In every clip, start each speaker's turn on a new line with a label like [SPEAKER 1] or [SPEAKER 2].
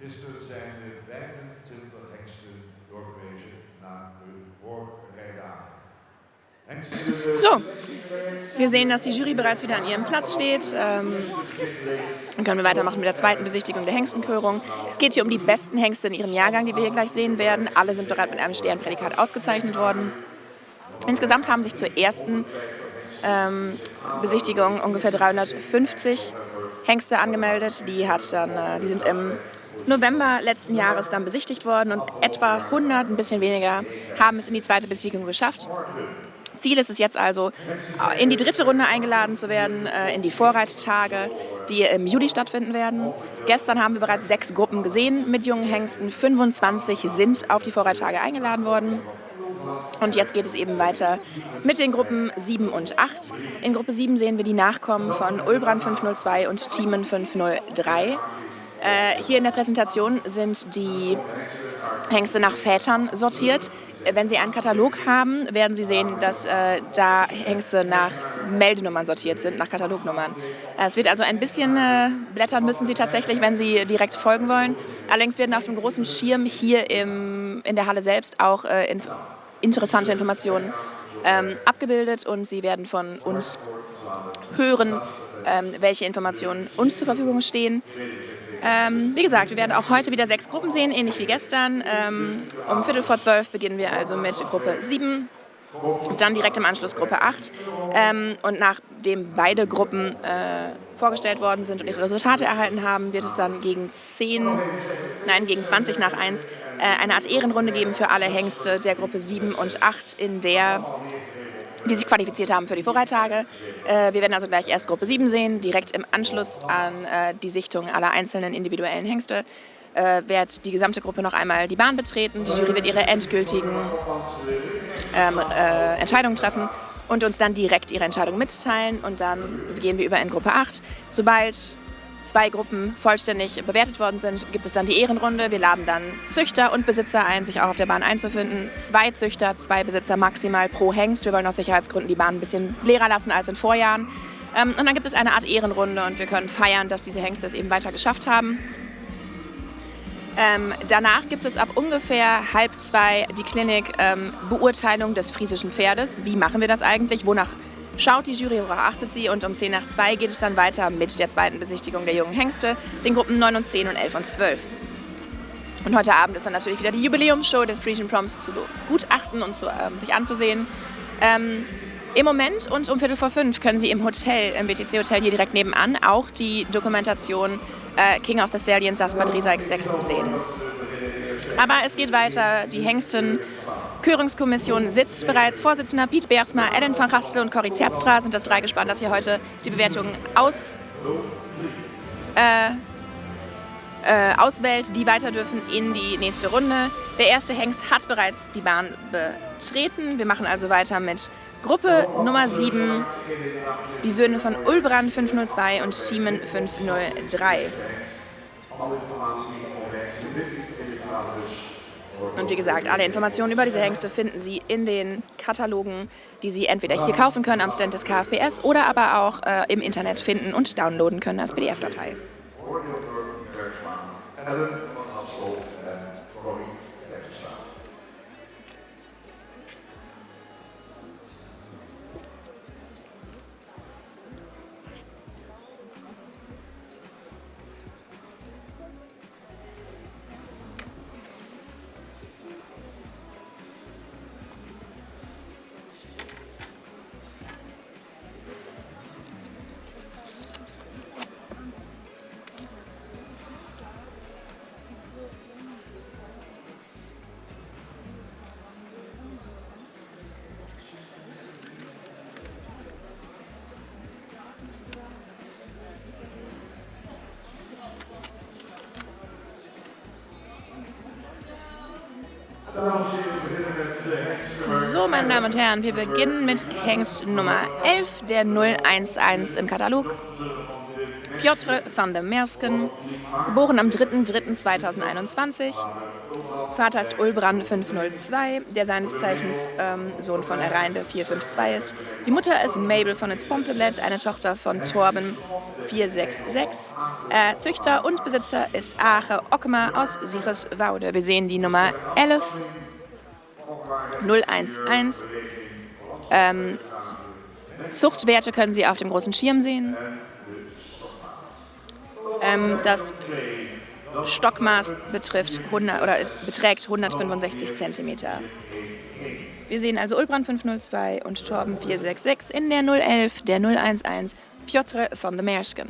[SPEAKER 1] Gisteren zijn er 25 hengsten doorgewezen naar de voorrijdagen.
[SPEAKER 2] So, wir sehen, dass die Jury bereits wieder an ihrem Platz steht. Dann können wir weitermachen mit der zweiten Besichtigung der Hengstenkörung. Es geht hier um die besten Hengste in ihrem Jahrgang, die wir hier gleich sehen werden. Alle sind bereits mit einem Sternprädikat ausgezeichnet worden. Insgesamt haben sich zur ersten Besichtigung ungefähr 350 Hengste angemeldet. Die sind im November letzten Jahres dann besichtigt worden und etwa 100, ein bisschen weniger, haben es in die zweite Besichtigung geschafft. Ziel ist es jetzt also, in die dritte Runde eingeladen zu werden, in die Vorreittage, die im Juli stattfinden werden. Gestern haben wir bereits 6 Gruppen gesehen mit jungen Hengsten. 25 sind auf die Vorreittage eingeladen worden. Und jetzt geht es eben weiter mit den Gruppen 7 und 8. In Gruppe 7 sehen wir die Nachkommen von Ulbrand 502 und Thiemen 503. Hier in der Präsentation sind die Hengste nach Vätern sortiert. Wenn Sie einen Katalog haben, werden Sie sehen, dass da Hengste nach Meldenummern sortiert sind, nach Katalognummern. Es wird also ein bisschen blättern müssen Sie tatsächlich, wenn Sie direkt folgen wollen. Allerdings werden auf dem großen Schirm hier in der Halle selbst auch interessante Informationen abgebildet und Sie werden von uns hören, welche Informationen uns zur Verfügung stehen. Wie gesagt, wir werden auch heute wieder 6 Gruppen sehen, ähnlich wie gestern. Um 11:45 beginnen wir also mit Gruppe 7, dann direkt im Anschluss Gruppe 8. Und nachdem beide Gruppen vorgestellt worden sind und ihre Resultate erhalten haben, wird es dann gegen 20 nach 1 eine Art Ehrenrunde geben für alle Hengste der Gruppe 7 und 8, die sich qualifiziert haben für die Vorreittage. Wir werden also gleich erst Gruppe 7 sehen, direkt im Anschluss an die Sichtung aller einzelnen individuellen Hengste. Wird die gesamte Gruppe noch einmal die Bahn betreten. Die Jury wird ihre endgültigen Entscheidungen treffen und uns dann direkt ihre Entscheidung mitteilen. Und dann gehen wir über in Gruppe 8. Sobald 2 Gruppen vollständig bewertet worden sind, gibt es dann die Ehrenrunde. Wir laden dann Züchter und Besitzer ein, sich auch auf der Bahn einzufinden. 2 Züchter, 2 Besitzer maximal pro Hengst. Wir wollen aus Sicherheitsgründen die Bahn ein bisschen leerer lassen als in Vorjahren. Und dann gibt es eine Art Ehrenrunde und wir können feiern, dass diese Hengste es eben weiter geschafft haben. Danach gibt es ab ungefähr 1:30 die Klinik Beurteilung des friesischen Pferdes. Wie machen wir das eigentlich? Wonach schaut die Jury, worauf achtet sie? Und um 10:50 geht es dann weiter mit der zweiten Besichtigung der jungen Hengste, den Gruppen 9 und 10 und 11 und 12. Und heute Abend ist dann natürlich wieder die Jubiläumsshow des Frisian Proms zu begutachten und sich anzusehen. Im Moment und um 4:45 können Sie im Hotel, im BTC-Hotel hier direkt nebenan, auch die Dokumentation King of the Stallions, das Bad Rieseig 6 sehen. Aber es geht weiter. Die Hengsten-Körungskommission sitzt bereits. Vorsitzender Piet Bergsma, Ellen van Gastel und Corrie Terpstra sind das Dreigespann, das hier heute die Bewertung auswählt, die weiter dürfen in die nächste Runde. Der erste Hengst hat bereits die Bahn betreten. Wir machen also weiter mit Gruppe Nummer 7, die Söhne von Ulbrand 502 und Thiemen 503. Und wie gesagt, alle Informationen über diese Hengste finden Sie in den Katalogen, die Sie entweder hier kaufen können am Stand des KfPS oder aber auch im Internet finden und downloaden können als PDF-Datei. So, meine Damen und Herren, wir beginnen mit Hengst Nummer 11, der 011 im Katalog. Piotr van der Meersken, geboren am 3.3.2021, Vater ist Ulbrand 502, der seines Zeichens Sohn von Ereinde 452 ist. Die Mutter ist Mabel von het Pompelblad, eine Tochter von Torben 466. Züchter und Besitzer ist Aage Ockema aus Siegerswoude. Wir sehen die Nummer 11011. Zuchtwerte können Sie auf dem großen Schirm sehen. Das Stockmaß beträgt 165 cm. Wir sehen also Ulbrand 502 und Torben 466 in der 011, der 011 Piotr von de Meersken.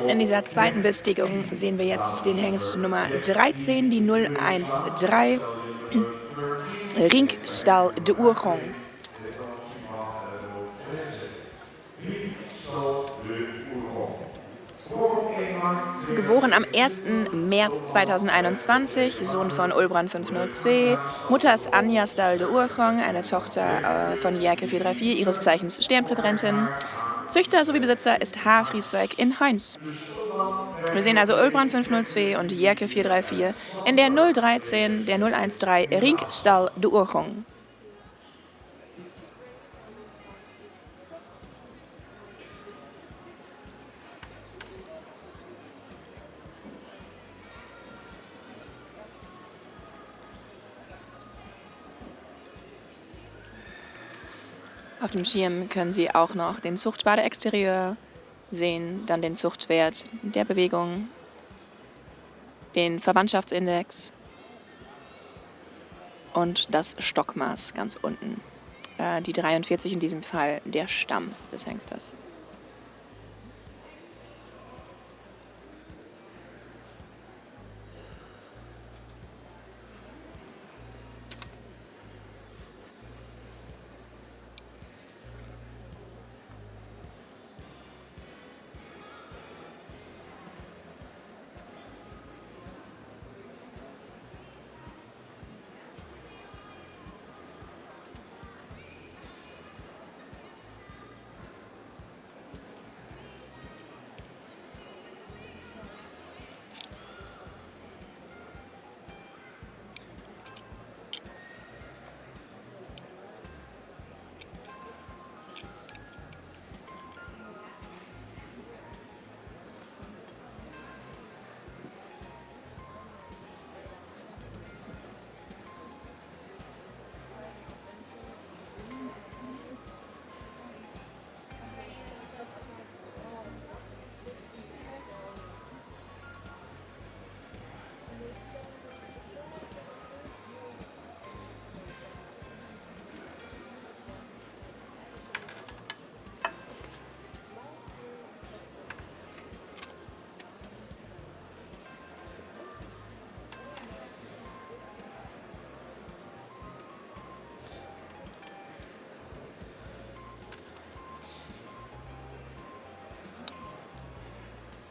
[SPEAKER 2] In dieser zweiten Bestimmung sehen wir jetzt den Hengst Nummer 13, die 013, Rinkstal de Oergong. geboren am 1. März 2021, Sohn von Ulbrand 502. Mutter ist Anja Stahl de Urchong, eine Tochter von Jerke 434, ihres Zeichens Sternpräferentin. Züchter sowie Besitzer ist H. Friesweig in Heuns. Wir sehen also Ulbrand 502 und Jerke 434 in der 013, der 013 Rinkstall de Urchong. Auf dem Schirm können Sie auch noch den Zuchtbadeexterieur sehen, dann den Zuchtwert der Bewegung, den Verwandtschaftsindex und das Stockmaß ganz unten. Die 43 in diesem Fall der Stamm des Hengsters.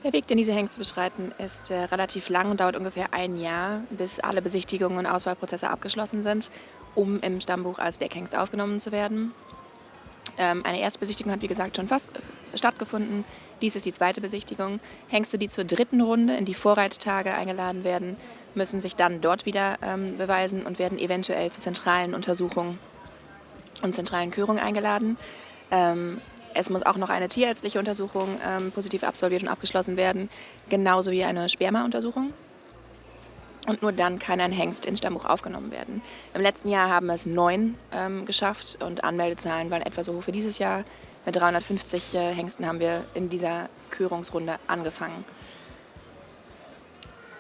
[SPEAKER 2] Der Weg, den diese Hengste beschreiten, ist relativ lang und dauert ungefähr ein Jahr, bis alle Besichtigungen und Auswahlprozesse abgeschlossen sind, um im Stammbuch als Deckhengst aufgenommen zu werden. Eine erste Besichtigung hat, wie gesagt, schon fast stattgefunden. Dies ist die zweite Besichtigung. Hengste, die zur dritten Runde in die Vorreittage eingeladen werden, müssen sich dann dort wieder beweisen und werden eventuell zu zentralen Untersuchungen und zentralen Körungen eingeladen. Es muss auch noch eine tierärztliche Untersuchung positiv absolviert und abgeschlossen werden, genauso wie eine Spermauntersuchung. Und nur dann kann ein Hengst ins Stammbuch aufgenommen werden. Im letzten Jahr haben es 9 geschafft und Anmeldezahlen waren etwa so hoch für dieses Jahr. Mit 350 Hengsten haben wir in dieser Körungsrunde angefangen.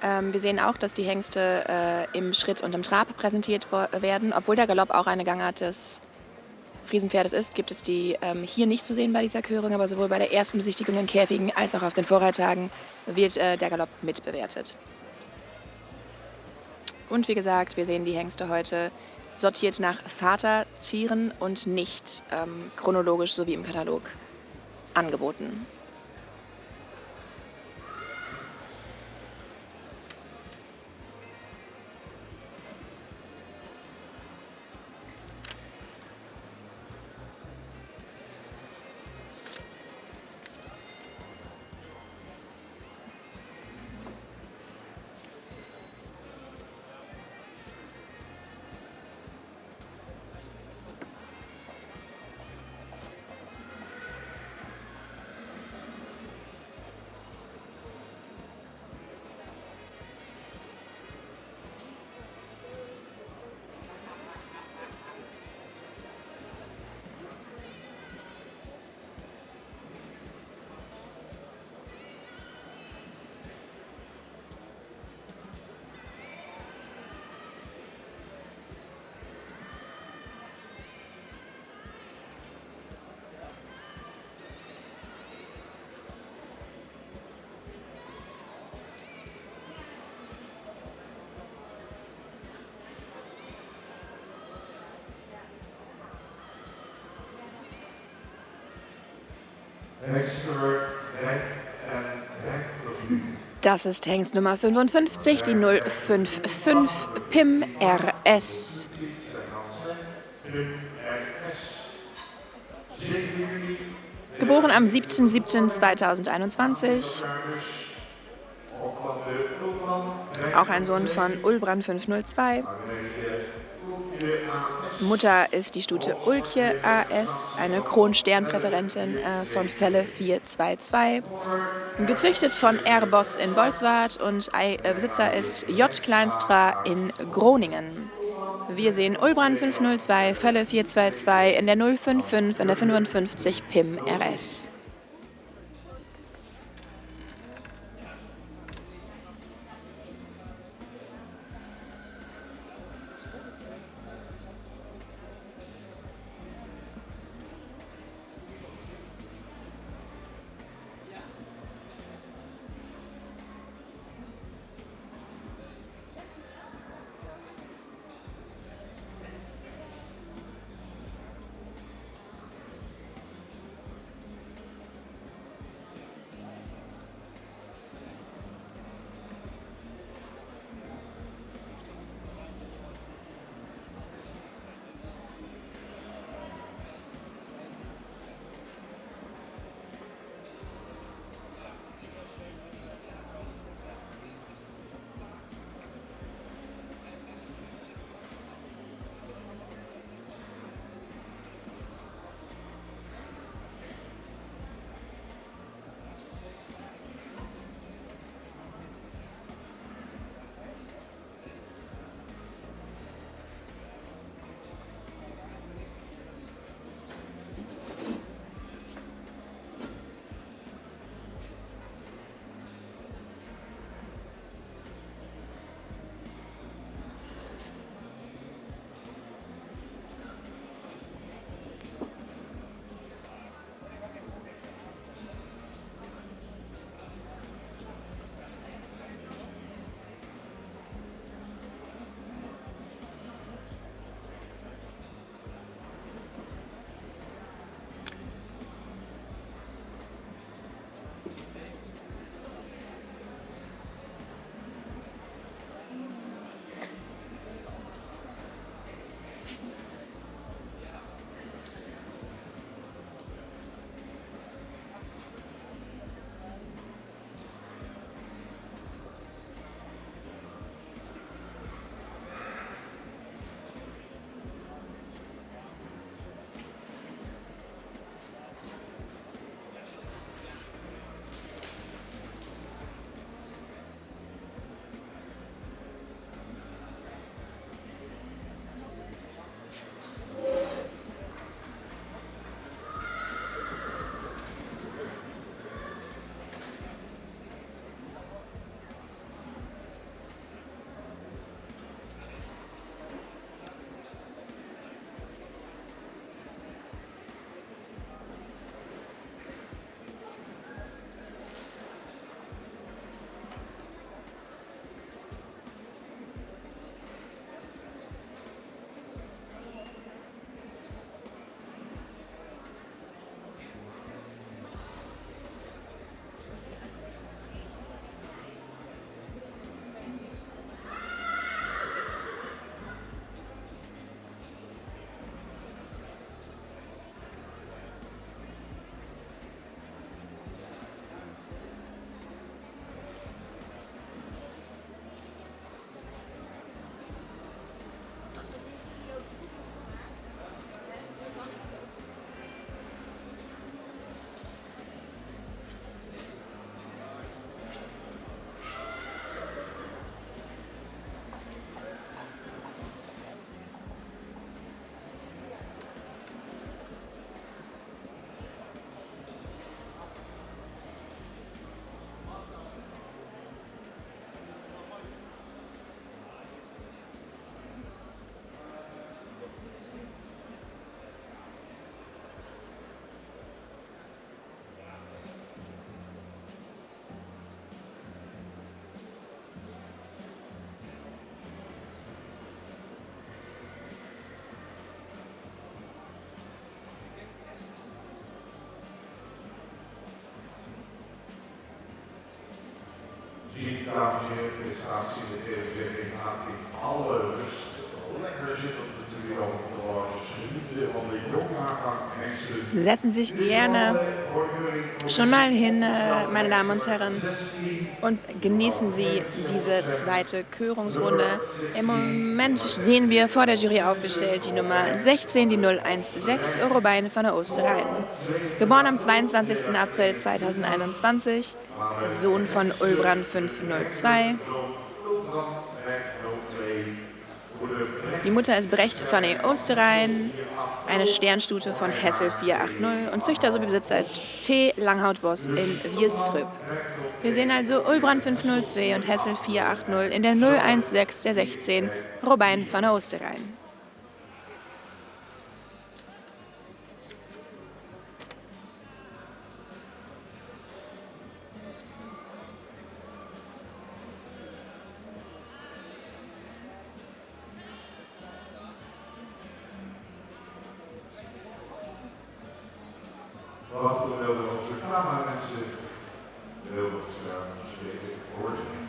[SPEAKER 2] Wir sehen auch, dass die Hengste im Schritt und im Trab präsentiert werden. Obwohl der Galopp auch eine Gangart des Friesenpferdes ist, gibt es die hier nicht zu sehen bei dieser Körung, aber sowohl bei der ersten Besichtigung in Käfigen als auch auf den Vorreittagen wird der Galopp mitbewertet. Und wie gesagt, wir sehen die Hengste heute sortiert nach Vatertieren und nicht chronologisch, so wie im Katalog angeboten.
[SPEAKER 1] Hengster weg en wegvliegen.
[SPEAKER 2] Das ist Hengst Nummer 55, die 055 Pim RS. Geboren am 7.7.2021. Auch ein Sohn von Ulbrand 502. Mutter ist die Stute Ulkje AS, eine Kronsternpräferentin von Felle 422. Gezüchtet von R-Boss in Bolsward und Besitzer ist J. Kleinstra in Groningen. Wir sehen Ulbrand 502, Felle 422 in der 055, in der 55 Pim RS.
[SPEAKER 1] Muziekdansje, presentatie in de televisie, alle rust, lekker zitten op de studio, genieten van de jongjaargang Hengsten.
[SPEAKER 2] Setzen Sie sich gerne schon mal hin, meine Damen und Herren, und genießen Sie diese zweite Körungsrunde. Im Moment sehen wir vor der Jury aufgestellt die Nummer 16, die 016, Robijn van der Oosterrein. Geboren am 22. April 2021, Sohn von Ulbrand 502. Die Mutter ist Brecht van der Oosterrein, eine Sternstute von Hessel 480 und Züchter sowie Besitzer ist T. Langhoutbos in Wielsrüp. Wir sehen also Ulbrand 502 und Hessel 480 in der 016 der 16, Robijn van der Oosterrein.
[SPEAKER 1] Wat we wilden onze cameramensen heel spreken voorzien.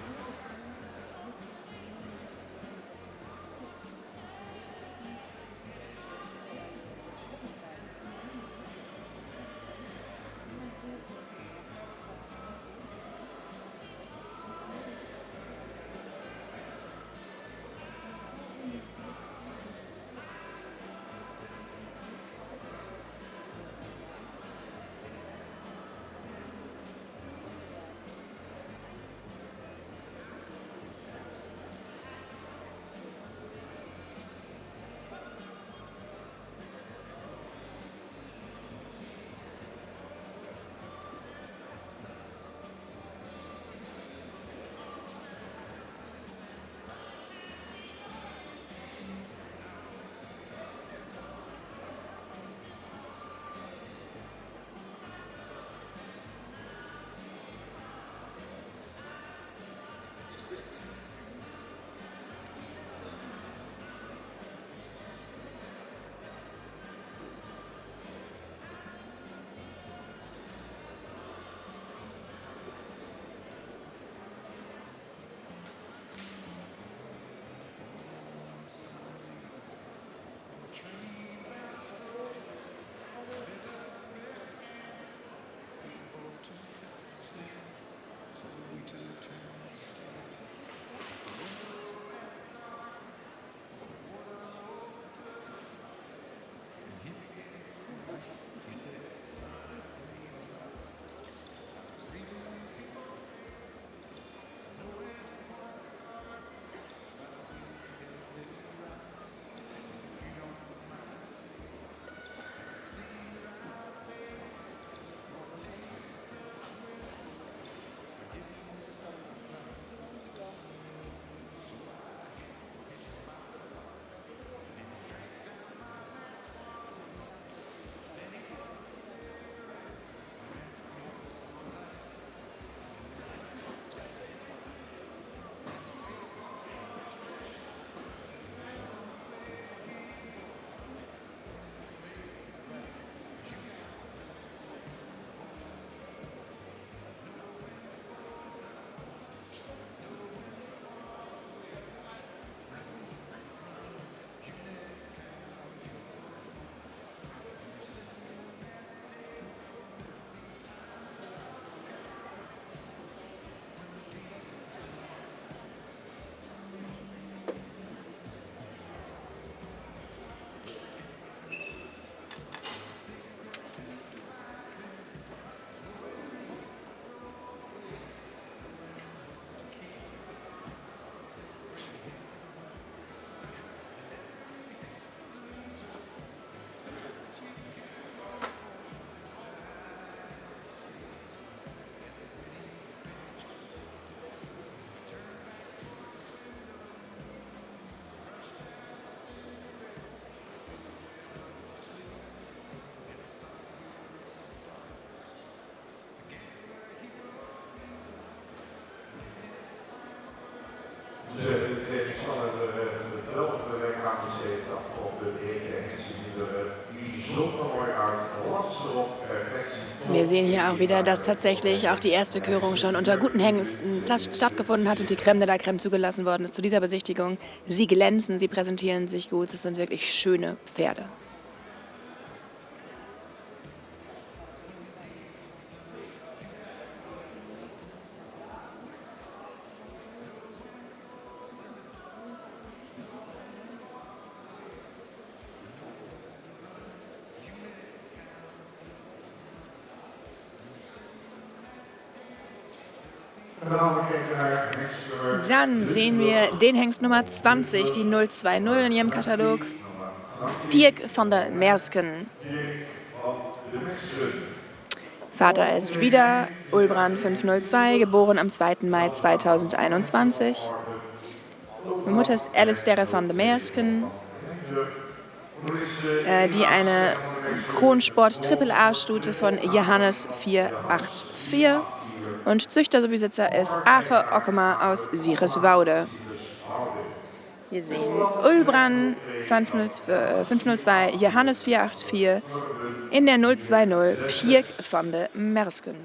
[SPEAKER 2] Wir sehen hier auch wieder, dass tatsächlich auch die erste Körung schon unter guten Hengsten stattgefunden hat und die Crème de la Crème zugelassen worden ist zu dieser Besichtigung. Sie glänzen, sie präsentieren sich gut, es sind wirklich schöne Pferde. Dann sehen wir den Hengst Nummer 20, die 020 in ihrem Katalog. Pirk van der Meersken. Vater ist wieder Ulbran 502, geboren am 2. Mai 2021. Die Mutter ist Alistair van der Meersken, die eine Kronsport AAA-Stute von Johannes 484 und Züchter sowie Besitzer ist Ache Ockema aus Siereswoude. Wir sehen Ulbran 502, Johannes 484 in der 020 Pirk van der Meersken.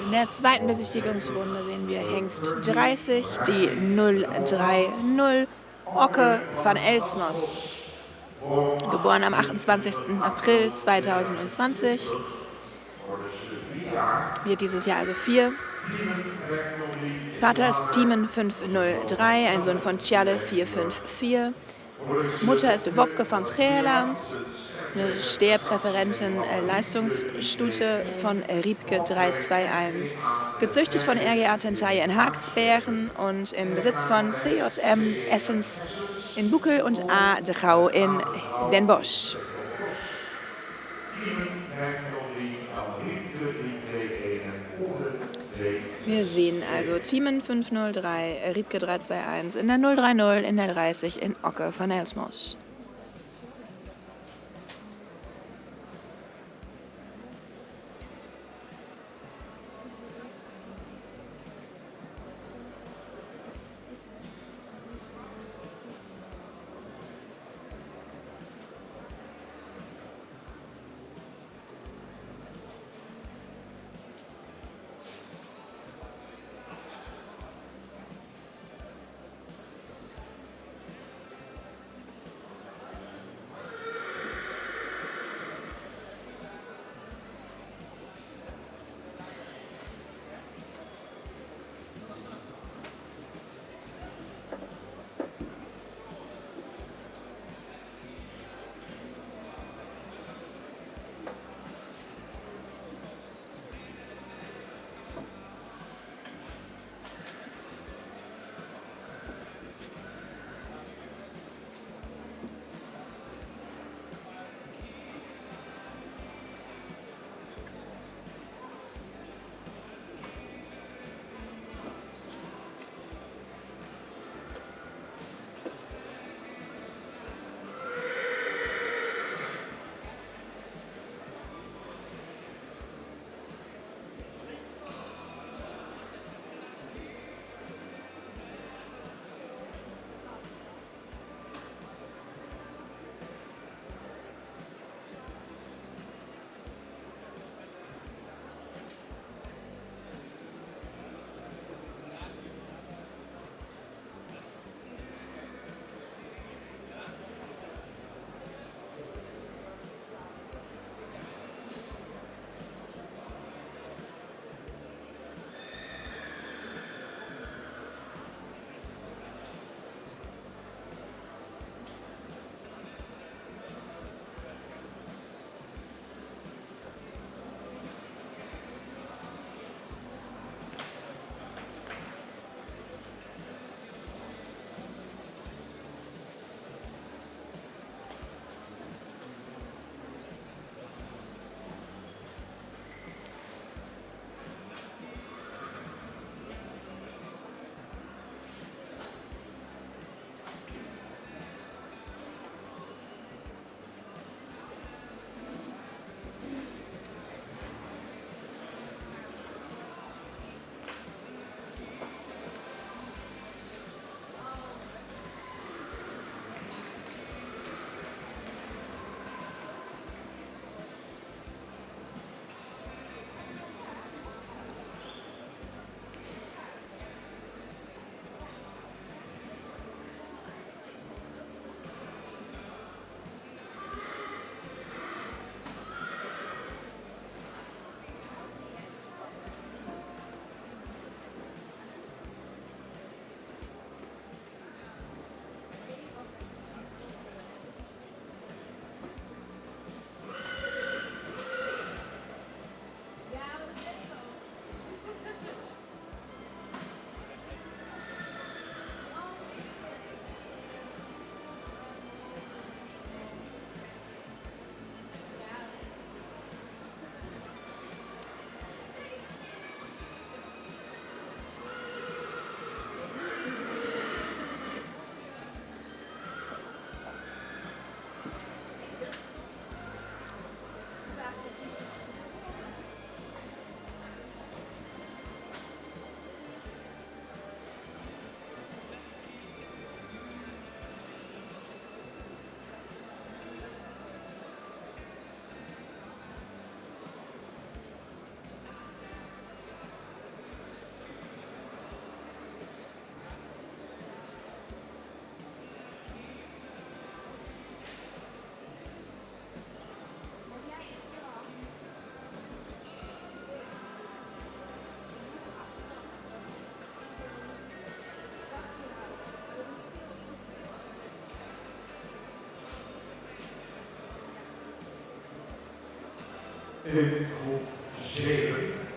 [SPEAKER 2] In der zweiten Besichtigungsrunde sehen wir Hengst 30, die 030 Ocke van Elsmos. Geboren am 28. April 2020. Wird dieses Jahr also 4. Vater ist Timen 503, ein Sohn von Tjalle 454. Mutter ist Wopke van Scheerlands, eine Steherpräferentin Leistungsstute von Riebke 321. Gezüchtet von RGA Tentaille in Haaksbergen und im Besitz von CJM Essens in Buckel und A. Drau in Den Bosch. Wir sehen also Timen 503, Riebke 321 in der 030, in der 30 in Ocke van Elsmos.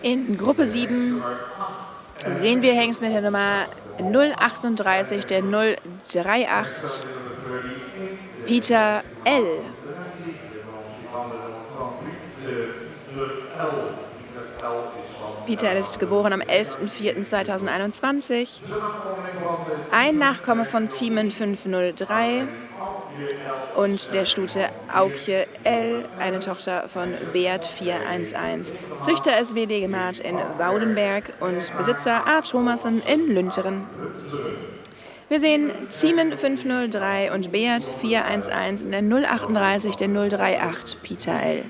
[SPEAKER 2] In Gruppe 7 sehen wir Hengst mit der Nummer 038, der 038, Peter L. Peter L. ist geboren am 11.04.2021, ein Nachkomme von Thiemen 503 und der Stute Aukje L., eine Tochter von Beat 411. Züchter ist W.D. Gemath in Woudenberg und Besitzer A. Thomassen in Lünteren. Wir sehen Thiemen 503 und Beat 411 in der 038, der 038 Peter L.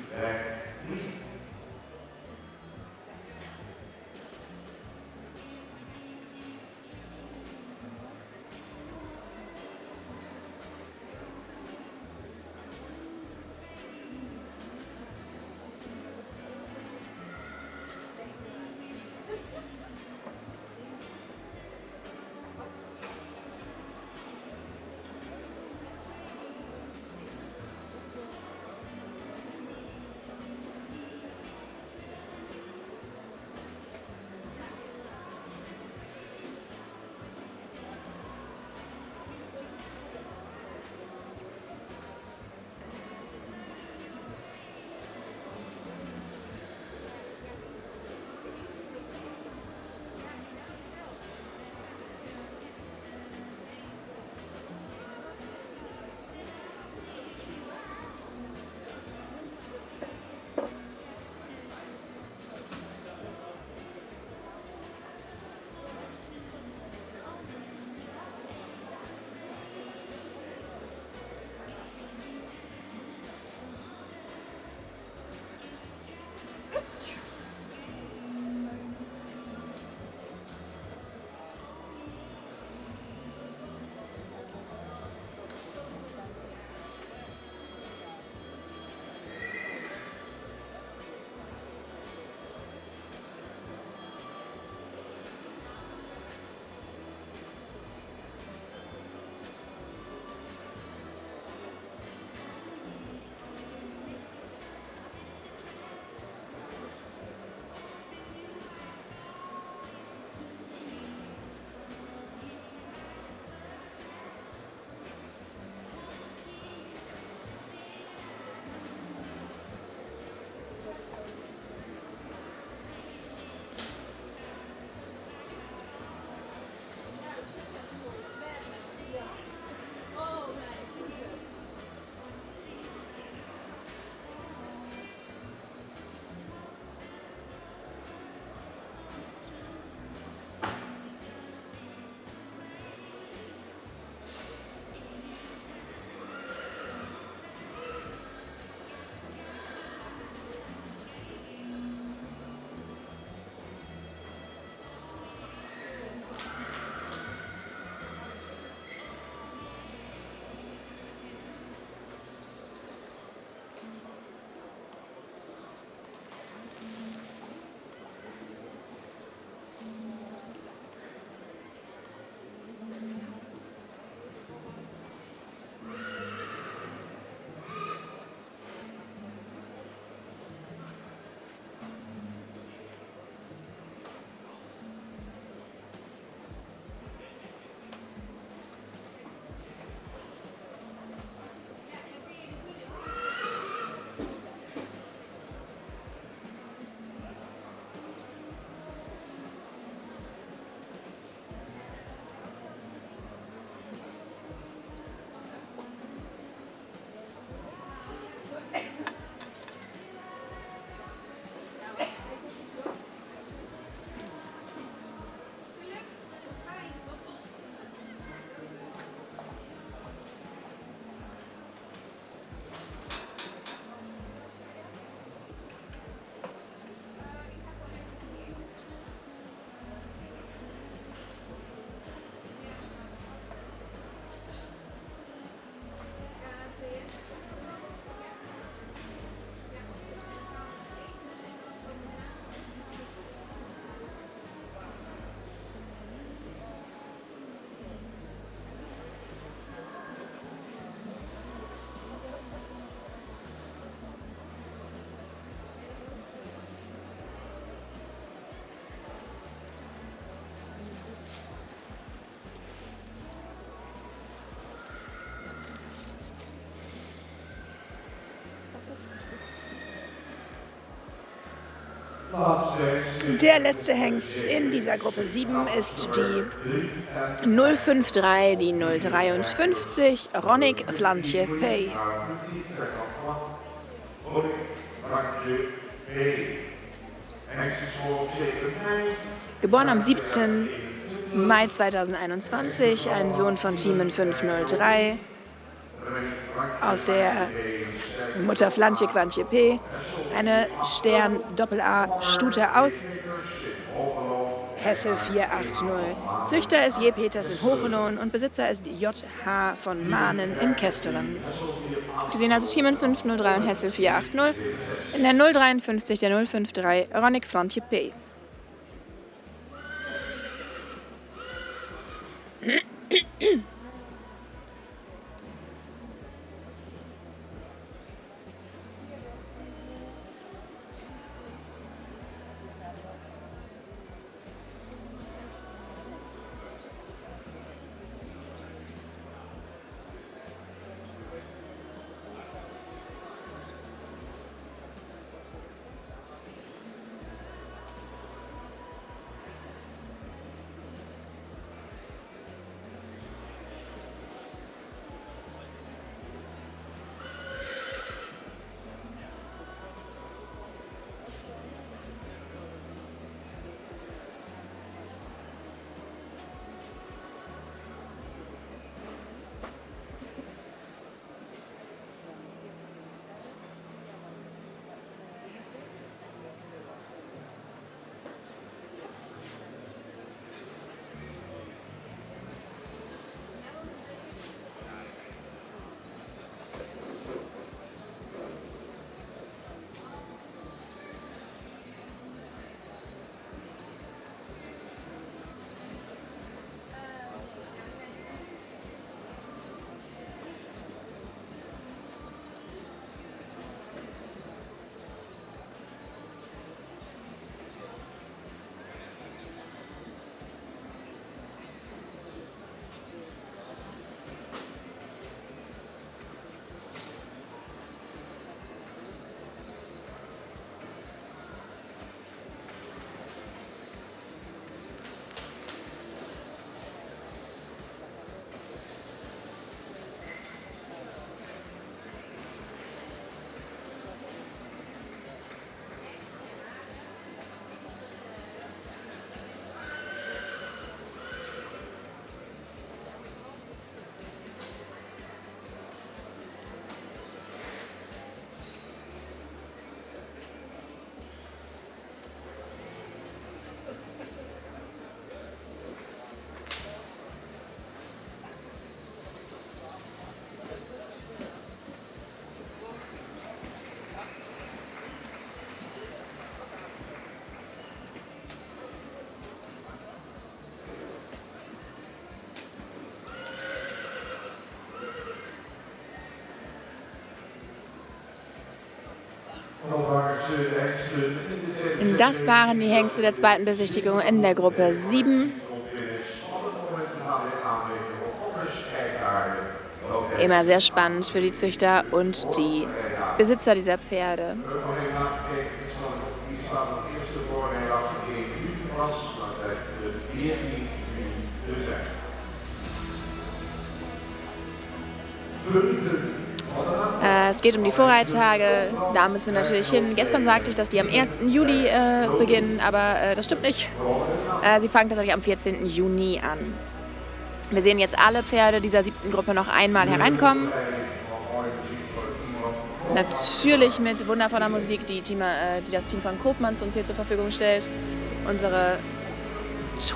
[SPEAKER 2] Der letzte Hengst in dieser Gruppe 7 ist die 053, die 053, Ronnik Flantje Pay. Geboren am 17. Mai 2021, ein Sohn von Team 503 aus der Mutter Flantje Quantje P, eine Stern Doppel-A Stute aus Hesse 480. Züchter ist J. Peters in Hochenow und Besitzer ist J.H. von Mahnen in Kesteren. Wir sehen also Team 503 und Hesse 480. In der 053 der 053 Ronnik Flantje P. Das waren die Hengste der zweiten Besichtigung in der Gruppe 7. Immer sehr spannend für die Züchter und die Besitzer dieser Pferde. Es geht um die Vorreittage, da müssen wir natürlich hin. Gestern sagte ich, dass die am 1. Juli beginnen, aber das stimmt nicht. Sie fangen tatsächlich am 14. Juni an. Wir sehen jetzt alle Pferde dieser 7. Gruppe noch einmal hereinkommen. Natürlich mit wundervoller Musik, die das Team von Koopmans uns hier zur Verfügung stellt. Unsere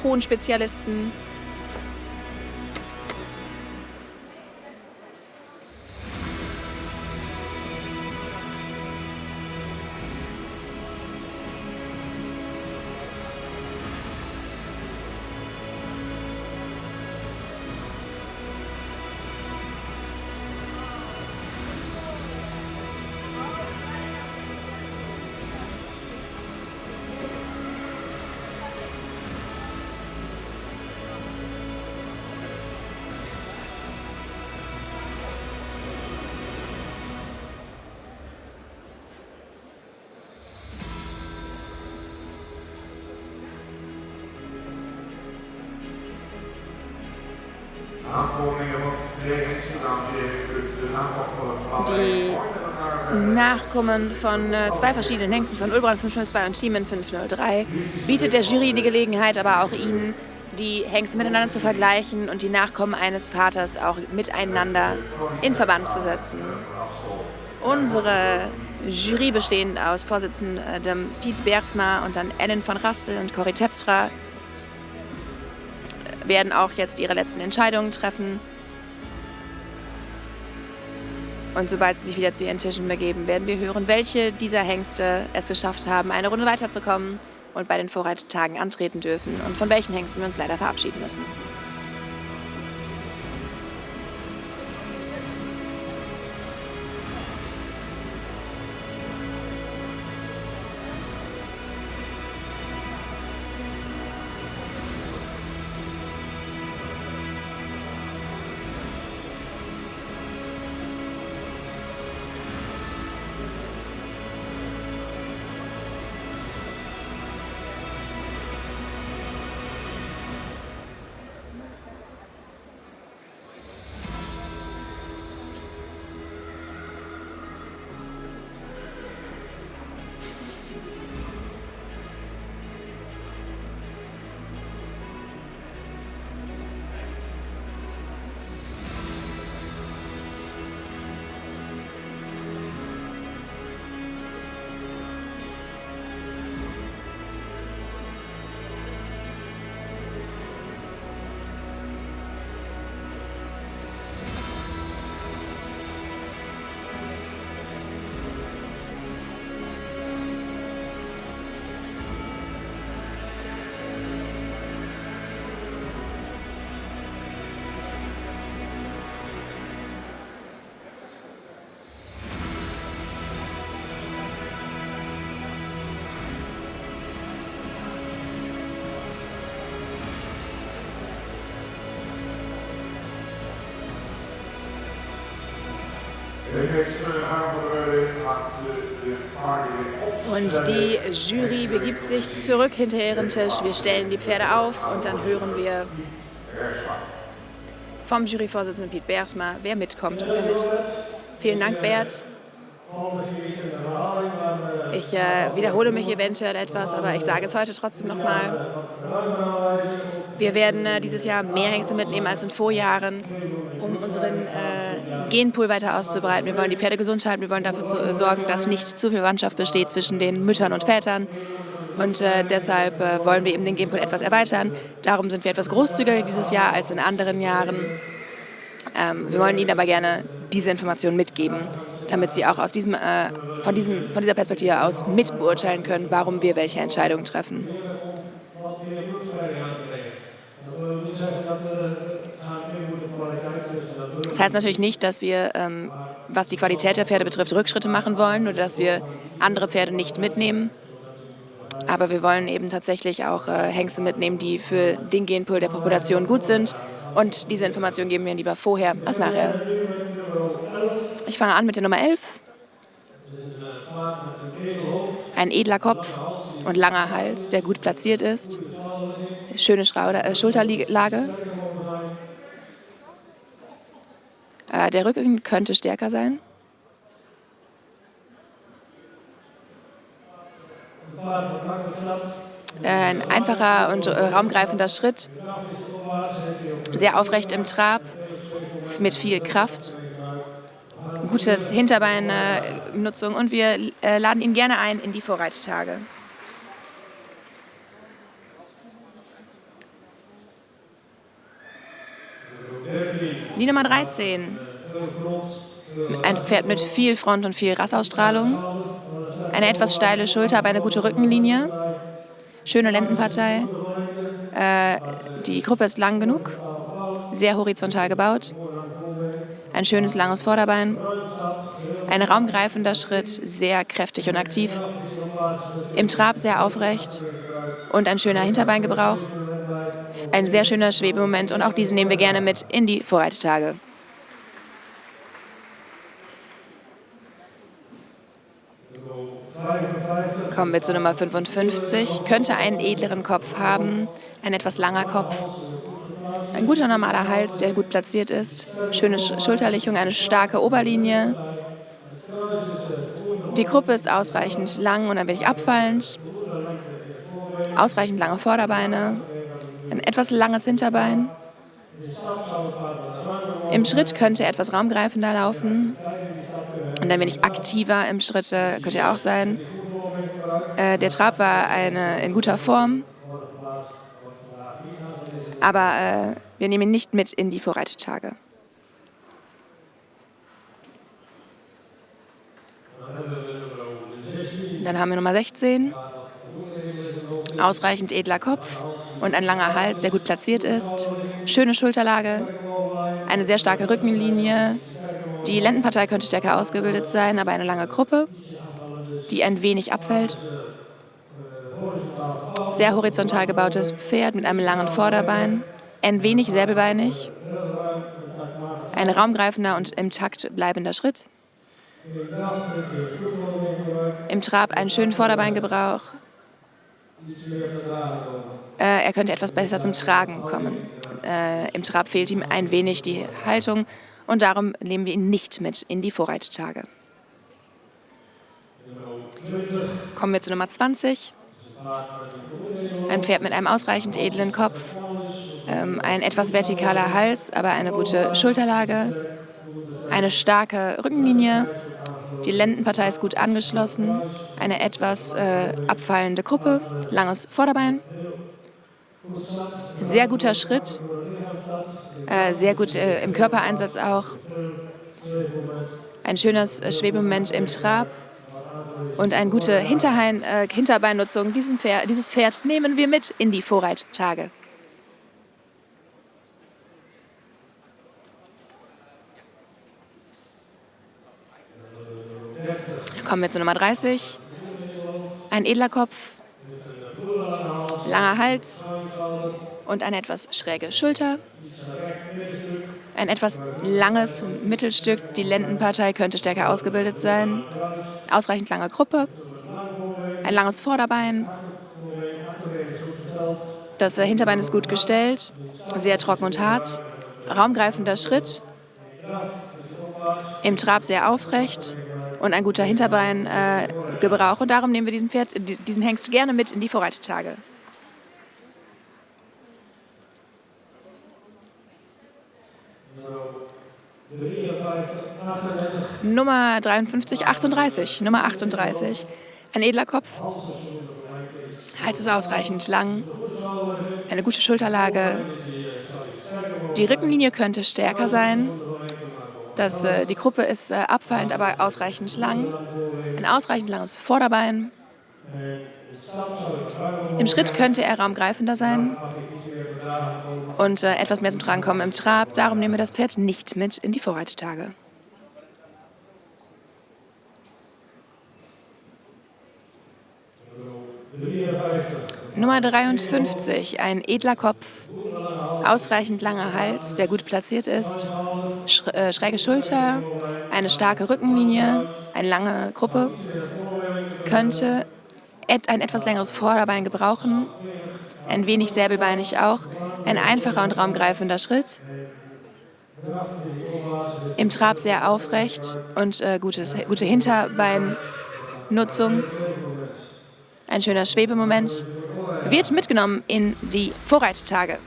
[SPEAKER 2] Tonspezialisten. Die Nachkommen von zwei verschiedenen Hengsten, von Ulbran 502 und Schiemen 503, bietet der Jury die Gelegenheit, aber auch Ihnen, die Hengste miteinander zu vergleichen und die Nachkommen eines Vaters auch miteinander in Verband zu setzen. Unsere Jury, bestehend aus Vorsitzendem Piet Bergsma und dann Ellen von Rastel und Corrie Terpstra, werden auch jetzt ihre letzten Entscheidungen treffen. Und sobald sie sich wieder zu ihren Tischen begeben, werden wir hören, welche dieser Hengste es geschafft haben, eine Runde weiterzukommen und bei den Vorreittagen antreten dürfen und von welchen Hengsten wir uns leider verabschieden müssen. Und die Jury begibt sich zurück hinter ihren Tisch. Wir stellen die Pferde auf und dann hören wir vom Juryvorsitzenden Piet Bergsma, wer mitkommt und wer mit. Vielen Dank, Bert. Ich wiederhole mich eventuell etwas, aber ich sage es heute trotzdem nochmal. Wir werden dieses Jahr mehr Hengste mitnehmen als in Vorjahren, um unseren Genpool weiter auszubreiten. Wir wollen die Pferde gesund halten, wir wollen dafür sorgen, dass nicht zu viel Verwandtschaft besteht zwischen den Müttern und Vätern. Und deshalb wollen wir eben den Genpool etwas erweitern. Darum sind wir etwas großzügiger dieses Jahr als in anderen Jahren. Wir wollen Ihnen aber gerne diese Informationen mitgeben, damit Sie auch von dieser Perspektive aus mitbeurteilen können, warum wir welche Entscheidungen treffen. Das heißt natürlich nicht, dass wir, was die Qualität der Pferde betrifft, Rückschritte machen wollen oder dass wir andere Pferde nicht mitnehmen. Aber wir wollen eben tatsächlich auch Hengste mitnehmen, die für den Genpool der Population gut sind. Und diese Informationen geben wir lieber vorher als nachher. Ich fange an mit der Nummer 11. Ein edler Kopf und langer Hals, der gut platziert ist. Schöne Schulterlage. Der Rücken könnte stärker sein. Ein einfacher und raumgreifender Schritt. Sehr aufrecht im Trab, mit viel Kraft. Gutes Hinterbeinnutzung und wir laden ihn gerne ein in die Vorreittage. Die Nummer 13. Ein Pferd mit viel Front und viel Rassausstrahlung. Eine etwas steile Schulter, aber eine gute Rückenlinie. Schöne Lendenpartei. Die Gruppe ist lang genug. Sehr horizontal gebaut. Ein schönes langes Vorderbein. Ein raumgreifender Schritt, sehr kräftig und aktiv. Im Trab sehr aufrecht. Und ein schöner Hinterbeingebrauch. Ein sehr schöner Schwebemoment und auch diesen nehmen wir gerne mit in die Vorreittage. Kommen wir zu Nummer 55. Könnte einen edleren Kopf haben, ein etwas langer Kopf. ein guter normaler Hals, der gut platziert ist, schöne Schulterlichung, eine starke Oberlinie. Die Gruppe ist ausreichend lang und ein wenig abfallend, ausreichend lange Vorderbeine, ein etwas langes Hinterbein. Im Schritt könnte er etwas raumgreifender laufen und ein wenig aktiver im Schritt könnte er auch sein. Der Trab war in guter Form, aber wir nehmen ihn nicht mit in die Vorreitertage. Dann haben wir Nummer 16, ausreichend edler Kopf und ein langer Hals, der gut platziert ist, schöne Schulterlage, eine sehr starke Rückenlinie. Die Lendenpartei könnte stärker ausgebildet sein, aber eine lange Gruppe, die ein wenig abfällt. Sehr horizontal gebautes Pferd mit einem langen Vorderbein, ein wenig säbelbeinig, ein raumgreifender und im Takt bleibender Schritt. Im Trab einen schönen Vorderbeingebrauch. Er könnte etwas besser zum Tragen kommen. Im Trab fehlt ihm ein wenig die Haltung und darum nehmen wir ihn nicht mit in die Vorreitertage. Kommen wir zu Nummer 20. Ein Pferd mit einem ausreichend edlen Kopf, ein etwas vertikaler Hals, aber eine gute Schulterlage, eine starke Rückenlinie. Die Lendenpartei ist gut angeschlossen, eine etwas abfallende Gruppe, langes Vorderbein, sehr guter Schritt, sehr gut im Körpereinsatz auch, ein schönes Schwebemoment im Trab und eine gute Hinterbeinnutzung. Dieses Pferd nehmen wir mit in die Vorreitertage. Kommen wir zu Nummer 30. Ein edler Kopf, langer Hals und eine etwas schräge Schulter. Ein etwas langes Mittelstück. Die Lendenpartei könnte stärker ausgebildet sein. Ausreichend lange Gruppe. Ein langes Vorderbein. Das Hinterbein ist gut gestellt. Sehr trocken und hart. Raumgreifender Schritt. Im Trab sehr aufrecht. Und ein guter Hinterbeingebrauch. Und darum nehmen wir diesen Hengst gerne mit in die Vorreitertage. Nummer 53, 38. Nummer 38. Ein edler Kopf. Hals ist ausreichend lang. Eine gute Schulterlage. Die Rückenlinie könnte stärker sein. Die Gruppe ist abfallend, aber ausreichend lang. Ein ausreichend langes Vorderbein. Im Schritt könnte er raumgreifender sein und etwas mehr zum Tragen kommen im Trab. Darum nehmen wir das Pferd nicht mit in die Vorreitertage. Nummer 53, ein edler Kopf, ausreichend langer Hals, der gut platziert ist, schräge Schulter, eine starke Rückenlinie, eine lange Gruppe, könnte ein etwas längeres Vorderbein gebrauchen, ein wenig säbelbeinig auch, ein einfacher und raumgreifender Schritt, im Trab sehr aufrecht und gute Hinterbeinnutzung, ein schöner Schwebemoment, wird mitgenommen in die Vorreitertage.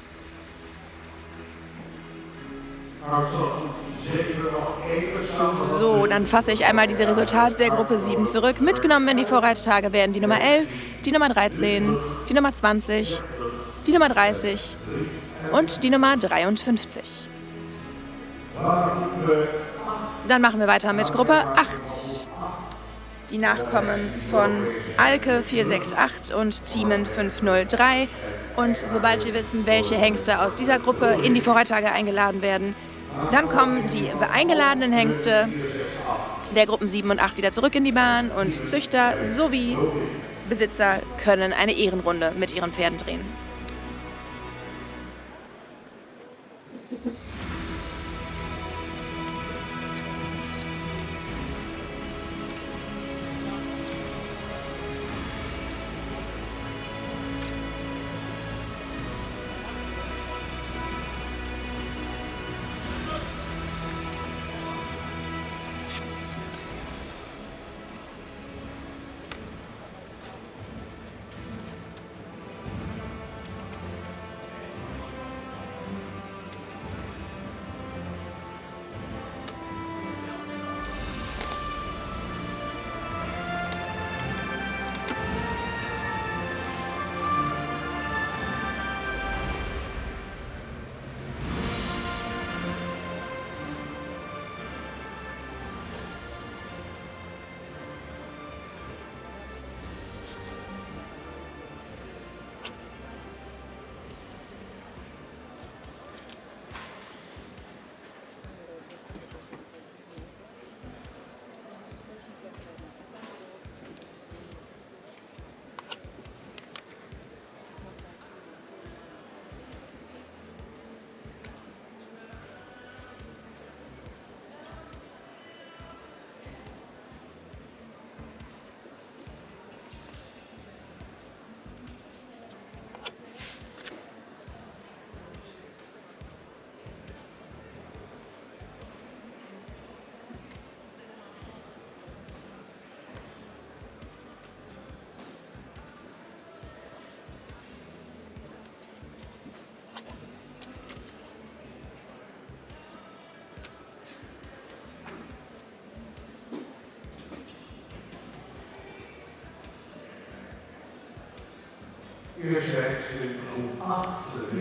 [SPEAKER 2] So, dann fasse ich einmal diese Resultate der Gruppe 7 zurück. Mitgenommen in die Vorreitertage werden die Nummer 11, die Nummer 13, die Nummer 20, die Nummer 30 und die Nummer 53. Dann machen wir weiter mit Gruppe 8. Die Nachkommen von Alke 468 und Thiemen 503. Und sobald wir wissen, welche Hengste aus dieser Gruppe in die Vorreitertage eingeladen werden, dann kommen die eingeladenen Hengste der Gruppen 7 und 8 wieder zurück in die Bahn und Züchter sowie Besitzer können eine Ehrenrunde mit ihren Pferden drehen.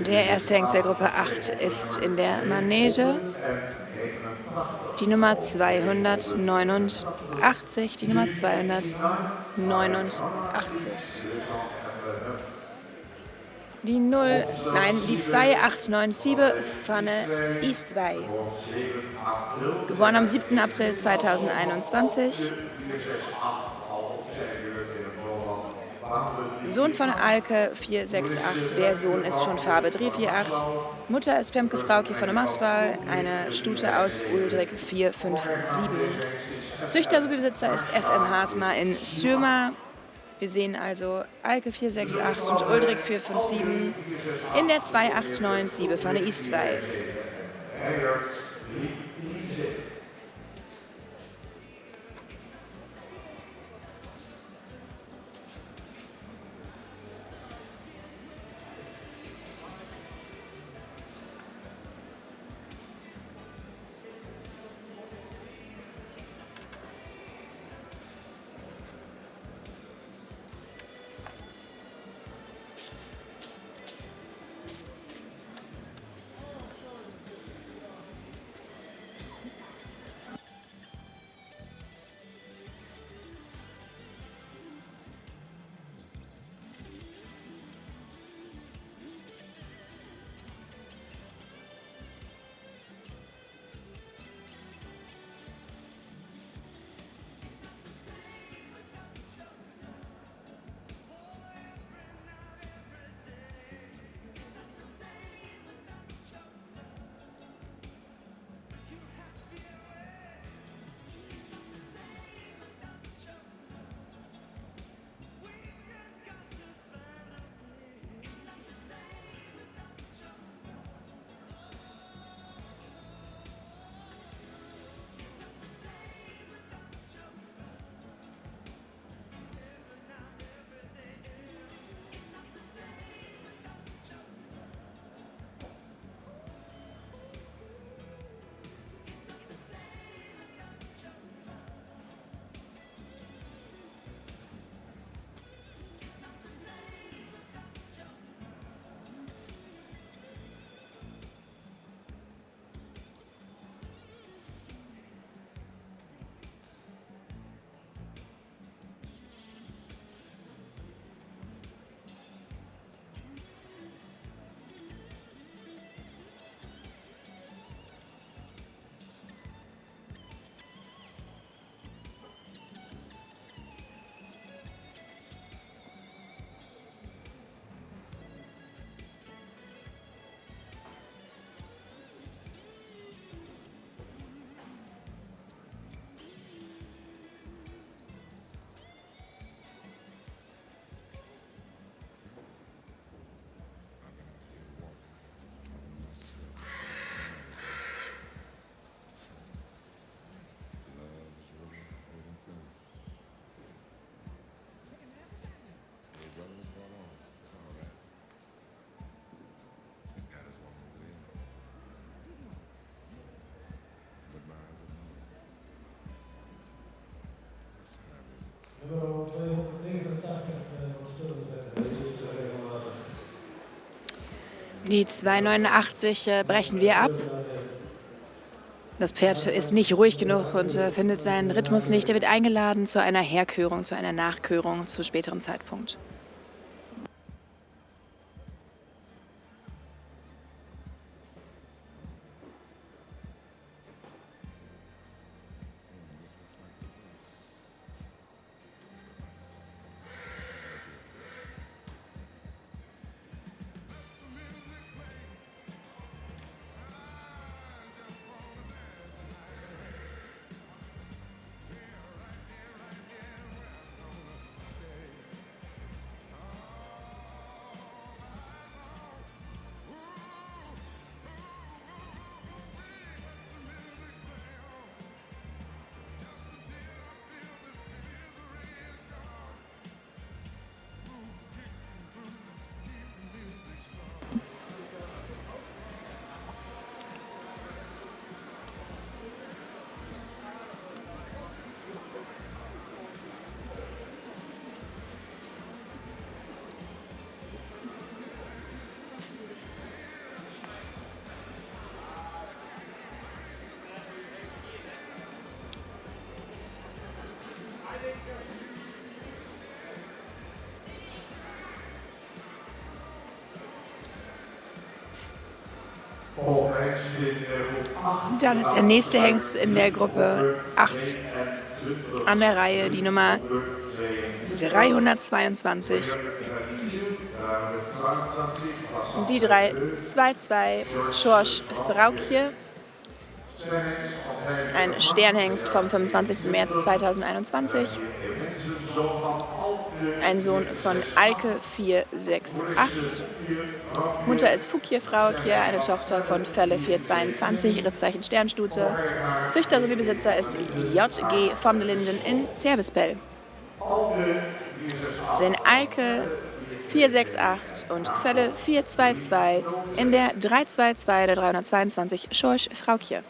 [SPEAKER 2] Der erste Hengst der Gruppe 8 ist in der Manege. Die Nummer 289, die Nummer 289. Die 2897 van Eastwey. Geboren am 7. April 2021. Sohn von Alke 468, der Sohn ist von Farbe 348. Mutter ist Femke Frauke von der Mastwal, eine Stute aus Uldrik 457. Züchter sowie Besitzer ist FM Hasma in Schirma. Wir sehen also Alke 468 und Uldrik 457 in der 2897 von der Eastwey.
[SPEAKER 3] Nummer 289 wat stillen zijn. Deze is regelmatig.
[SPEAKER 2] Die 289 brechen wir ab. Das Pferd ist nicht ruhig genug und findet seinen Rhythmus nicht. Er wird eingeladen zu einer Herkörung, zu einer Nachkörung zu späterem Zeitpunkt. Dann ist der nächste Hengst in der Gruppe 8 an der Reihe, die Nummer 322. Die 322 Schorsch Fraukje, ein Sternhengst vom 25. März 2021. Ein Sohn von Alke 468. Mutter ist Fukje Fraukje, eine Tochter von Felle 422, ihres Zeichen Sternstute. Züchter sowie Besitzer ist J.G. von der Linden in Tervespel. Sind Alke 468 und Felle 422 in der 322 der 322 Schorsch Fraukje.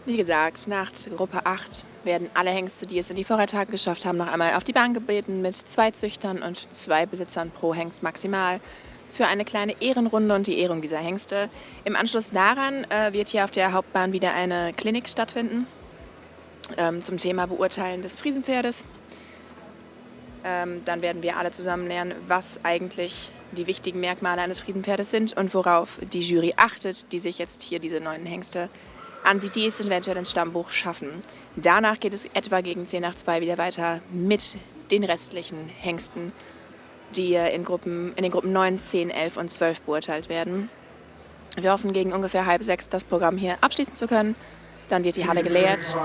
[SPEAKER 2] Wie gesagt, nach Gruppe 8 werden alle Hengste, die es in die Vorreitertage geschafft haben, noch einmal auf die Bahn gebeten mit 2 Züchtern und 2 Besitzern pro Hengst maximal. für eine kleine Ehrenrunde und die Ehrung dieser Hengste. Im Anschluss daran wird hier auf der Hauptbahn wieder eine Klinik stattfinden zum Thema Beurteilen des Friesenpferdes. Dann werden wir alle zusammen lernen, was eigentlich die wichtigen Merkmale eines Friesenpferdes sind und worauf die Jury achtet, die sich jetzt hier diese neuen Hengste ansieht, die es eventuell ins Stammbuch schaffen. Danach geht es etwa gegen 10 nach 2 wieder weiter mit den restlichen Hengsten, die in den Gruppen 9, 10, 11 und 12 beurteilt werden. Wir hoffen, gegen ungefähr 5:30 das Programm hier abschließen zu können. Dann wird die Halle geleert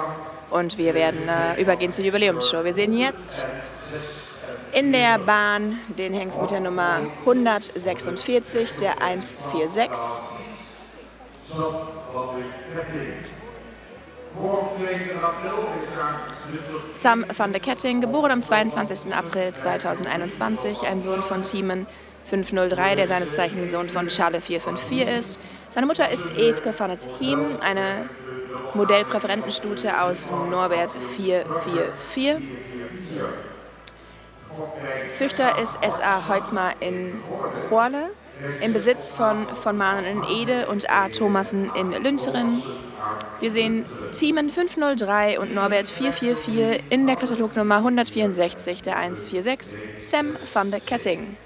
[SPEAKER 2] und wir werden übergehen zur Jubiläumsshow. Wir sehen jetzt in der Bahn den Hengst mit der Nummer 146, der 146. Sam van der Ketting, geboren am 22. April 2021, ein Sohn von Thiemen 503, der seines Zeichens Sohn von Charles 454 ist. Seine Mutter ist Eefke van het Hiem, eine Modellpräferentenstute aus Norbert 444. Züchter ist S.A. Holzmar in Chorle, im Besitz von Mahnen in Ede und A. Thomassen in Lünteren. Wir sehen Thiemen 503 und Norbert 444 in der Katalognummer 164, der 146, Sam van der Ketting.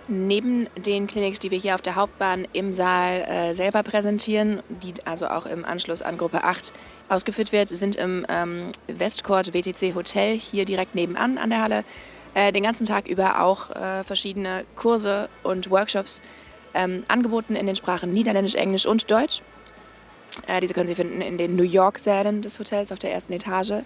[SPEAKER 2] Neben den Clinics, die wir hier auf der Hauptbahn im Saal selber präsentieren, die also auch im Anschluss an Gruppe 8 ausgeführt wird, sind im Westcourt WTC Hotel hier direkt nebenan an der Halle den ganzen Tag über auch verschiedene Kurse und Workshops angeboten in den Sprachen Niederländisch, Englisch und Deutsch. Diese können Sie finden in den New York-Sälen des Hotels auf der ersten Etage.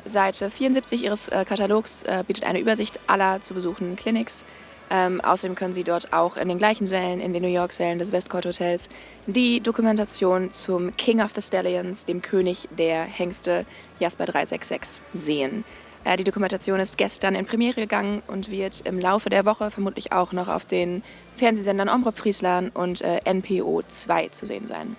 [SPEAKER 2] Seite 74 Ihres Katalogs bietet eine Übersicht aller zu besuchenden Clinics. Außerdem können Sie dort auch in den gleichen Sälen, in den New York-Sälen des Westcourt Hotels, die Dokumentation zum King of the Stallions, dem König der Hengste, Jasper 366, sehen. Die Dokumentation ist gestern in Premiere gegangen und wird im Laufe der Woche vermutlich auch noch auf den Fernsehsendern Omroep Friesland und NPO 2 zu sehen sein.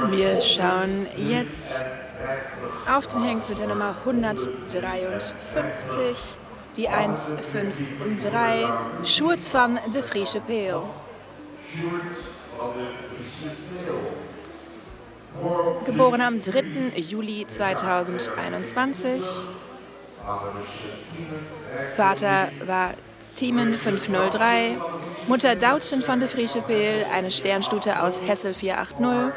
[SPEAKER 2] Wir schauen jetzt auf den Hengst mit der Nummer 153, die 153, Sjoerd van de Friese Peel. Geboren am 3. Juli 2021. Vater war Tiemen 503, Mutter Dautschen van de Friese Peel, eine Sternstute aus Hessel 480.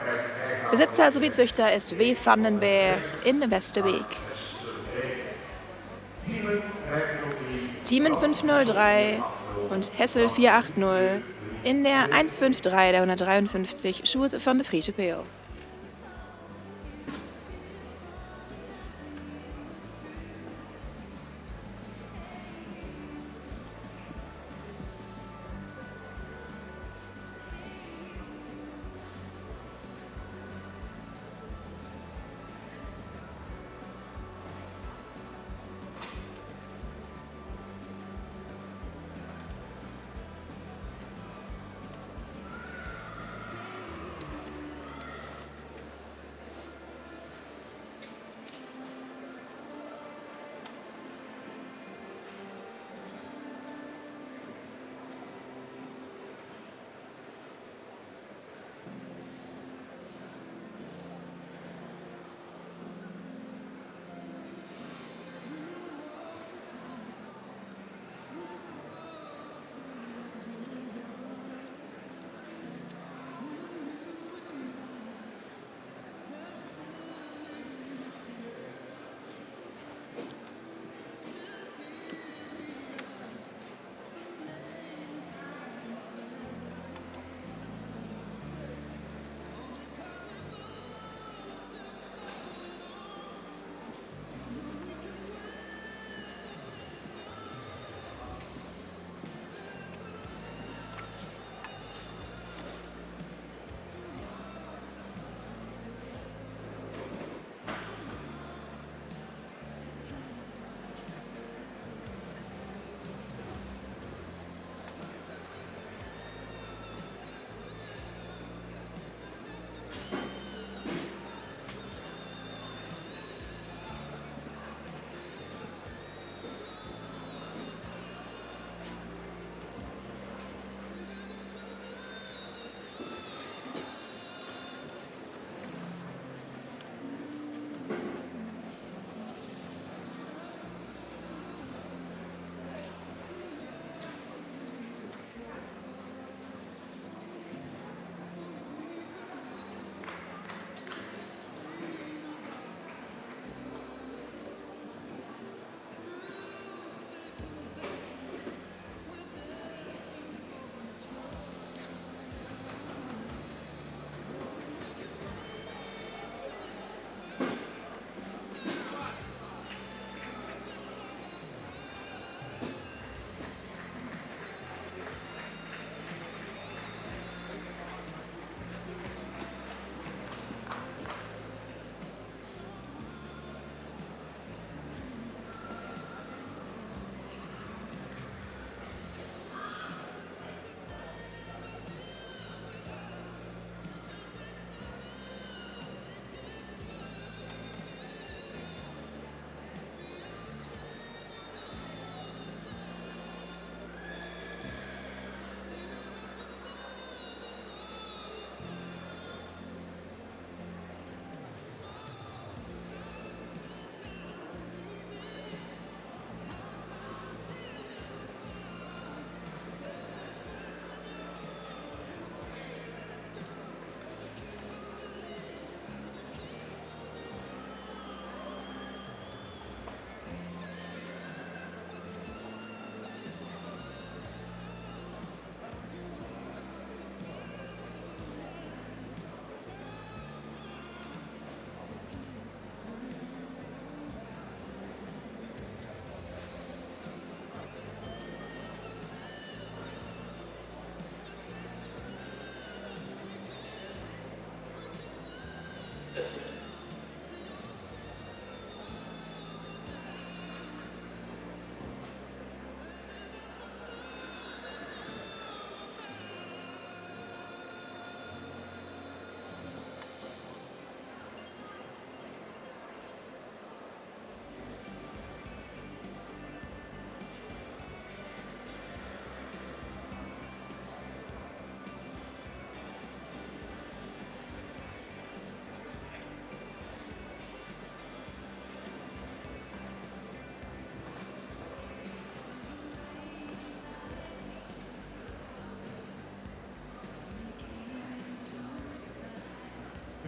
[SPEAKER 2] Besitzer sowie Züchter ist W. Vandenberg in Westerbeek. Tiemen 503 und Hessel 480 in der 153 der 153 Sjoerd van de Friese Peel.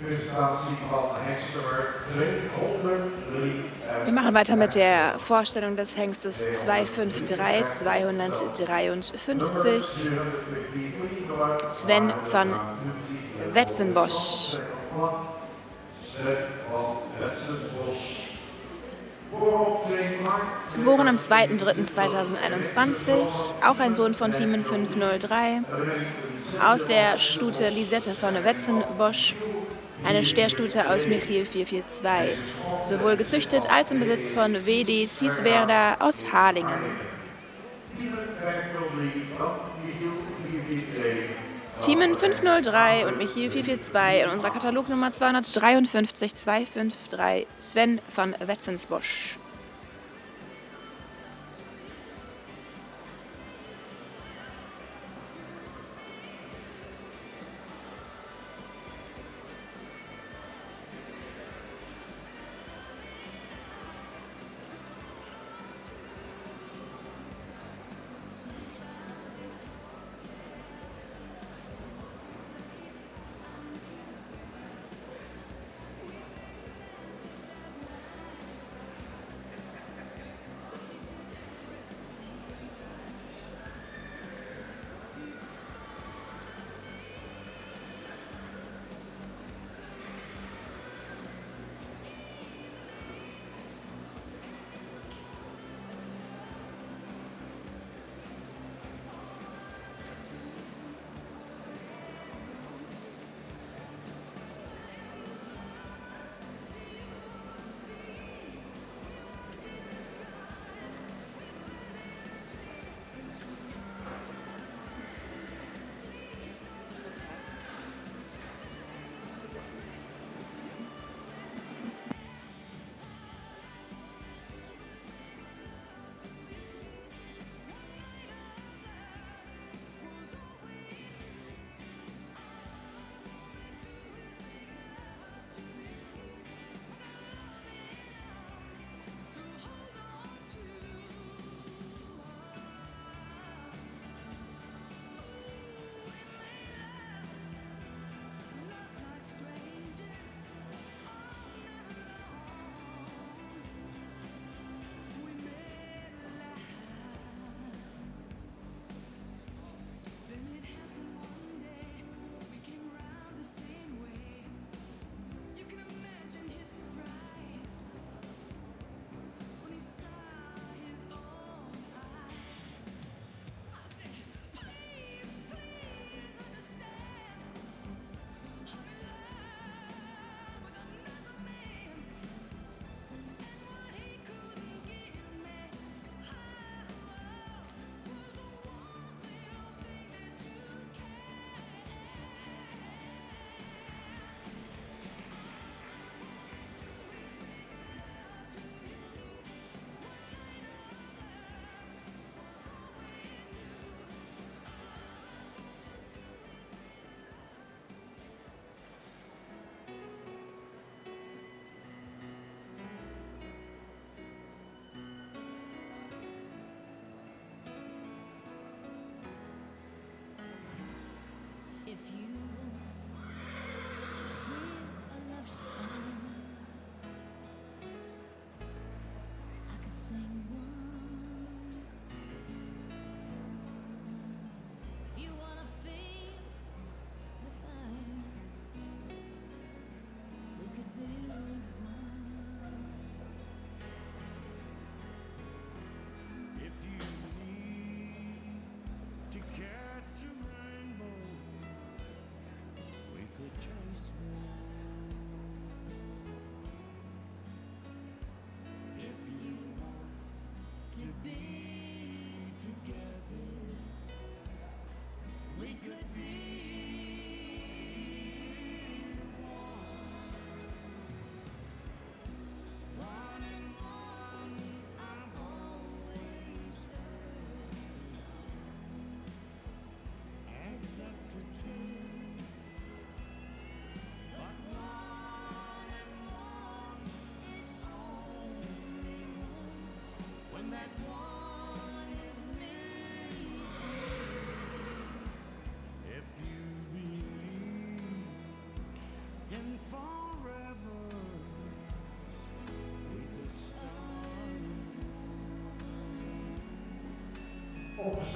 [SPEAKER 1] presentatie van hengstnummer 203.
[SPEAKER 2] Wir machen weiter mit der Vorstellung des Hengstes 253, 253. Sven van Wetzenbosch. Geboren am 2.3.2021, auch ein Sohn von Timen 503, aus der Stute Lisette von Wetzenbosch, eine Stärstute aus Michiel 442, sowohl gezüchtet als im Besitz von WD Sieswerda aus Harlingen. Timen 503 und Michiel 442 in unserer Katalognummer 253 253 Sven van Wetzensbosch.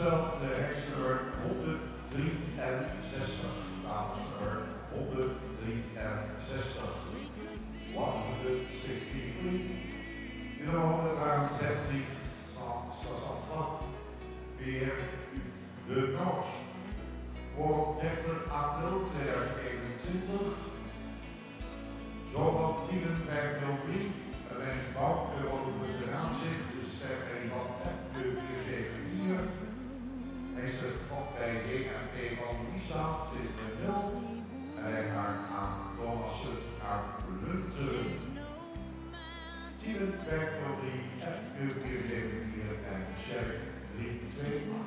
[SPEAKER 1] stelt de heksenummer 163, namensnummer 163. 163. Nummer 163, 163, weer de Noos. Voor 30 april 2021. Johan Tielenberg 03 en Bouke over ten aanzicht, de ster van de 474. Hij zit op bij DNP van Lisa, zit in 0. En hij gaat aan Thomassen naar Lunteren. Tielenberg 03 en de 474 en Sherk 328.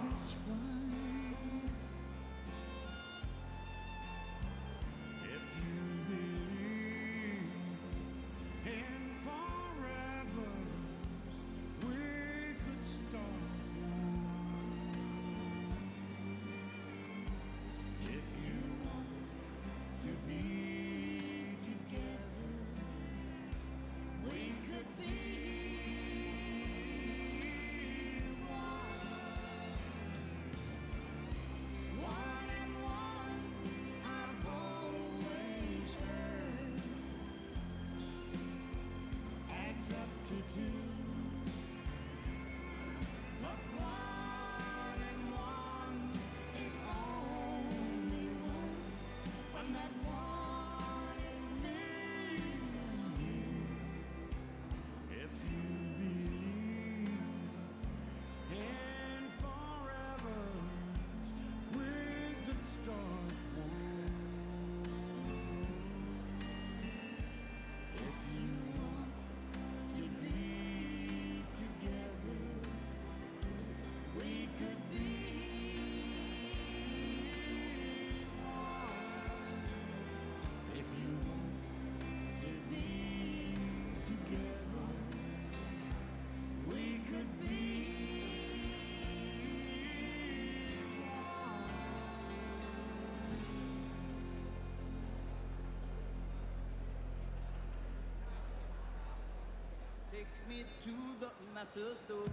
[SPEAKER 4] Take me to the matador.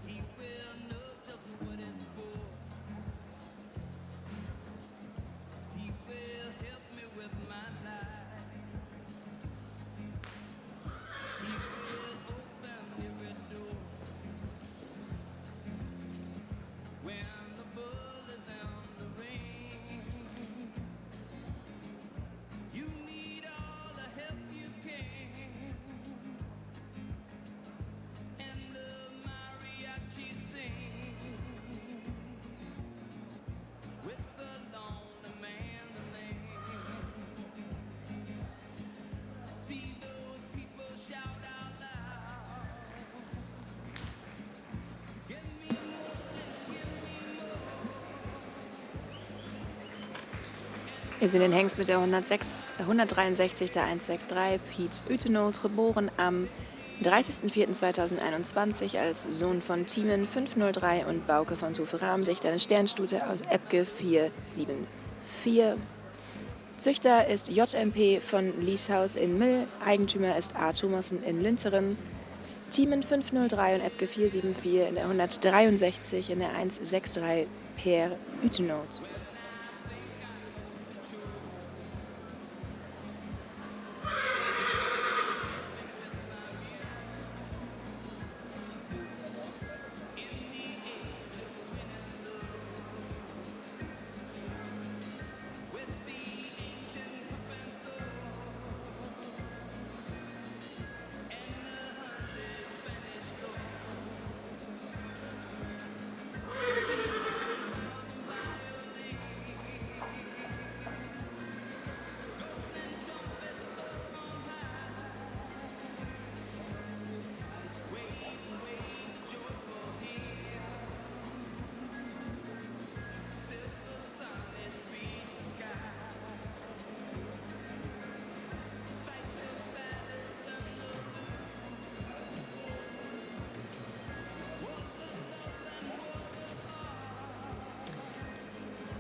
[SPEAKER 4] He will know just what it's for. He will help me with my life. He will open every door. When the bull is on the rain, you need all the help you can. And the mariachi sing with the lonely mandolin. See those people shout out loud. Give me more, give me more.
[SPEAKER 2] Wir sind in Hengst mit der 163 der 163, Piet Utenot, geboren am 30.04.2021 als Sohn von Thiemen 503 und Bauke von Tuve-Ramsicht, eine Sternstute aus Epke 474. Züchter ist JMP von Lieshaus in Mill, Eigentümer ist A. Thomassen in Lünzeren. Thiemen 503 und Epke 474 in der 163 in der 163 per Utenot.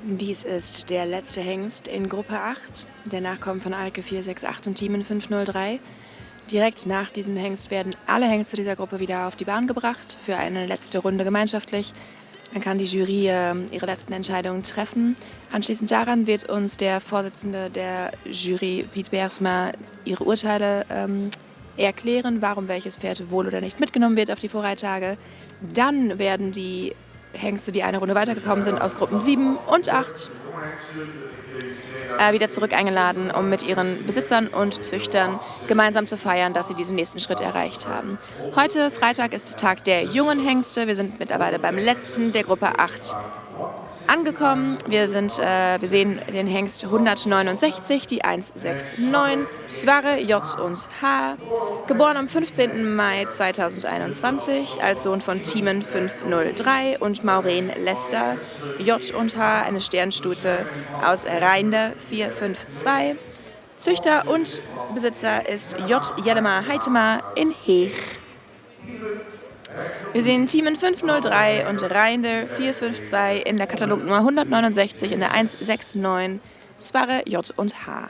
[SPEAKER 2] Dies ist der letzte Hengst in Gruppe 8, der Nachkommen von Alke 468 und Thiemen 503. Direkt nach diesem Hengst werden alle Hengste dieser Gruppe wieder auf die Bahn gebracht für eine letzte Runde gemeinschaftlich. Dann kann die Jury ihre letzten Entscheidungen treffen. Anschließend daran wird uns der Vorsitzende der Jury, Piet Bergsma, ihre Urteile erklären, warum welches Pferd wohl oder nicht mitgenommen wird auf die Vorreittage. Dann werden die Hengste, die eine Runde weitergekommen sind, aus Gruppen 7 und 8 wieder zurück eingeladen, um mit ihren Besitzern und Züchtern gemeinsam zu feiern, dass sie diesen nächsten Schritt erreicht haben. Heute, Freitag, ist Tag der jungen Hengste. Wir sind mittlerweile beim letzten der Gruppe 8 angekommen. Wir sehen den Hengst 169, die 169, Swarre, J und H, geboren am 15. Mai 2021 als Sohn von Thiemen 503 und Maureen Lester, J und H, eine Sternstute aus Reinde 452. Züchter und Besitzer ist J. Jellemar Heitema in Heech. Wir sehen Thiemen 503 und Reinde 452 in der Katalognummer 169 in der 169, Swarre, J und H.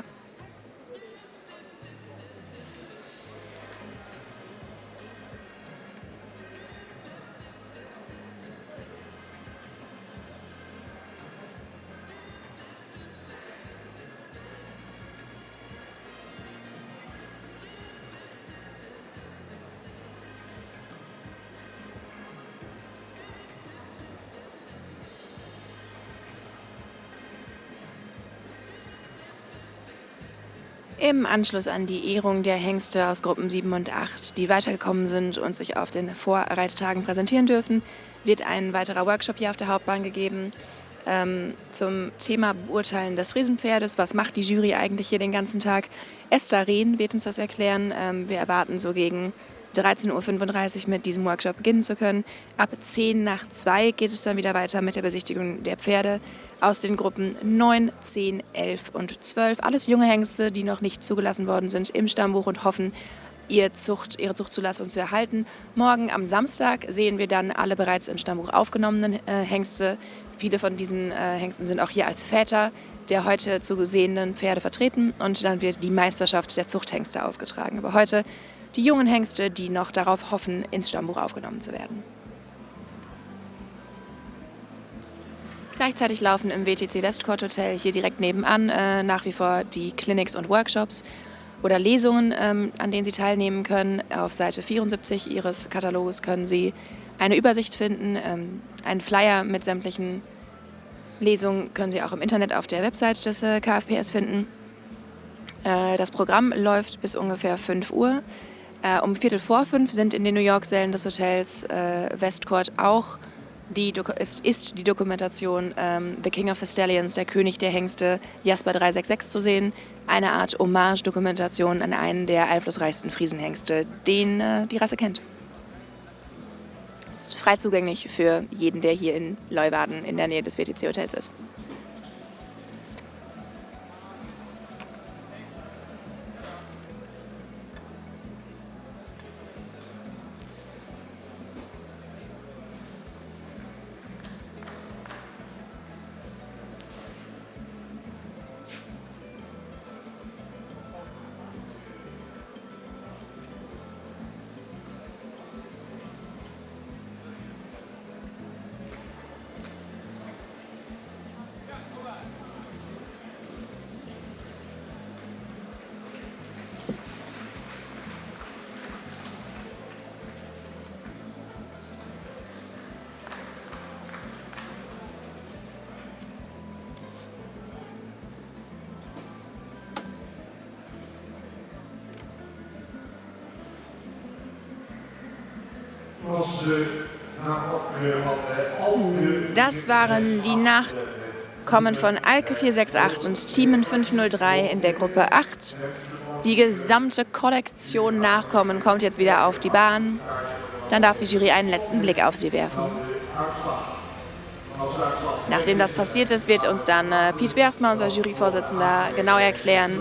[SPEAKER 2] Im Anschluss an die Ehrung der Hengste aus Gruppen 7 und 8, die weitergekommen sind und sich auf den Vorreitetagen präsentieren dürfen, wird ein weiterer Workshop hier auf der Hauptbahn gegeben zum Thema Beurteilen des Friesenpferdes. Was macht die Jury eigentlich hier den ganzen Tag? Esther Rehn wird uns das erklären. Wir erwarten so gegen 13:35 Uhr mit diesem Workshop beginnen zu können. Ab 1:50 geht es dann wieder weiter mit der Besichtigung der Pferde aus den Gruppen 9, 10, 11 und 12. Alles junge Hengste, die noch nicht zugelassen worden sind im Stammbuch und hoffen, ihre Zuchtzulassung zu erhalten. Morgen am Samstag sehen wir dann alle bereits im Stammbuch aufgenommenen Hengste. Viele von diesen Hengsten sind auch hier als Väter der heute zu sehenden Pferde vertreten und dann wird die Meisterschaft der Zuchthengste ausgetragen. Aber heute die jungen Hengste, die noch darauf hoffen, ins Stammbuch aufgenommen zu werden. Gleichzeitig laufen im WTC Westcourt Hotel hier direkt nebenan nach wie vor die Clinics und Workshops oder Lesungen, an denen Sie teilnehmen können. Auf Seite 74 Ihres Kataloges können Sie eine Übersicht finden. Einen Flyer mit sämtlichen Lesungen können Sie auch im Internet auf der Website des KFPS finden. Das Programm läuft bis ungefähr 5 Uhr. Um 4:45 sind in den New York-Sälen des Hotels Westcourt auch die Dokumentation The King of the Stallions, der König der Hengste, Jasper 366 zu sehen. Eine Art Hommage-Dokumentation an einen der einflussreichsten Friesenhengste, den die Rasse kennt. Es ist frei zugänglich für jeden, der hier in Leeuwarden in der Nähe des WTC-Hotels ist. Das waren die Nachkommen von Alke 468 und Thiemen 503 in der Gruppe 8. Die gesamte Kollektion Nachkommen kommt jetzt wieder auf die Bahn. Dann darf die Jury einen letzten Blick auf sie werfen. Nachdem das passiert ist, wird uns dann Piet Bergsma, unser Juryvorsitzender, genau erklären,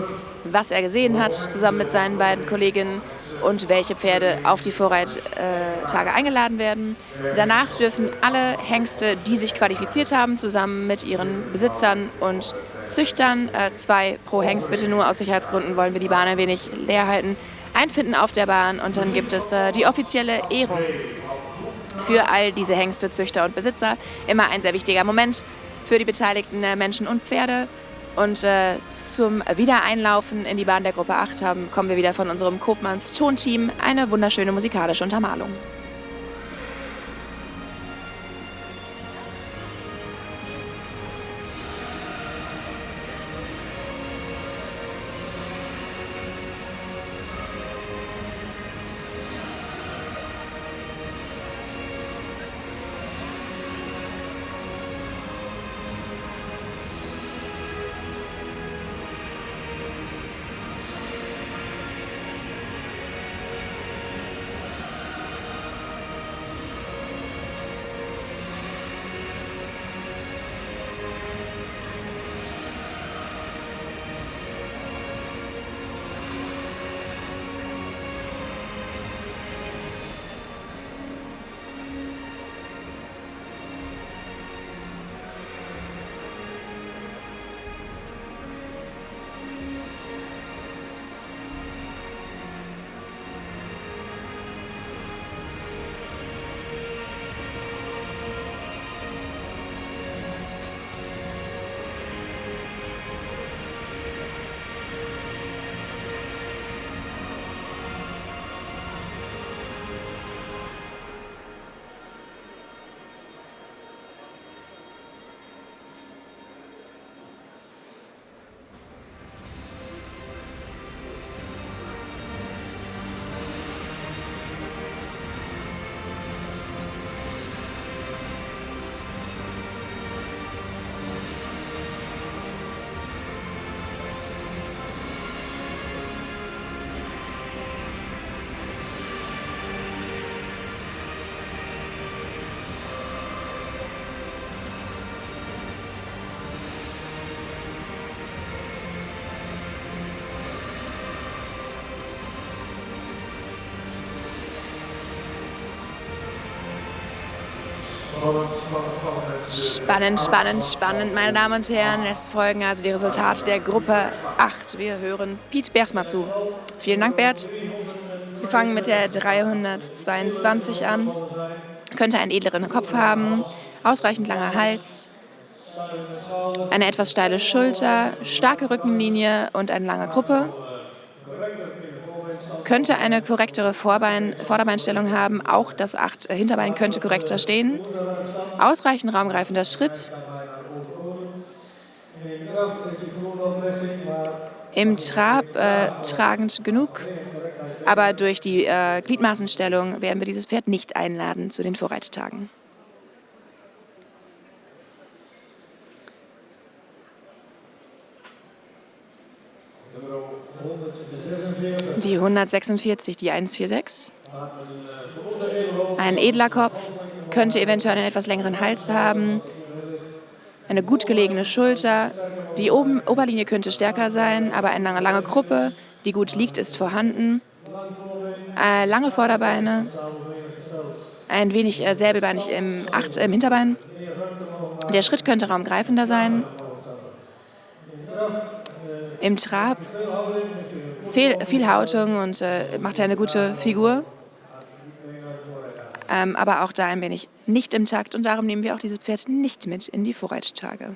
[SPEAKER 2] was er gesehen hat, zusammen mit seinen beiden Kolleginnen und welche Pferde auf die Vorreittage eingeladen werden. Danach dürfen alle Hengste, die sich qualifiziert haben, zusammen mit ihren Besitzern und Züchtern, 2 pro Hengst, bitte nur aus Sicherheitsgründen wollen wir die Bahn ein wenig leer halten, einfinden auf der Bahn und dann gibt es die offizielle Ehrung für all diese Hengste, Züchter und Besitzer. Immer ein sehr wichtiger Moment für die beteiligten Menschen und Pferde. Und zum Wiedereinlaufen in die Bahn der Gruppe 8 kommen wir wieder von unserem Koopmans Tonteam eine wunderschöne musikalische Untermalung. Spannend, spannend, spannend, meine Damen und Herren. Es folgen also die Resultate der Gruppe 8. Wir hören Piet Bersma zu. Vielen Dank, Bert. Wir fangen mit der 322 an. Könnte einen edleren Kopf haben, ausreichend langer Hals, eine etwas steile Schulter, starke Rückenlinie und eine lange Gruppe. Könnte eine korrektere Vorderbeinstellung haben, auch das 8 Hinterbein könnte korrekter stehen. Ausreichend raumgreifender Schritt. Im Trab tragend genug, aber durch die Gliedmaßenstellung werden wir dieses Pferd nicht einladen zu den Vorreittagen. Die 146, die 146. Ein edler Kopf, könnte eventuell einen etwas längeren Hals haben, eine gut gelegene Schulter. Die Oberlinie könnte stärker sein, aber eine lange Gruppe, die gut liegt, ist vorhanden. Lange Vorderbeine, ein wenig säbelbeinig im Hinterbein. Der Schritt könnte raumgreifender sein. Im Trab viel Hautung und macht eine gute Figur. Aber auch da ein wenig nicht im Takt und darum nehmen wir auch dieses Pferd nicht mit in die Vorreittage.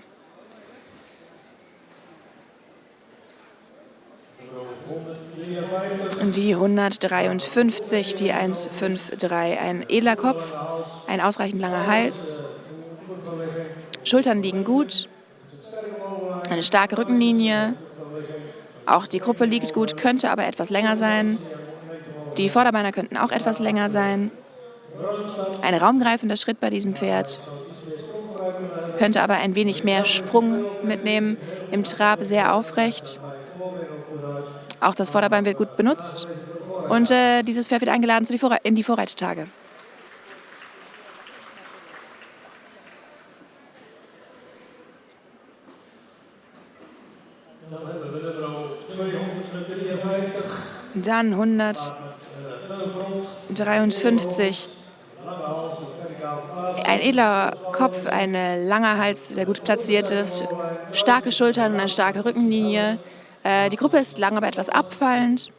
[SPEAKER 2] Die 153, die 153, ein edler Kopf, ein ausreichend langer Hals, Schultern liegen gut, eine starke Rückenlinie, auch die Gruppe liegt gut, könnte aber etwas länger sein. Die Vorderbeine könnten auch etwas länger sein. Ein raumgreifender Schritt bei diesem Pferd, könnte aber ein wenig mehr Sprung mitnehmen. Im Trab sehr aufrecht. Auch das Vorderbein wird gut benutzt. Und dieses Pferd wird eingeladen in die Vorreittage. Dann 153. Ein edler Kopf, ein langer Hals, der gut platziert ist, starke Schultern und eine starke Rückenlinie. Die Gruppe ist lang, aber etwas abfallend.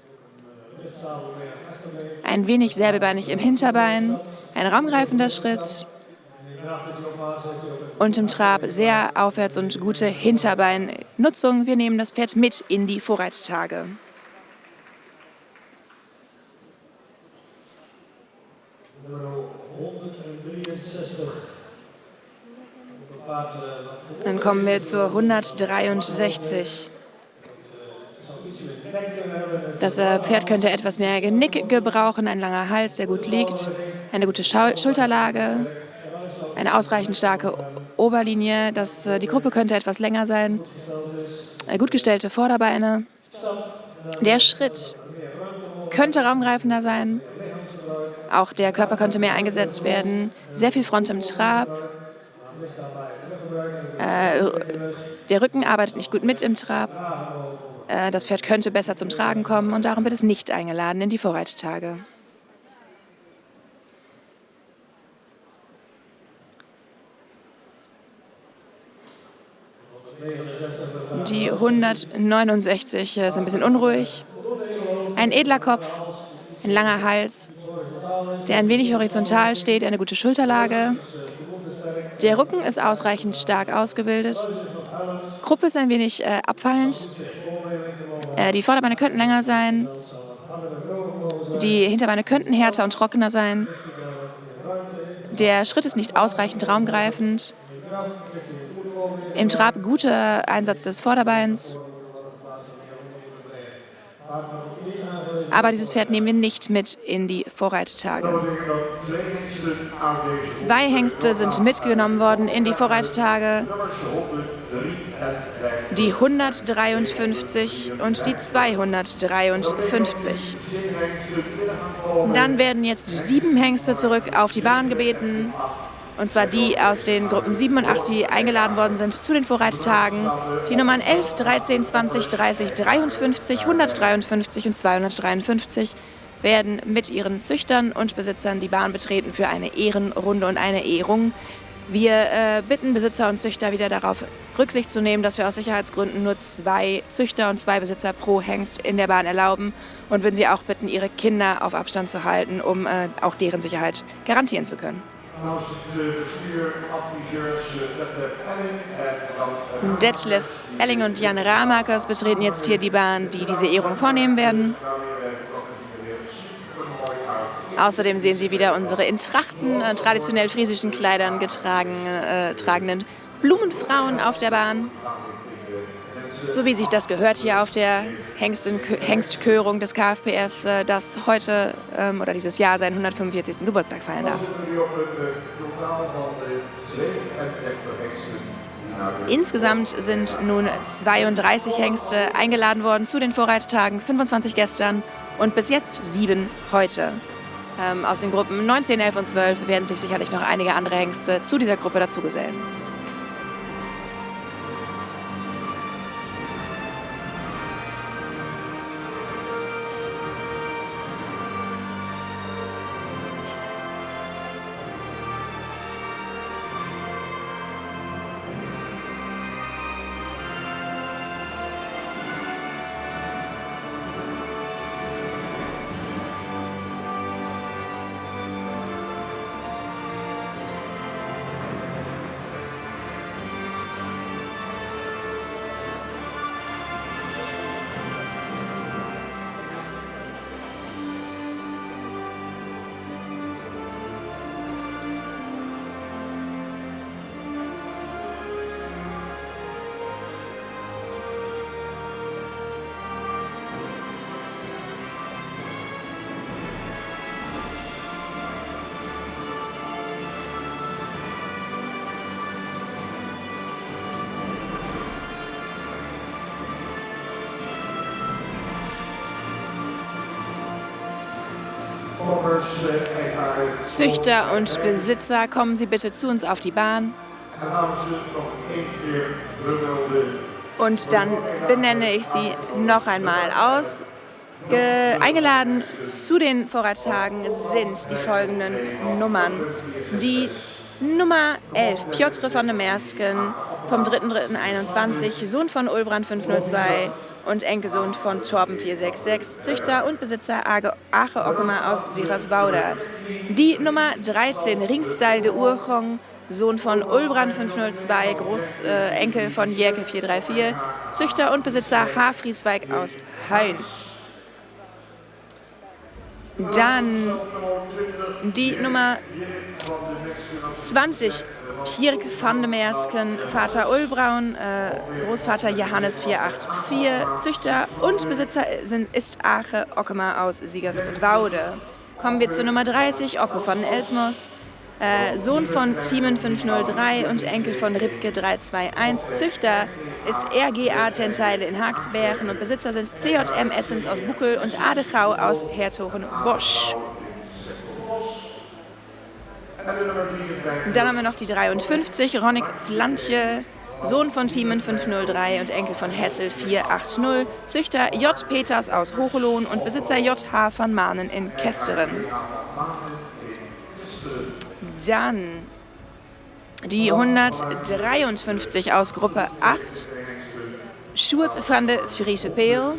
[SPEAKER 2] Ein wenig säbelbeinig im Hinterbein, ein raumgreifender Schritt und im Trab sehr aufwärts und gute Hinterbeinnutzung. Wir nehmen das Pferd mit in die Vorreittage.
[SPEAKER 3] Nummer 163.
[SPEAKER 2] Dann kommen wir zur 163. Das Pferd könnte etwas mehr Genick gebrauchen, ein langer Hals, der gut liegt, eine gute Schulterlage, eine ausreichend starke Oberlinie. Die Gruppe könnte etwas länger sein, gut gestellte Vorderbeine. Der Schritt könnte raumgreifender sein. Auch der Körper könnte mehr eingesetzt werden. Sehr viel Front im Trab. Der Rücken arbeitet nicht gut mit im Trab. Das Pferd könnte besser zum Tragen kommen und darum wird es nicht eingeladen in die Vorreittage. Die 169 ist ein bisschen unruhig. Ein edler Kopf, ein langer Hals, der ein wenig horizontal steht, eine gute Schulterlage. Der Rücken ist ausreichend stark ausgebildet. Gruppe ist ein wenig abfallend. Die Vorderbeine könnten länger sein. Die Hinterbeine könnten härter und trockener sein. Der Schritt ist nicht ausreichend raumgreifend. Im Trab guter Einsatz des Vorderbeins. Aber dieses Pferd nehmen wir nicht mit in die Vorreittage. 2 Hengste sind mitgenommen worden in die Vorreittage. Die 153 und die 253. Dann werden jetzt 7 Hengste zurück auf die Bahn gebeten. Und zwar die aus den Gruppen 7 und 8, die eingeladen worden sind zu den Vorreittagen. Die Nummern 11, 13, 20, 30, 53, 153 und 253 werden mit ihren Züchtern und Besitzern die Bahn betreten für eine Ehrenrunde und eine Ehrung. Wir bitten Besitzer und Züchter wieder darauf Rücksicht zu nehmen, dass wir aus Sicherheitsgründen nur 2 Züchter und 2 Besitzer pro Hengst in der Bahn erlauben und würden Sie auch bitten, Ihre Kinder auf Abstand zu halten, um auch deren Sicherheit garantieren zu können. Detlef Elling und Jan Ramakers betreten jetzt hier die Bahn, die diese Ehrung vornehmen werden. Außerdem sehen Sie wieder unsere in Trachten, traditionell friesischen Kleidern tragenden Blumenfrauen auf der Bahn. So wie sich das gehört hier auf der Hengstkörung des KfPS, das heute oder dieses Jahr seinen 145. Geburtstag feiern darf. Insgesamt sind nun 32 Hengste eingeladen worden zu den Vorreittagen, 25 gestern und bis jetzt 7 heute. Aus den Gruppen 19, 11 und 12 werden sich sicherlich noch einige andere Hengste zu dieser Gruppe dazugesellen. Züchter und Besitzer, kommen Sie bitte zu uns auf die Bahn. Und dann benenne ich Sie noch einmal aus. Eingeladen zu den Vorreittagen sind die folgenden Nummern. Die Nummer 11, Piotr von der Mersken, vom 3.3.21, Sohn von Ulbrand 502 und Enkelsohn von Torben 466, Züchter und Besitzer Ache Ockema aus Siegerswoude. Die Nummer 13, Ringstyle de Urchong, Sohn von Ulbrand 502, Großenkel von Jerke 434, Züchter und Besitzer H. Friesweig aus Heinz. Dann die Nummer 20, Pierk van de Mersken, Vater Ulbraun, Großvater Johannes 484, Züchter und Besitzer ist Ache Ockema aus Siegerswoude. Kommen wir zur Nummer 30, Ocke von Elsmos, Sohn von Thiemen 503 und Enkel von Ripke 321. Züchter ist RGA Tenteile in Haagsbergen und Besitzer sind CJM Essens aus Buckel und Adechau aus Herzogenbosch. Dann haben wir noch die 53, Ronnik Flantje, Sohn von Thiemen 503 und Enkel von Hessel 480. Züchter J. Peters aus Hochelohn und Besitzer J.H. van Maanen in Kesteren. Dann die 153 aus Gruppe 8, Sjoerd van de Friese Peel,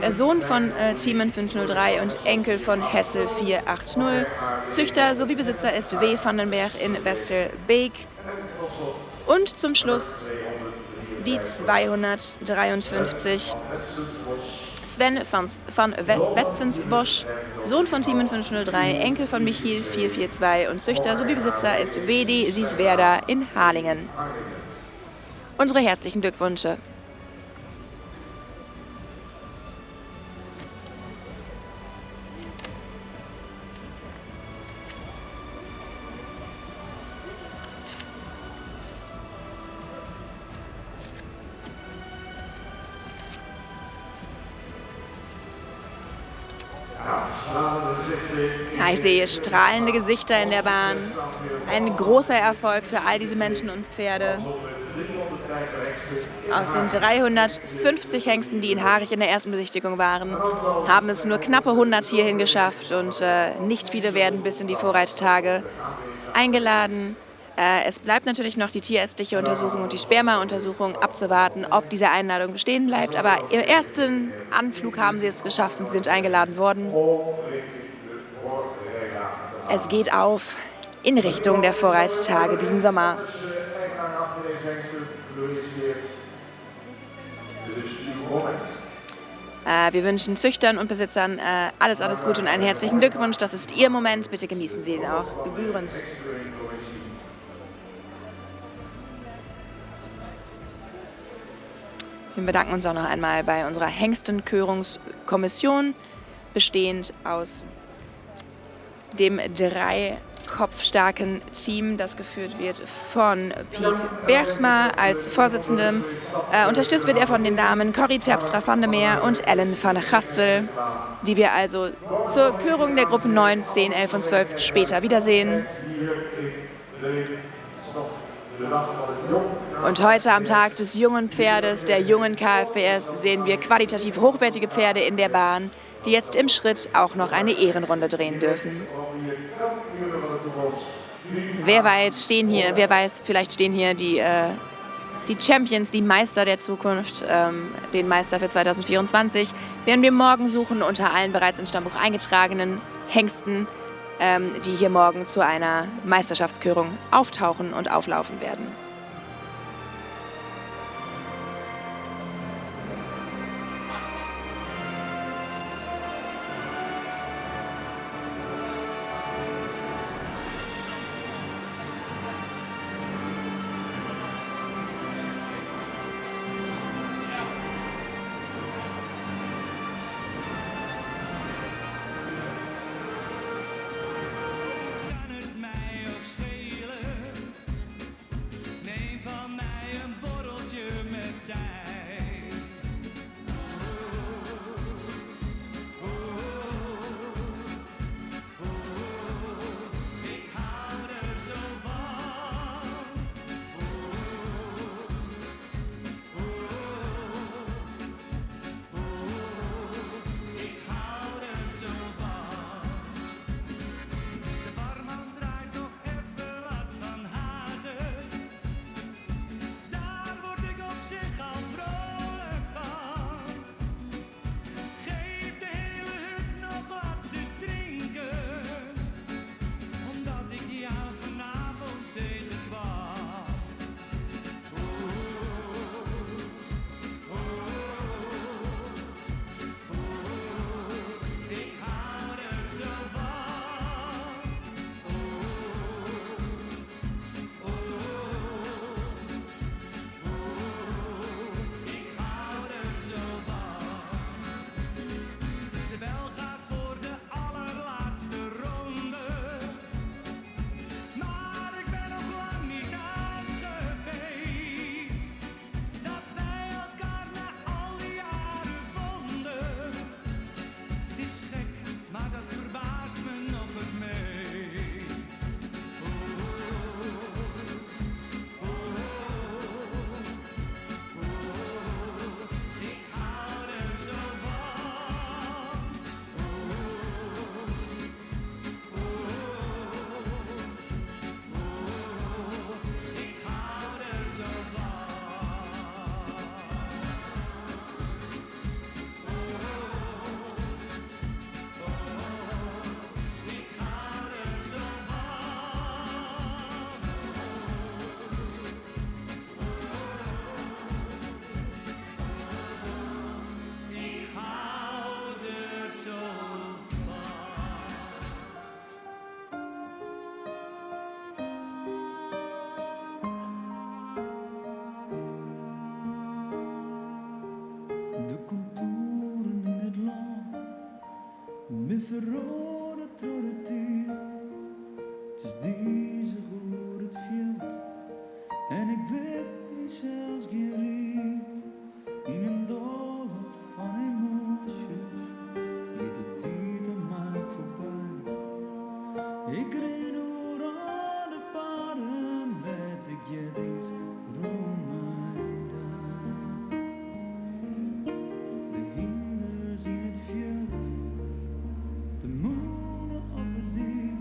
[SPEAKER 2] Sohn von Thiemen 503 und Enkel von Hessel 480. Züchter sowie Besitzer ist W. Vandenberg in Westerbeek. Und zum Schluss die 253, Sven van Wetzensbosch, Sohn von Thiemen 503, Enkel von Michiel 442 und Züchter sowie Besitzer ist W.D. Sieswerda in Harlingen. Unsere herzlichen Glückwünsche. Ja, ich sehe strahlende Gesichter in der Bahn. Ein großer Erfolg für all diese Menschen und Pferde. Aus den 350 Hengsten, die in Harich in der ersten Besichtigung waren, haben es nur knappe 100 hierhin geschafft und nicht viele werden bis in die Vorreittage eingeladen. Es bleibt natürlich noch die tierärztliche Untersuchung und die Sperma-Untersuchung abzuwarten, ob diese Einladung bestehen bleibt. Aber im ersten Anflug haben sie es geschafft und sind eingeladen worden. Es geht auf in Richtung der Vorreittage diesen Sommer. Wir wünschen Züchtern und Besitzern alles Gute und einen herzlichen Glückwunsch. Das ist Ihr Moment. Bitte genießen Sie ihn auch gebührend. Wir bedanken uns auch noch einmal bei unserer Hengstenkörungskommission, bestehend aus dem 3-kopfstarken Team, das geführt wird von Piet Bergsma als Vorsitzendem. Unterstützt wird er von den Damen Corrie Terpstra van der Meer und Ellen van der Gastel, die wir also zur Körung der Gruppen 9, 10, 11 und 12 später wiedersehen. Und heute am Tag des jungen Pferdes, der jungen KfPS, sehen wir qualitativ hochwertige Pferde in der Bahn, die jetzt im Schritt auch noch eine Ehrenrunde drehen dürfen. Wer weiß, vielleicht stehen hier die Champions, die Meister der Zukunft, den Meister für 2024, werden wir morgen suchen unter allen bereits ins Stammbuch eingetragenen Hengsten, die hier morgen zu einer Meisterschaftskörung auftauchen und auflaufen werden.
[SPEAKER 5] verrode door de tijd. Het is deze hoe het veld. En ik weet niet zelfs geen reet. In een doolhof van emoties geht de tijd aan mij voorbij. Ik ren door aan de paden, weet ik je iets rond mij daar. De hinders in het veld, de moenen op het dik.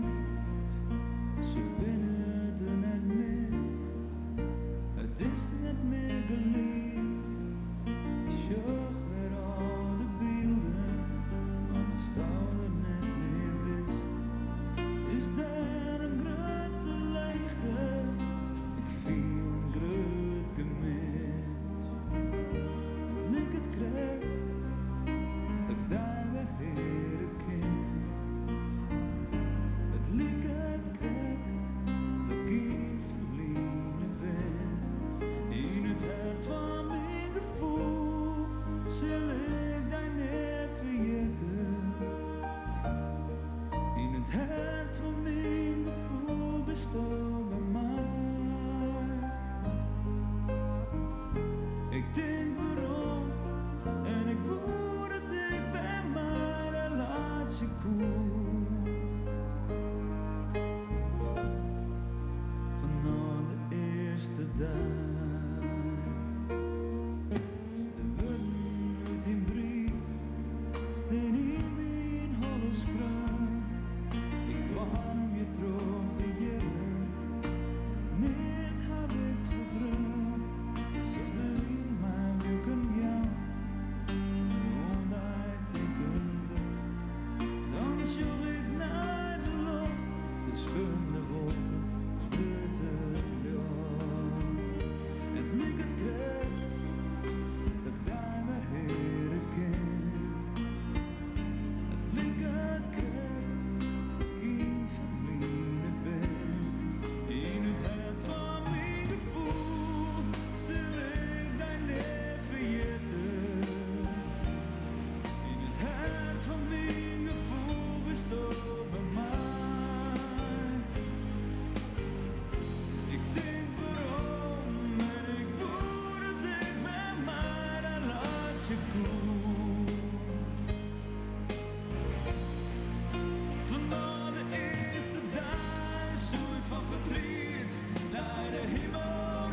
[SPEAKER 5] Ze winnen er net meer, het is net meer gelijk. Ik zag weer al de beelden, maar mijn stout er net meer wist. Is daar een grote leegte? Ik viel een groot gemis. Het lijkt het krijgt dat ik daar weer heren ken. Het lijkt het krijgt dat ik geen verliezen ben. In het hart van mijn gevoel zal ik daar niet vergeten. In het hart van mijn gevoel bestaat bij mij. Ik denk waarom en ik voel dat ik bij mij de laatste koe. Vanaf de eerste dag. De woorden uit die brief staan in mijn holle spraak. Ik kwam je terug te jaren, net heb ik verdrukt. Zoals de wind mij wilken jaagt, rond hij tekent dicht. Dan zoek ik naar de lucht, tussen de wolken, uit het lucht. Het lijkt het krijgt, dat ik daar weer heren ken. Het lijkt het krijgt, dat ik geen verliezen ben. In het hart van mijn gevoel zal ik daar niet vergeten. In het hart van mijn gevoel bestaat bij mij. Ik denk waarom en ik voel dat ik bij mij de laatste koe. Vanaf de eerste dag zoek ik van verdriet naar de hemel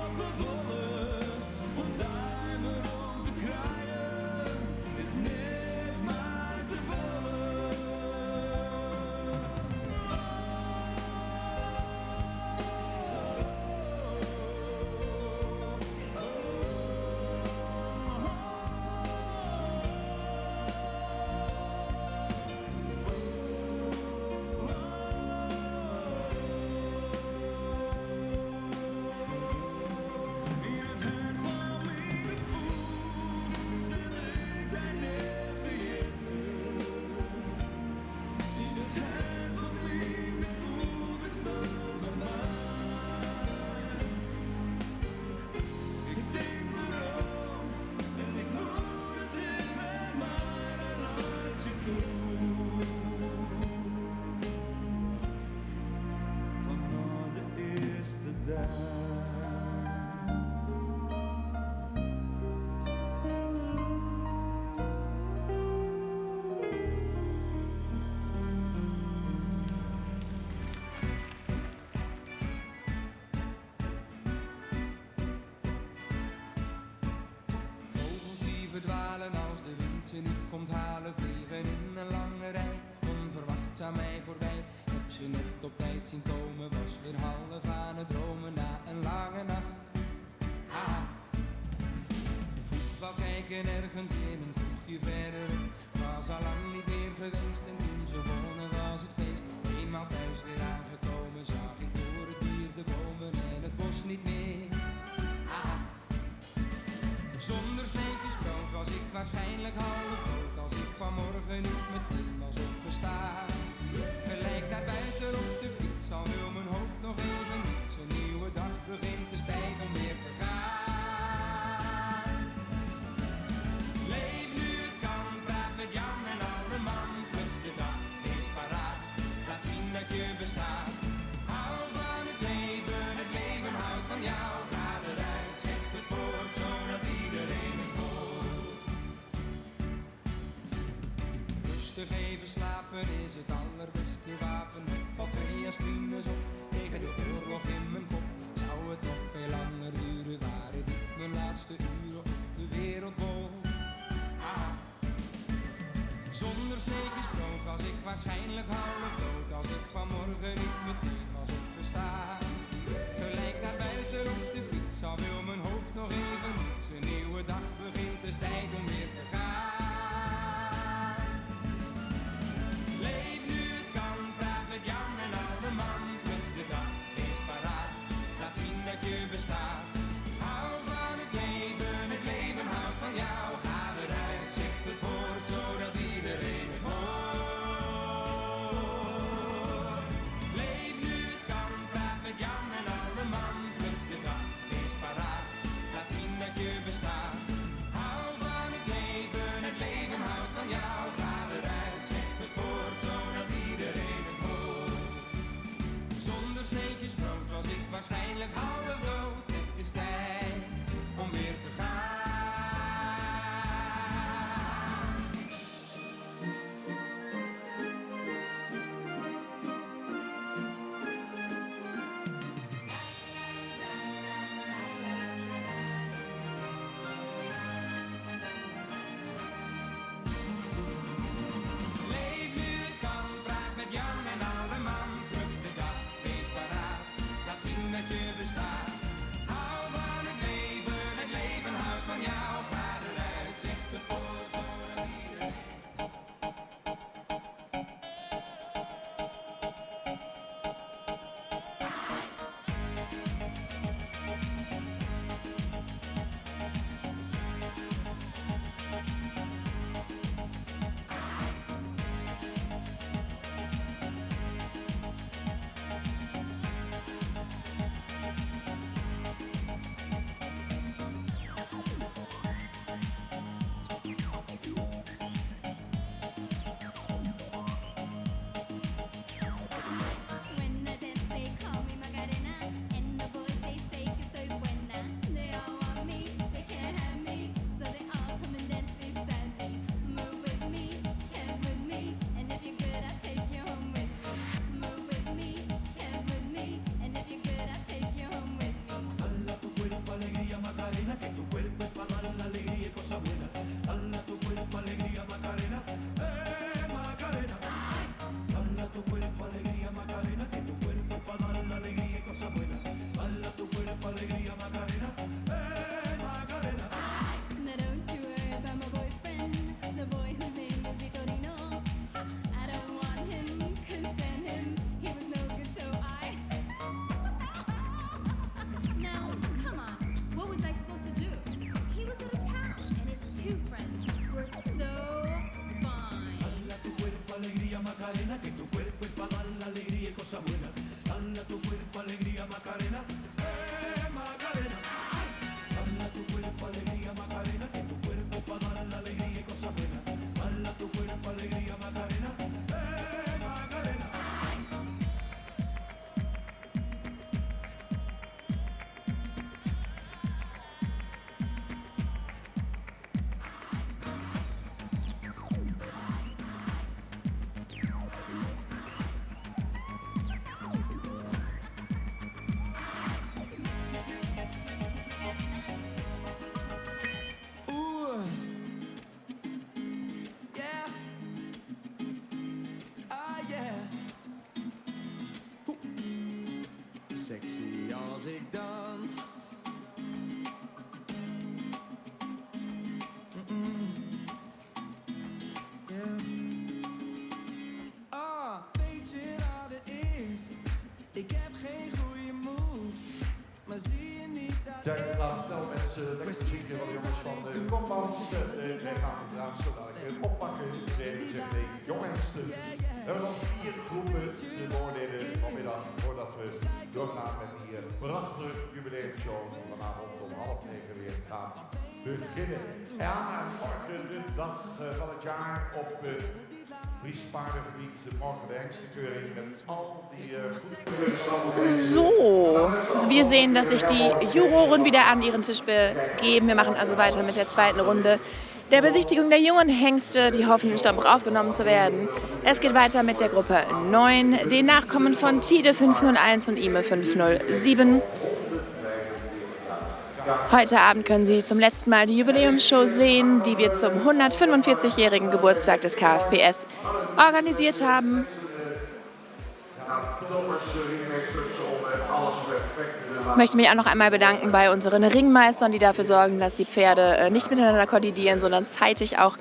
[SPEAKER 5] op me wollen. Om daar maar om te kraaien is niet maar te vallen. In het hart van mijn gevoel zal ik daar niet vergeten. In het hart van mijn gevoel bestaat bij mij. Ik denk waarom en ik voel dat ik bij mij de laatste koe. Vanaf de eerste dag.
[SPEAKER 4] Vogels die verdwalen als de wind ze niet komt halen, vliegen in een lange rij, onverwachts aan mij voorbij. Heb ze net op tijd zien komen, was weer half aan het dromen na een lange nacht. Ah. Voetbal kijken ergens in een kroegje verderop, was al lang niet meer geweest en toen ze wonnen was het feest. Eenmaal thuis weer aangekomen, zag ik door het dier de bomen en het bos niet meer. Ah. Zonder sneetjes brood was ik waarschijnlijk half dood als ik vanmorgen niet meteen was opgestaan. Gelijk naar buiten op de fiets, al wil mijn hoofd nog even niets. Een nieuwe dag begint te stijgen weer te gaan. Leef nu het kan, praat met Jan en alle man, pluk de dag. dat je bestaat. Hou van het leven houdt van jou. Ga eruit, zeg het voort, zodat iedereen het hoort. Rustig even slapen is het allerbeste wapen. Al 2 aspirines op tegen de oorlog in mijn kop. Zou het nog veel langer duren, waren dit mijn laatste uren op de wereldbol. Ah. Zonder sneetjes brood was ik waarschijnlijk half dood. Als ik vanmorgen niet meteen was opgestaan. Gelijk naar buiten op de fiets, al wil mijn hoofd nog even niets. Een nieuwe dag begint, het is tijd om weer te gaan. Leef nu het kan, praat met Jan en alle man. Pluk de dag, wees paraat, laat zien dat je bestaat. Hou van het leven houdt van jou. Ga eruit, zeg het woord, zodat iedereen het hoort. Leef nu het kan, praat met Jan en alle man. Pluk de dag, wees paraat, laat zien dat je bestaat. Hou van het leven houdt van jou. Ga eruit, zeg het woord, zodat iedereen het hoort. Zonder sneetjes brood was ik waarschijnlijk half dood. Het is tijd om weer te gaan. Leef nu het kan, praat met Jan en alle man. Pluk de dag, wees paraat, laat zien dat je bestaat. Hou van het leven houdt van jou. Ga eruit, zeg het woord, zodat iedereen.
[SPEAKER 6] When I dance, they call me Macarena, and the boys they say que soy buena. They all want me, they can't have me, so they all come and dance beside me. Move with me, chant with me, and if you're good, I'll take you home with me. Move with me, chant with me, and if you're good, I'll take you home with me.
[SPEAKER 5] Dala tu cuerpo alegría Macarena, que tu cuerpo es para dar la alegría y cosa buena. Dala tu cuerpo alegría Macarena, Macarena. Dala tu cuerpo alegría Macarena, que tu cuerpo es para dar la alegría y cosa buena. Dala tu cuerpo alegría Macarena, Macarena.
[SPEAKER 6] Now don't you worry about my boyfriend, the boy whose name is Vitorino. I don't want him, couldn't stand him, he was no good, so I. Now, come on, what was I supposed to do? He was out of town, and his 2 friends were so fine.
[SPEAKER 5] Dala tu cuerpo alegría Macarena, que tu cuerpo es para dar la alegría y cosa buena. Dala tu cuerpo alegría Macarena, Macarena. Dala tu cuerpo alegría Macarena, que tu cuerpo es para dar la alegría y cosa buena. Dala tu cuerpo alegría Macarena, Macarena.
[SPEAKER 4] Oeh, yeah, ah yeah. Oeh. Sexy als ik dans. Yeah. Ah, weet je wat het is? Ik heb geen goede moves, maar zie je niet dat
[SPEAKER 1] Tijd gaat snel mensen, lekker muziek van de jongens van de Kombands. Wij gaan het zo dadelijk oppakken. Ze zeggen tegen jongens. We hebben nog 4 groepen te beoordelen vanmiddag voordat we doorgaan met die prachtige jubileumshow die vanavond om 8:30 weer gaat beginnen. Ja, morgen de dag van het jaar op Fries Paardengebied, morgen de Hengstenkeuring met al die
[SPEAKER 2] So, wir sehen, dass sich die Juroren wieder an ihren Tisch begeben. Wir machen also weiter mit der zweiten Runde der Besichtigung der jungen Hengste, die hoffen, in Stammbuch aufgenommen zu werden. Es geht weiter mit der Gruppe 9, den Nachkommen von Tide 501 und Ime 507. Heute Abend können Sie zum letzten Mal die Jubiläumsshow sehen, die wir zum 145-jährigen Geburtstag des KFPS organisiert haben. Ich möchte mich auch noch einmal bedanken bei unseren Ringmeistern, die dafür sorgen, dass die Pferde nicht miteinander kollidieren, sondern zeitig auch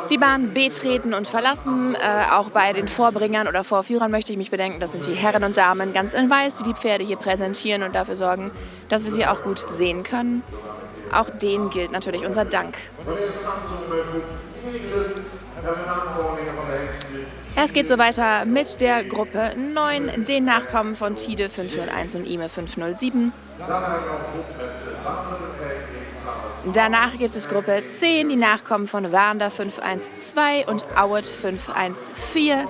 [SPEAKER 2] die Bahn betreten und verlassen. Auch bei den Vorbringern oder Vorführern möchte ich mich bedanken. Das sind die Herren und Damen ganz in Weiß, die die Pferde hier präsentieren und dafür sorgen, dass wir sie auch gut sehen können. Auch denen gilt natürlich unser Dank. Es geht so weiter mit der Gruppe 9, den Nachkommen von Tide 501 und Ime 507. Danach gibt es Gruppe 10, die Nachkommen von Wander 512 und Auet 514.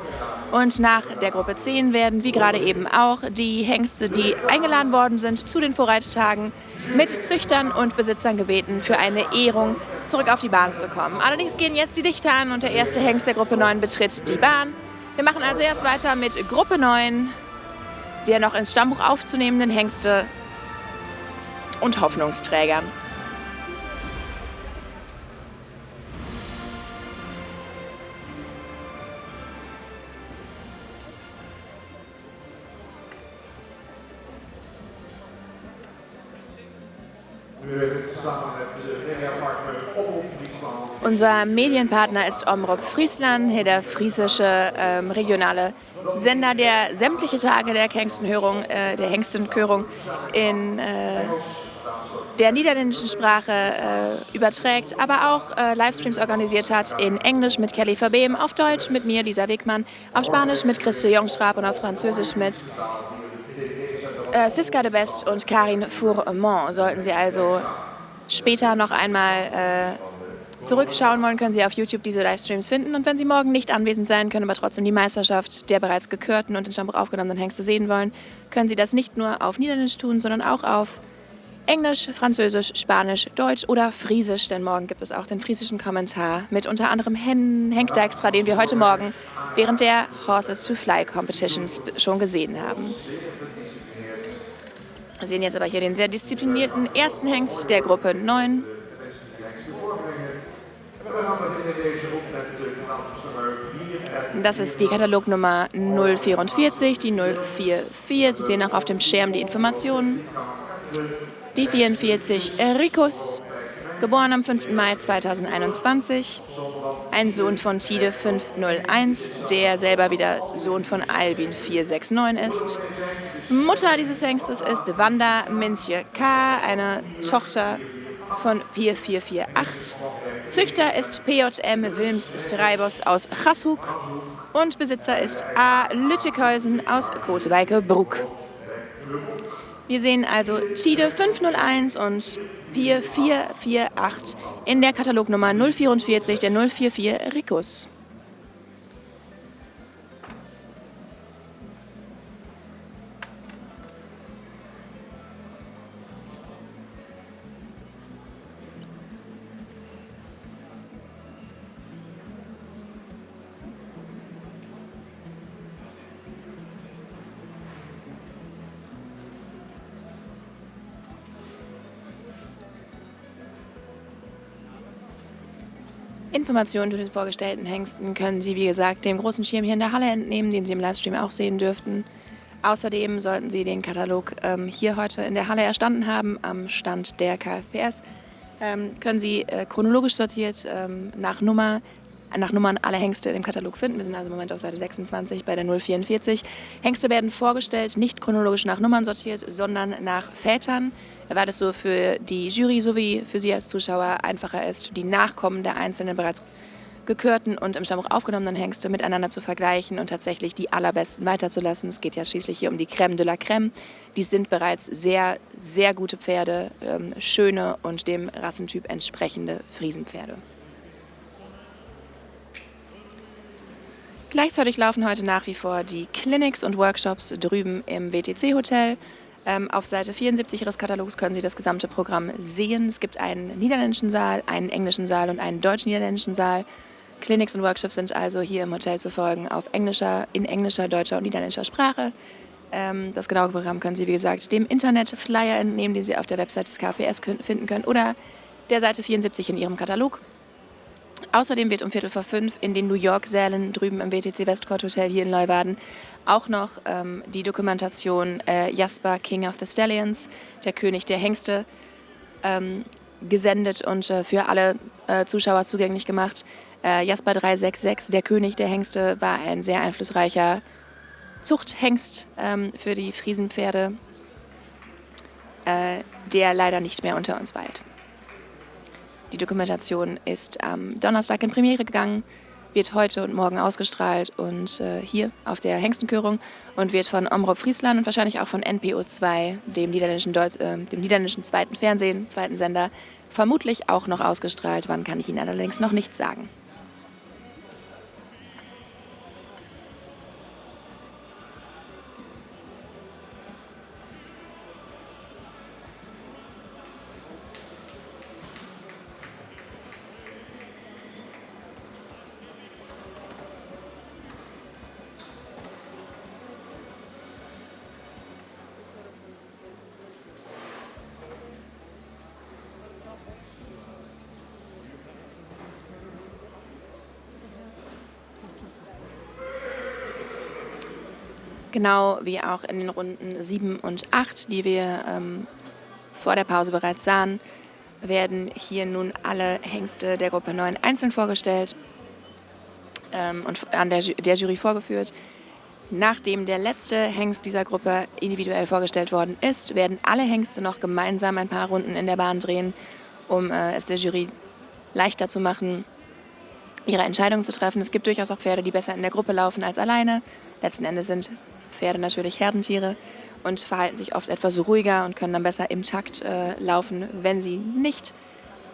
[SPEAKER 2] Und nach der Gruppe 10 werden, wie gerade eben auch, die Hengste, die eingeladen worden sind zu den Vorreittagen, mit Züchtern und Besitzern gebeten, für eine Ehrung zurück auf die Bahn zu kommen. Allerdings gehen jetzt die Dichter an und der erste Hengst der Gruppe 9 betritt die Bahn. Wir machen also erst weiter mit Gruppe 9, der noch ins Stammbuch aufzunehmenden Hengste und Hoffnungsträgern. Unser Medienpartner ist Omroep Friesland, hier der friesische regionale Sender, der sämtliche Tage der Hengstenkörung in der niederländischen Sprache überträgt, aber auch Livestreams organisiert hat in Englisch mit Kelly Verbeem, auf Deutsch mit mir, Lisa Wigmann, auf Spanisch mit Christe Jongstraap und auf Französisch mit Siska de Best und Karin Fourmont. Sollten Sie also später noch einmal zurückschauen wollen, können Sie auf YouTube diese Livestreams finden. Und wenn Sie morgen nicht anwesend sein können, aber trotzdem die Meisterschaft der bereits gekürten und in Stammbuch aufgenommenen Hengste sehen wollen, können Sie das nicht nur auf Niederländisch tun, sondern auch auf Englisch, Französisch, Spanisch, Deutsch oder Friesisch. Denn morgen gibt es auch den friesischen Kommentar mit unter anderem Henk Dijkstra, den wir heute Morgen während der Horses to Fly Competitions schon gesehen haben. Wir sehen jetzt aber hier den sehr disziplinierten ersten Hengst der Gruppe 9. Das ist die Katalognummer 044, die 044. Sie sehen auch auf dem Schirm die Informationen. Die 44, Ricus, geboren am 5. Mai 2021. Ein Sohn von Tide 501, der selber wieder Sohn von Albin 469 ist. Mutter dieses Hengstes ist Wanda Minsje K., eine Tochter von Pier 448. Züchter ist PJM Wilms Strijbos aus Gashoek und Besitzer ist A. Lüttikhuysen aus Kootwijkerbroek. Wir sehen also Tide 501 und Pier 448 in der Katalognummer 044, der 044 Ricus. Informationen zu den vorgestellten Hengsten können Sie, wie gesagt, dem großen Schirm hier in der Halle entnehmen, den Sie im Livestream auch sehen dürften. Außerdem sollten Sie den Katalog hier heute in der Halle erstanden haben, am Stand der KFPS. Können Sie chronologisch sortiert nach Nummern alle Hengste im Katalog finden. Wir sind also im Moment auf Seite 26 bei der 044. Hengste werden vorgestellt, nicht chronologisch nach Nummern sortiert, sondern nach Vätern, weil es so für die Jury sowie für Sie als Zuschauer einfacher ist, die Nachkommen der einzelnen bereits gekürten und im Stammbuch aufgenommenen Hengste miteinander zu vergleichen und tatsächlich die allerbesten weiterzulassen. Es geht ja schließlich hier um die Crème de la Crème. Die sind bereits sehr, sehr gute Pferde, schöne und dem Rassentyp entsprechende Friesenpferde. Gleichzeitig laufen heute nach wie vor die Clinics und Workshops drüben im WTC-Hotel. Auf Seite 74 Ihres Katalogs können Sie das gesamte Programm sehen. Es gibt einen niederländischen Saal, einen englischen Saal und einen deutsch-niederländischen Saal. Clinics und Workshops sind also hier im Hotel zu folgen in englischer, deutscher und niederländischer Sprache. Das genaue Programm können Sie, wie gesagt, dem Internet-Flyer entnehmen, den Sie auf der Website des KPS finden können, oder der Seite 74 in Ihrem Katalog. Außerdem wird um 4:45 in den New York-Sälen drüben im WTC Westcourt Hotel hier in Leeuwarden auch noch die Dokumentation Jasper, King of the Stallions, der König der Hengste, gesendet und für alle Zuschauer zugänglich gemacht. Jasper 366, der König der Hengste, war ein sehr einflussreicher Zuchthengst für die Friesenpferde, der leider nicht mehr unter uns weilt. Die Dokumentation ist am Donnerstag in Premiere gegangen, wird heute und morgen ausgestrahlt und hier auf der Hengstenkörung und wird von Omroep Friesland und wahrscheinlich auch von NPO2, dem niederländischen zweiten Fernsehen, zweiten Sender, vermutlich auch noch ausgestrahlt. Wann, kann ich Ihnen allerdings noch nicht sagen. Genau wie auch in den Runden 7 und 8, die wir vor der Pause bereits sahen, werden hier nun alle Hengste der Gruppe 9 einzeln vorgestellt und an der Jury vorgeführt. Nachdem der letzte Hengst dieser Gruppe individuell vorgestellt worden ist, werden alle Hengste noch gemeinsam ein paar Runden in der Bahn drehen, um es der Jury leichter zu machen, ihre Entscheidungen zu treffen. Es gibt durchaus auch Pferde, die besser in der Gruppe laufen als alleine. Letzten Endes sind Pferde natürlich Herdentiere und verhalten sich oft etwas ruhiger und können dann besser im Takt laufen, wenn sie nicht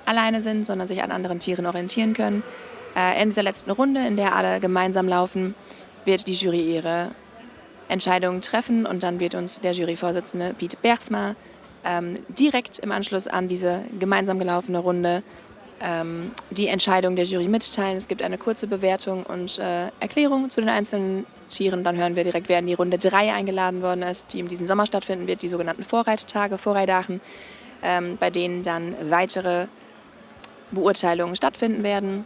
[SPEAKER 2] alleine sind, sondern sich an anderen Tieren orientieren können. In dieser letzten Runde, in der alle gemeinsam laufen, wird die Jury ihre Entscheidungen treffen und dann wird uns der Juryvorsitzende Piet Bergsma direkt im Anschluss an diese gemeinsam gelaufene Runde die Entscheidung der Jury mitteilen. Es gibt eine kurze Bewertung und Erklärung zu den einzelnen Tieren. Dann hören wir direkt, wer in die Runde 3 eingeladen worden ist, die in diesem Sommer stattfinden wird, die sogenannten Vorreittage, Vorreitdagen, bei denen dann weitere Beurteilungen stattfinden werden.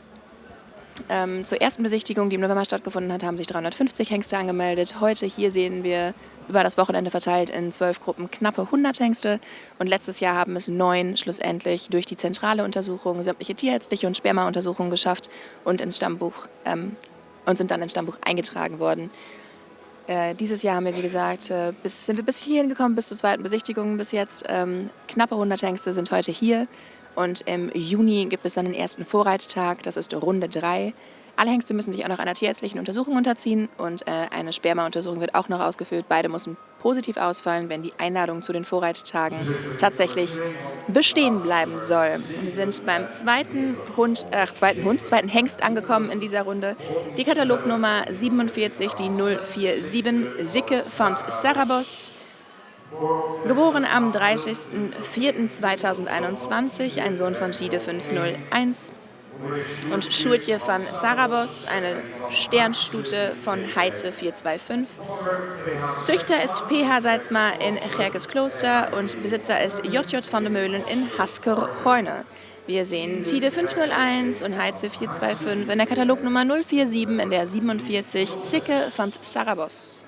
[SPEAKER 2] Zur ersten Besichtigung, die im November stattgefunden hat, haben sich 350 Hengste angemeldet. Heute hier sehen wir über das Wochenende verteilt in 12 Gruppen knappe 100 Hengste. Und letztes Jahr haben es 9 schlussendlich durch die zentrale Untersuchung, sämtliche tierärztliche und Spermauntersuchungen geschafft und ins Stammbuch und sind dann ins Stammbuch eingetragen worden. Dieses Jahr haben wir, wie gesagt, sind wir bis hierhin gekommen, bis zur zweiten Besichtigung bis jetzt. Knappe 100 Hengste sind heute hier. Und im Juni gibt es dann den ersten Vorreittag, das ist Runde 3. Alle Hengste müssen sich auch noch einer tierärztlichen Untersuchung unterziehen und eine Spermauntersuchung wird auch noch ausgeführt. Beide müssen positiv ausfallen, wenn die Einladung zu den Vorreittagen tatsächlich bestehen bleiben soll. Wir sind beim zweiten Hengst angekommen in dieser Runde. Die Katalognummer 47, die 047, Sicke von Sarabos. Geboren am 30.04.2021, ein Sohn von Gide 501 und Sjoerdje van Sarabos, eine Sternstute von Heize 425. Züchter ist PH Salzma in Gerkesklooster und Besitzer ist J.J. van de Meulen in Hasker-Heune. Wir sehen Tide 501 und Heize 425 in der Katalognummer 047 in der 47 Sicke van Sarabos.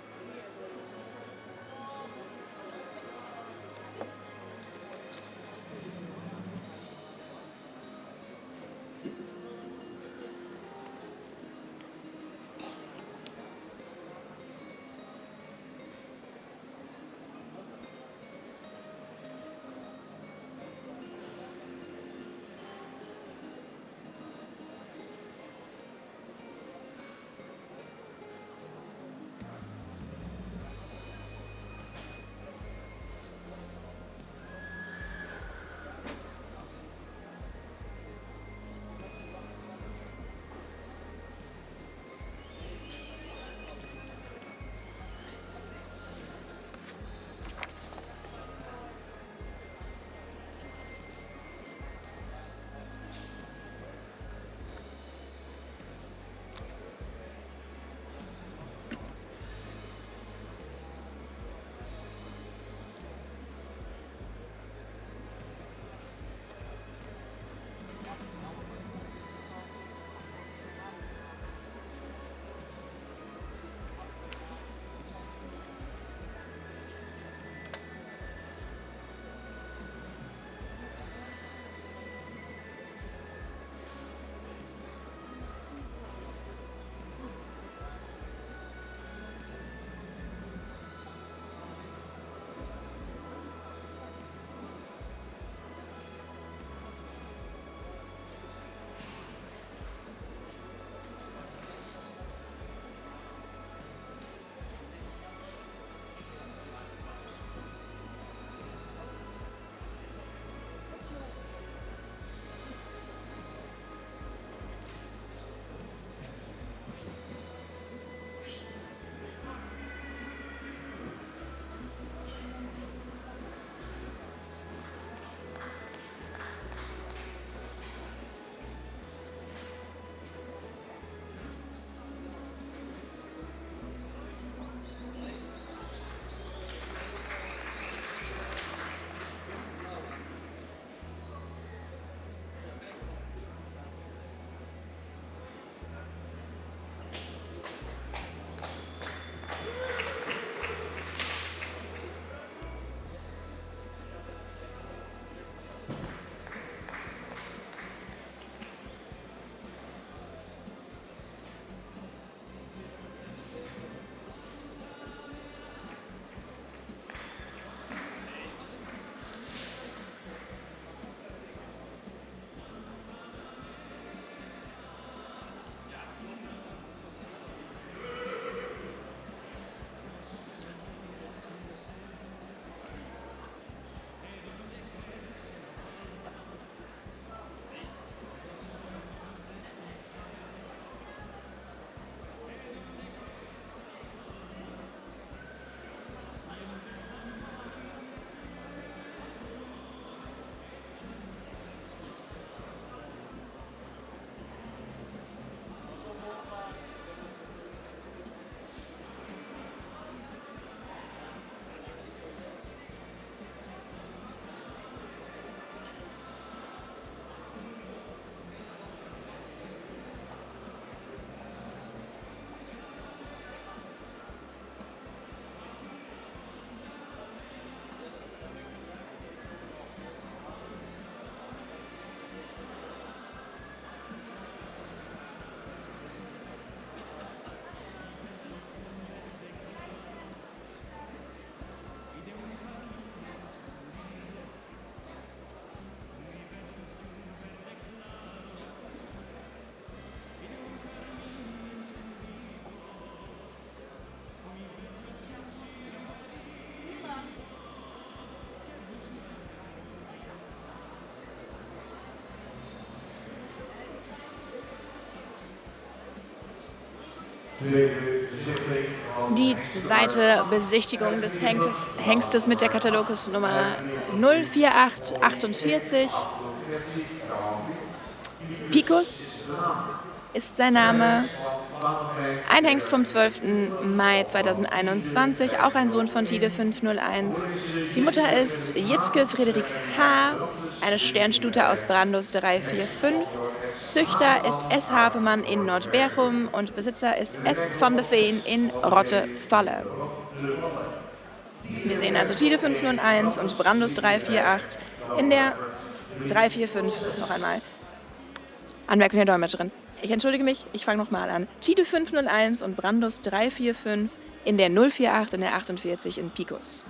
[SPEAKER 2] Die zweite Besichtigung des Hengstes mit der Katalogus-Nummer 04848. Picus ist sein Name. Ein Hengst vom 12. Mai 2021, auch ein Sohn von Tide 501. Die Mutter ist Jitzke Friederik H., eine Sternstute aus Brandus 345. Züchter ist S. Hafemann in Nordberchum und Besitzer ist S. van de Veen in Rottefalle. Wir sehen also Tide 501 und Brandus 348 in der 345. Noch einmal. Anmerkung der Dolmetscherin. Ich entschuldige mich, ich fange nochmal an. Tide 501 und Brandus 345 in der 048 in der 48 in Picus.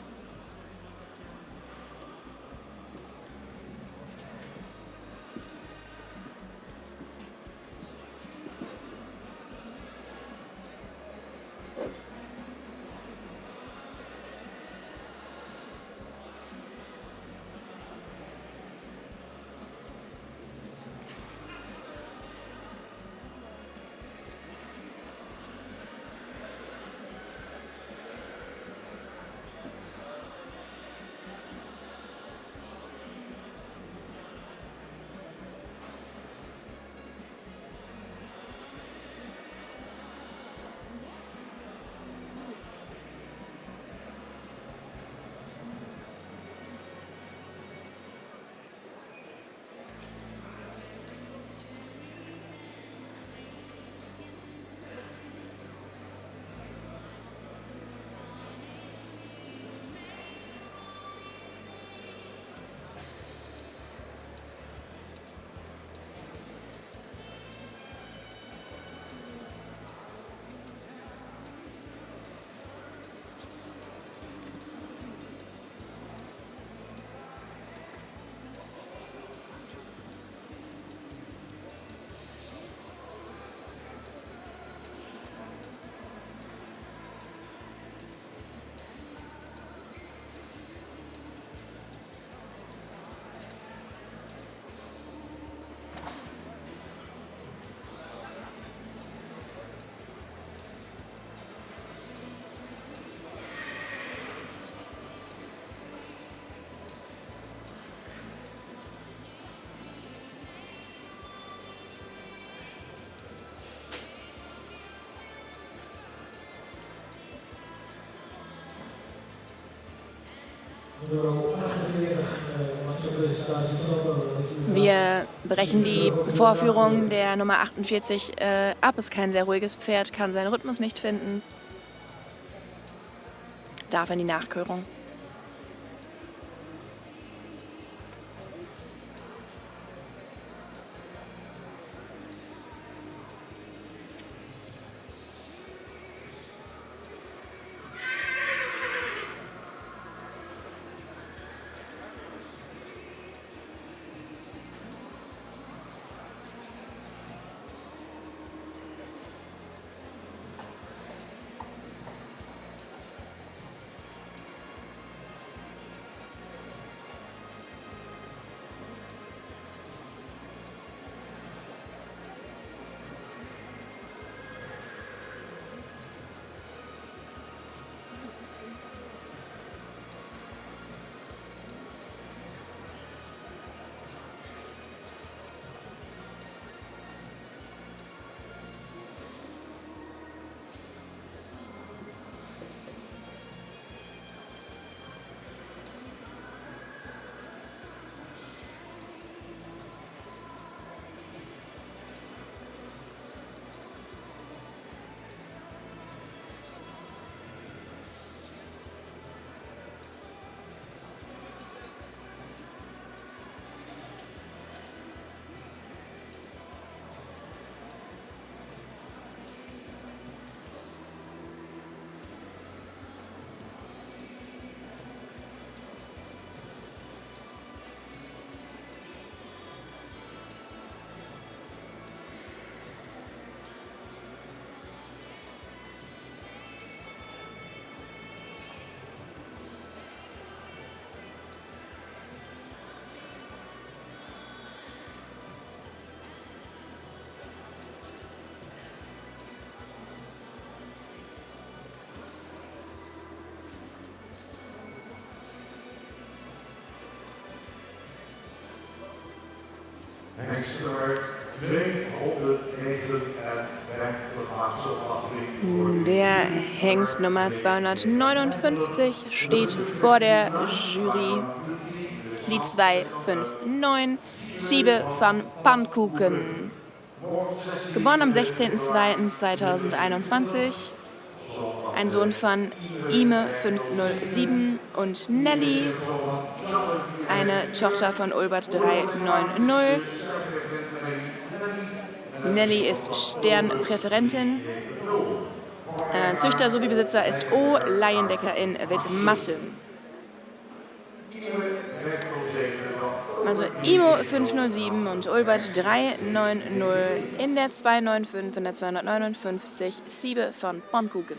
[SPEAKER 2] Wir brechen die Vorführung der Nummer 48 ab. Ist kein sehr ruhiges Pferd, kann seinen Rhythmus nicht finden. Darf in die Nachkörung.
[SPEAKER 1] Hengst nummer 259
[SPEAKER 2] Der Hengst Nummer 259 steht vor der Jury. Die 259 Siebe van Pannenkoeken. Geboren am 16.02.2021. Ein Sohn von Ime 507 und Nelly. Eine Tochter von Ulbert 390. Nelly ist Sternpräferentin. Züchter sowie Besitzer ist O. Leiendecker in Wittmassum. Also Imo 507 und Ulbert 390 in der 295, in der 259 Siebe von Pannenkoeken.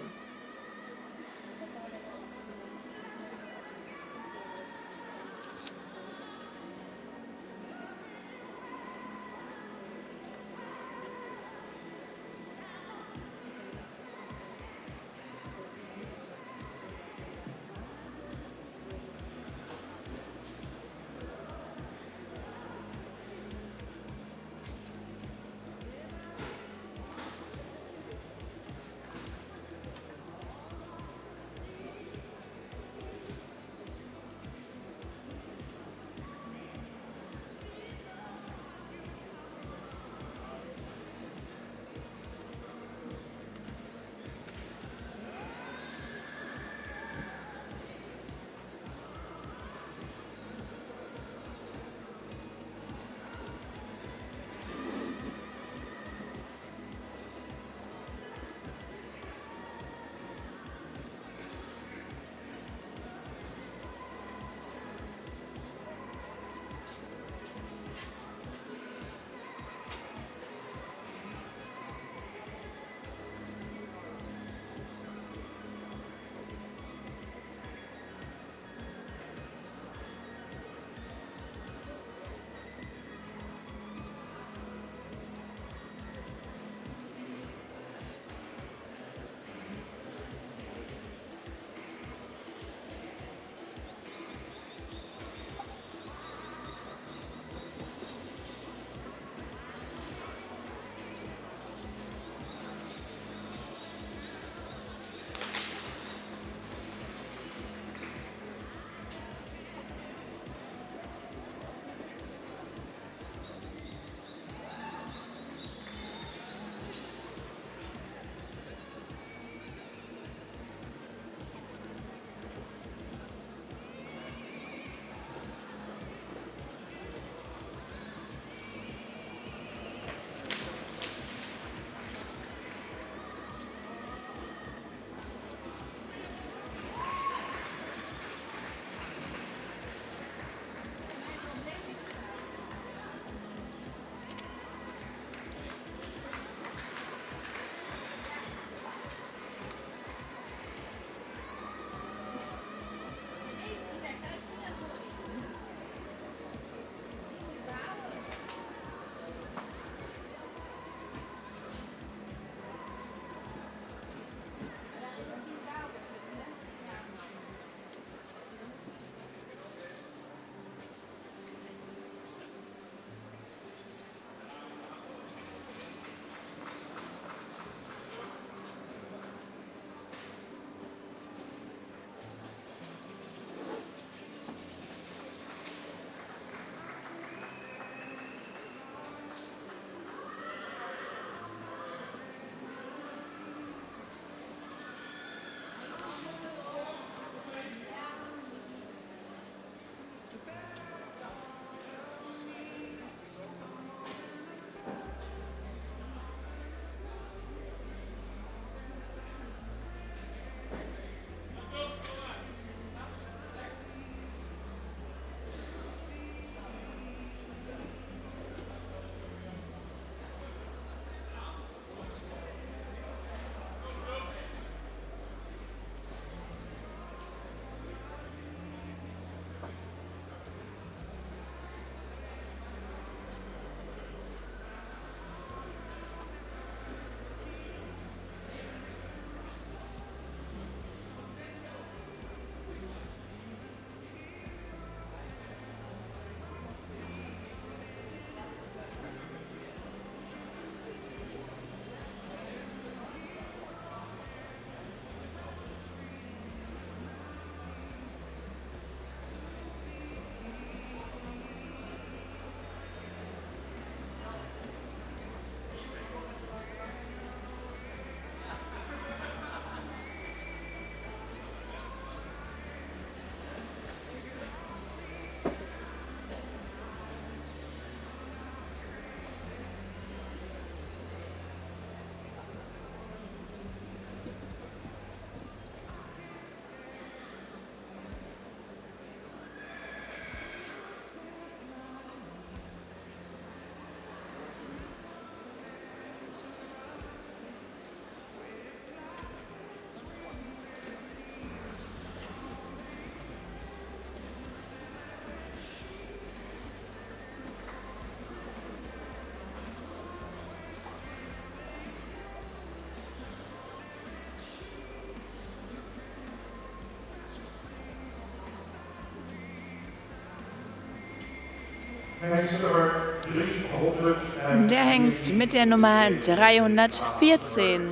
[SPEAKER 2] Der Hengst mit der Nummer 314,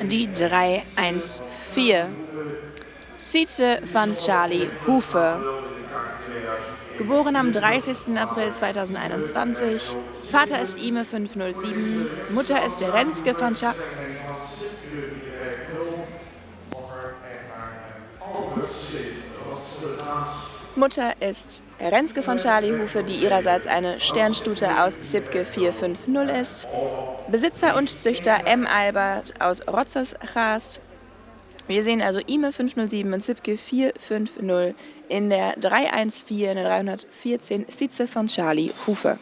[SPEAKER 2] die 314. Size van Charlie Hufe. Geboren am 30. April 2021. Vater ist Ime 507. Mutter ist Renske van Charlie. Mutter ist Renske von Charlie Hufe, die ihrerseits eine Sternstute aus Sipke 450 ist. Besitzer und Züchter M. Albert aus Rotzersgaast. Wir sehen also Ime 507 und Sipke 450 in der 314, in der 314 Size von Charlie Hufe.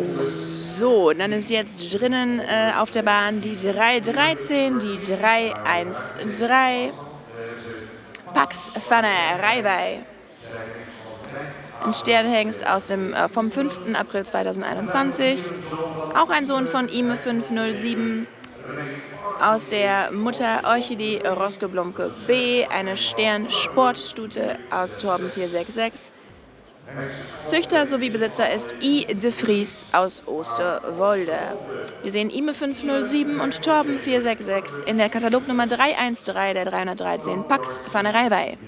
[SPEAKER 2] So, dann ist jetzt drinnen auf der Bahn die 313, die 313. Pax van der Rijwij. Ein Sternhengst vom 5. April 2021. Auch ein Sohn von Ime 507. Aus der Mutter Orchidee Roskeblomke B. Eine Stern-Sportstute aus Torben 466. Züchter sowie Besitzer ist I. de Vries aus Oosterwolde. Wir sehen Ime 507 und Torben 466 in der Katalognummer 313 der 313 Pax van der Rijwij.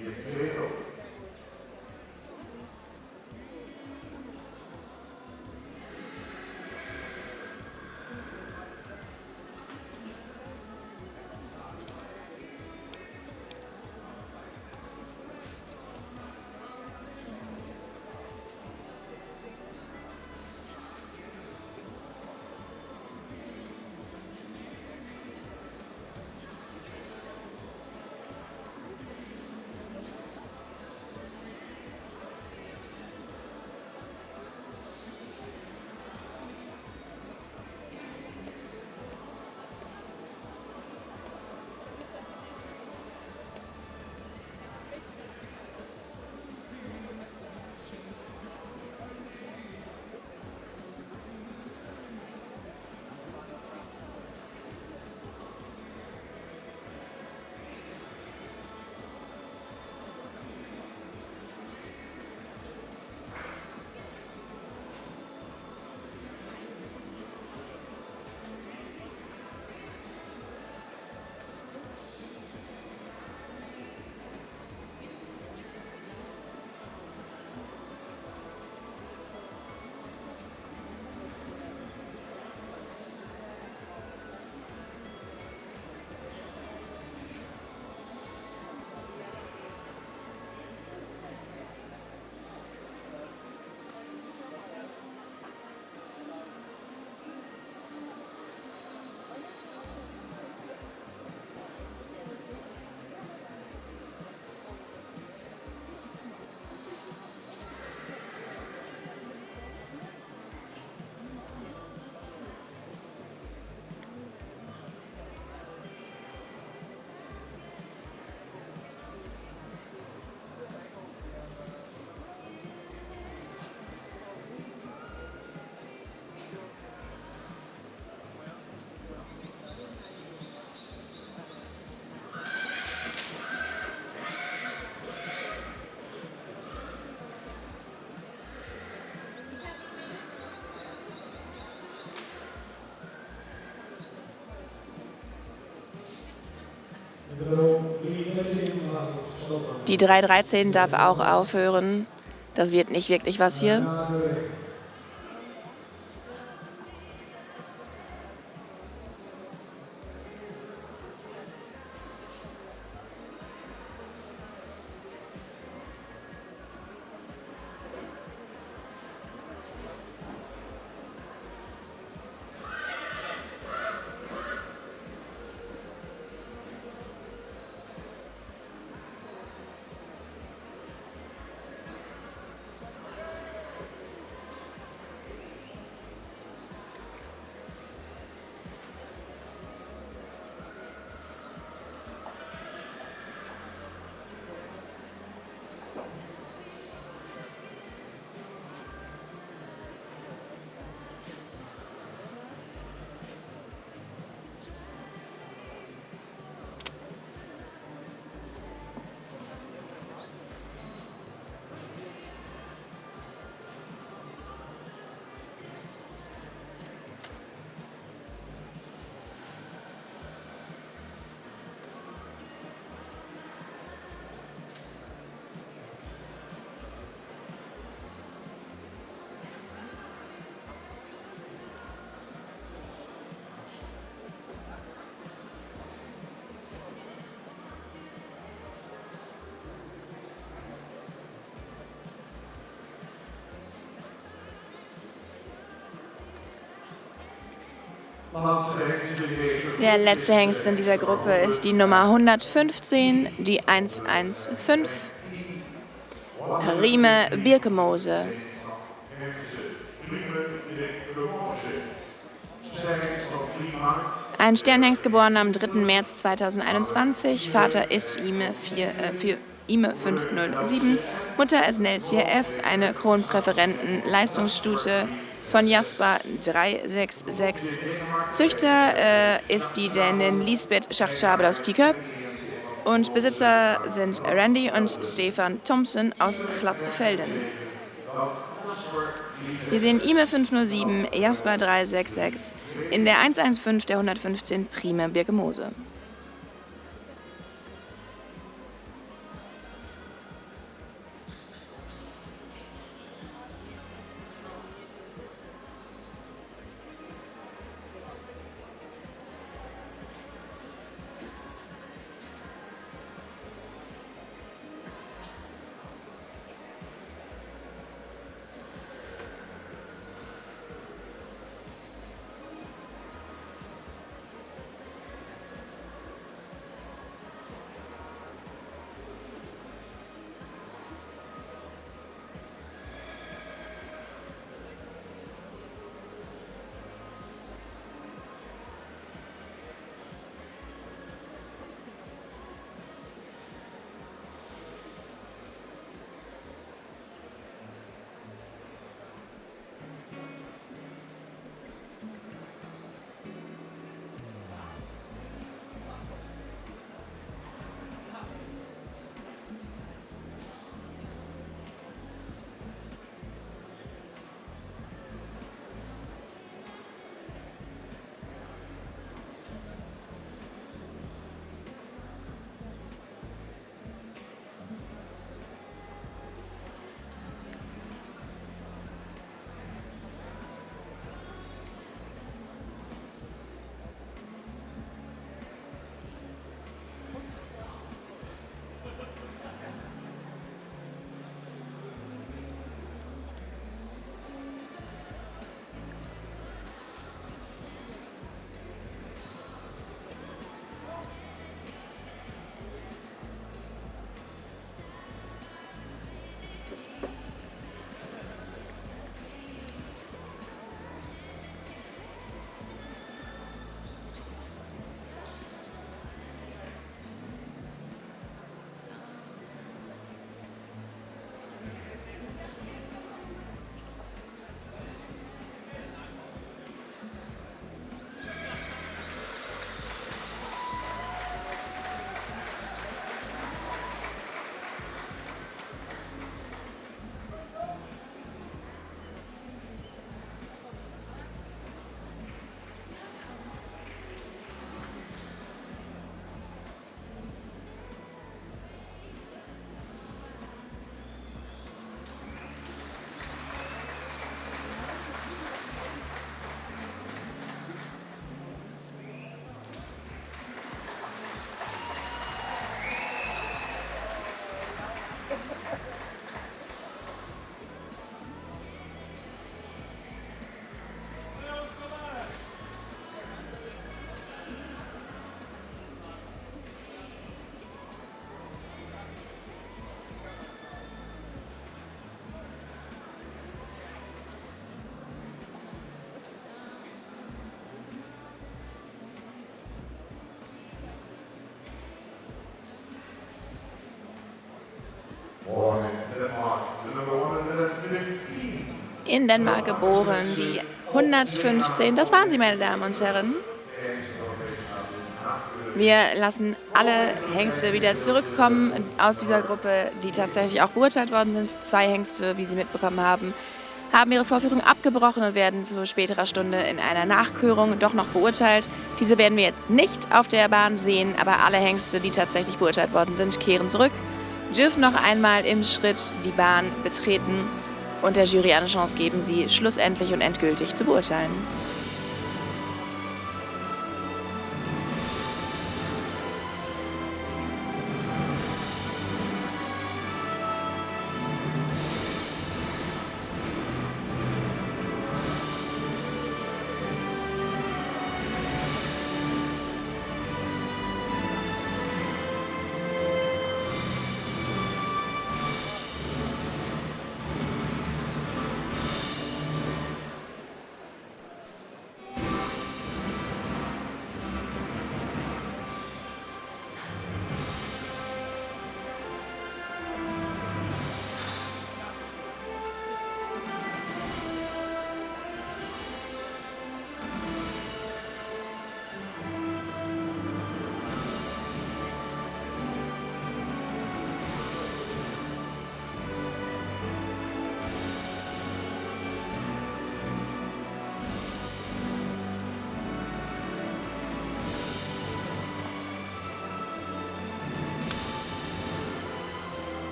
[SPEAKER 2] Die 313 darf auch aufhören. Das wird nicht wirklich was hier. Der letzte Hengst in dieser Gruppe ist die Nummer 115, die 115, Rime Birkemose. Ein Sternhengst, geboren am 3. März 2021. Vater ist Ime 507. Mutter ist Nelsie F., eine Kronpräferenten-Leistungsstute von Jasper 366. Züchter ist die Dänin Lisbeth Schacht-Schabel aus Tieköp. Und Besitzer sind Randy und Stefan Thompson aus Glatzfelden. Wir sehen Ime 507, Jasper 366 in der 115 der 115 Prime Birkemose. In Dänemark geboren, die 115. Das waren sie, meine Damen und Herren. Wir lassen alle Hengste wieder zurückkommen aus dieser Gruppe, die tatsächlich auch beurteilt worden sind. 2 Hengste, wie Sie mitbekommen haben, haben ihre Vorführung abgebrochen und werden zu späterer Stunde in einer Nachkörung doch noch beurteilt. Diese werden wir jetzt nicht auf der Bahn sehen, aber alle Hengste, die tatsächlich beurteilt worden sind, kehren zurück, dürfen noch einmal im Schritt die Bahn betreten und der Jury eine Chance geben, sie schlussendlich und endgültig zu beurteilen.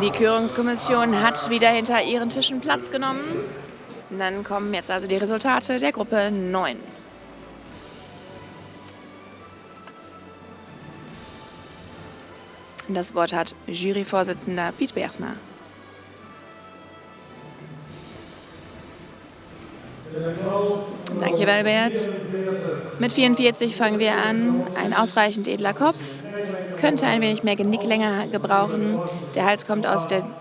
[SPEAKER 2] Die Kürungskommission hat wieder hinter ihren Tischen Platz genommen. Und dann kommen jetzt also die Resultate der Gruppe 9. Das Wort hat Juryvorsitzender Piet Beersma. Danke, Welbert. Mit 44 fangen wir an. Ein ausreichend edler Kopf. Könnte ein wenig mehr Genicklänge gebrauchen. Der Hals kommt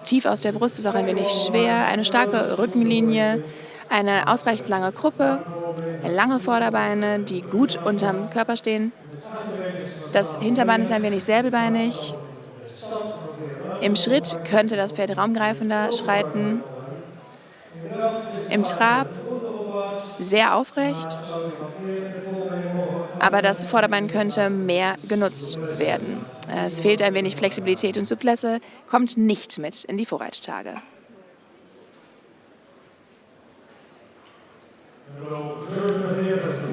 [SPEAKER 2] tief aus der Brust, ist auch ein wenig schwer. Eine starke Rückenlinie, eine ausreichend lange Kruppe, lange Vorderbeine, die gut unterm Körper stehen. Das Hinterbein ist ein wenig säbelbeinig. Im Schritt könnte das Pferd raumgreifender schreiten. Im Trab sehr aufrecht, aber das Vorderbein könnte mehr genutzt werden. Es fehlt ein wenig Flexibilität und Souplesse, kommt nicht mit in die Vorreittage.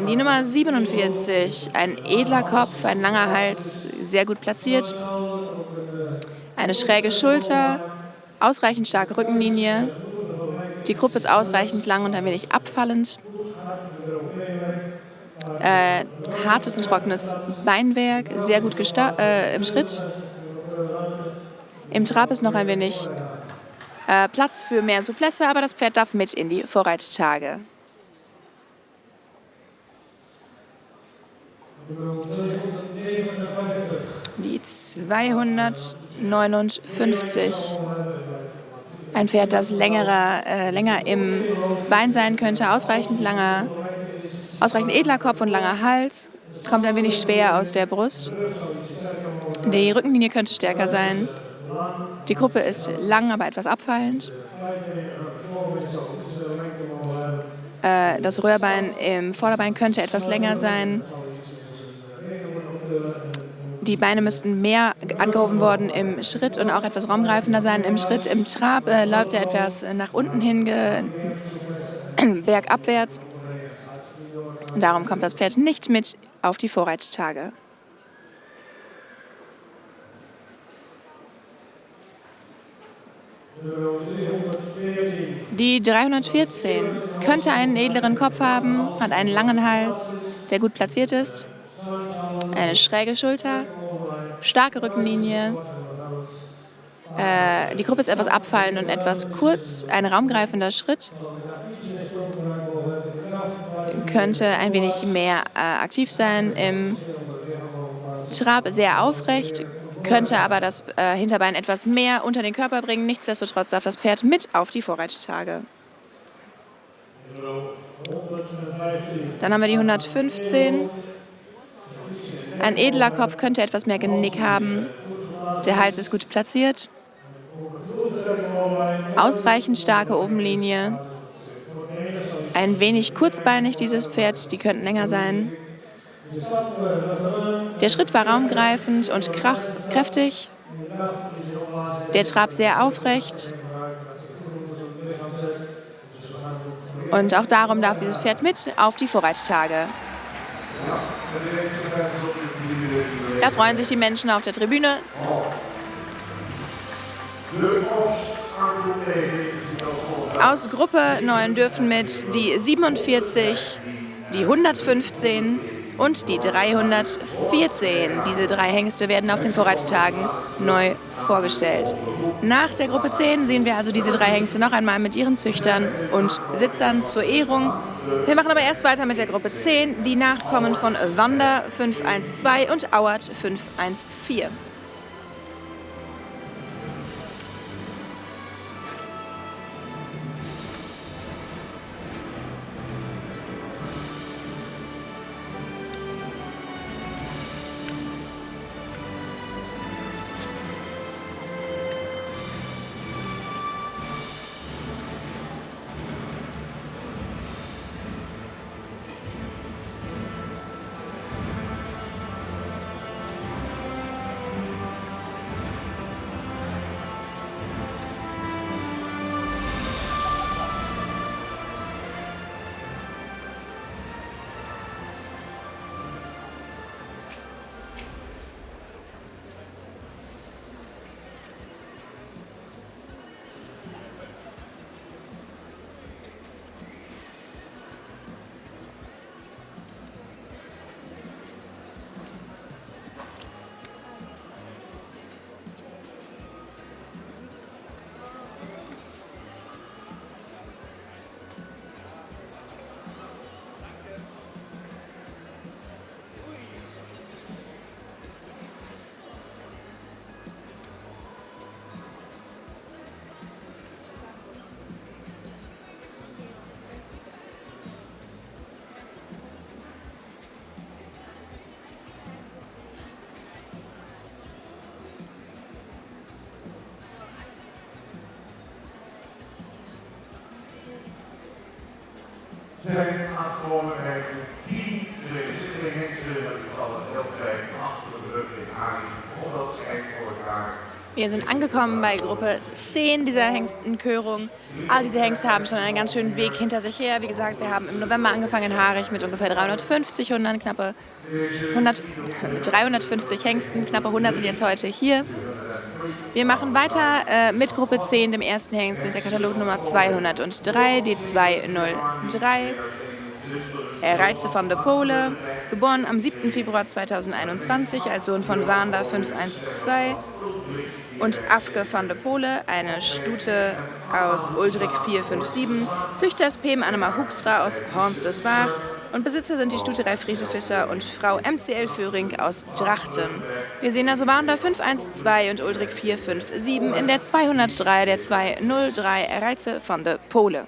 [SPEAKER 2] Die Nummer 47, ein edler Kopf, ein langer Hals, sehr gut platziert, eine schräge Schulter, ausreichend starke Rückenlinie, die Gruppe ist ausreichend lang und ein wenig abfallend, hartes und trockenes Beinwerk, sehr gut im Schritt. Im Trab ist noch ein wenig Platz für mehr Souplesse, aber das Pferd darf mit in die Vorreittage. Die 259. Ein Pferd, das länger im Bein sein könnte, ausreichend edler Kopf und langer Hals, kommt ein wenig schwer aus der Brust. Die Rückenlinie könnte stärker sein. Die Gruppe ist lang, aber etwas abfallend. Das Röhrbein im Vorderbein könnte etwas länger sein. Die Beine müssten mehr angehoben worden im Schritt und auch etwas raumgreifender sein im Schritt. Im Trab läuft er etwas nach unten hin, bergabwärts. Und darum kommt das Pferd nicht mit auf die Vorreittage. Die 314 könnte einen edleren Kopf haben, hat einen langen Hals, der gut platziert ist, eine schräge Schulter, starke Rückenlinie. Die Gruppe ist etwas abfallend und etwas kurz, ein raumgreifender Schritt. Könnte ein wenig mehr aktiv sein. Im Trab sehr aufrecht, könnte aber das Hinterbein etwas mehr unter den Körper bringen. Nichtsdestotrotz darf das Pferd mit auf die Vorreittage. Dann haben wir die 115. Ein edler Kopf könnte etwas mehr Genick haben. Der Hals ist gut platziert. Ausreichend starke Obenlinie. Ein wenig kurzbeinig dieses Pferd, die könnten länger sein. Der Schritt war raumgreifend und kräftig. Der Trab sehr aufrecht. Und auch darum darf dieses Pferd mit auf die Vorreittage. Da freuen sich die Menschen auf der Tribüne. Aus Gruppe 9 dürfen mit die 47, die 115 und die 314. Diese drei Hengste werden auf den Vorreittagen neu vorgestellt. Nach der Gruppe 10 sehen wir also diese drei Hengste noch einmal mit ihren Züchtern und Sitzern zur Ehrung. Wir machen aber erst weiter mit der Gruppe 10, die Nachkommen von Wander 512 und Auert 514.
[SPEAKER 1] zijn aangekomen bij groep 10. Er zitten mensen met getallen heel terecht achter de rug in Haring. Omdat ze eigenlijk voor elkaar.
[SPEAKER 2] Wir sind angekommen bei Gruppe 10 dieser Hengstenkörung. All diese Hengste haben schon einen ganz schönen Weg hinter sich her. Wie gesagt, wir haben im November angefangen in Harich mit ungefähr 350 Hunden, knappe 350 Hengsten, knappe 100 sind jetzt heute hier. Wir machen weiter mit Gruppe 10, dem ersten Hengst mit der Katalognummer 203, die 203. Reize van der Pole, geboren am 7. Februar 2021 als Sohn von Waanda 512 und Afke van der Pole, eine Stute aus Uldrik 457, Züchter ist Pem Annema Hoekstra aus Horns des Waag und Besitzer sind die Stuterei Friese Fischer und Frau MCL Föhring aus Drachten. Wir sehen also Waanda 512 und Uldrik 457 in der 203, der 203 Reize van der Pole.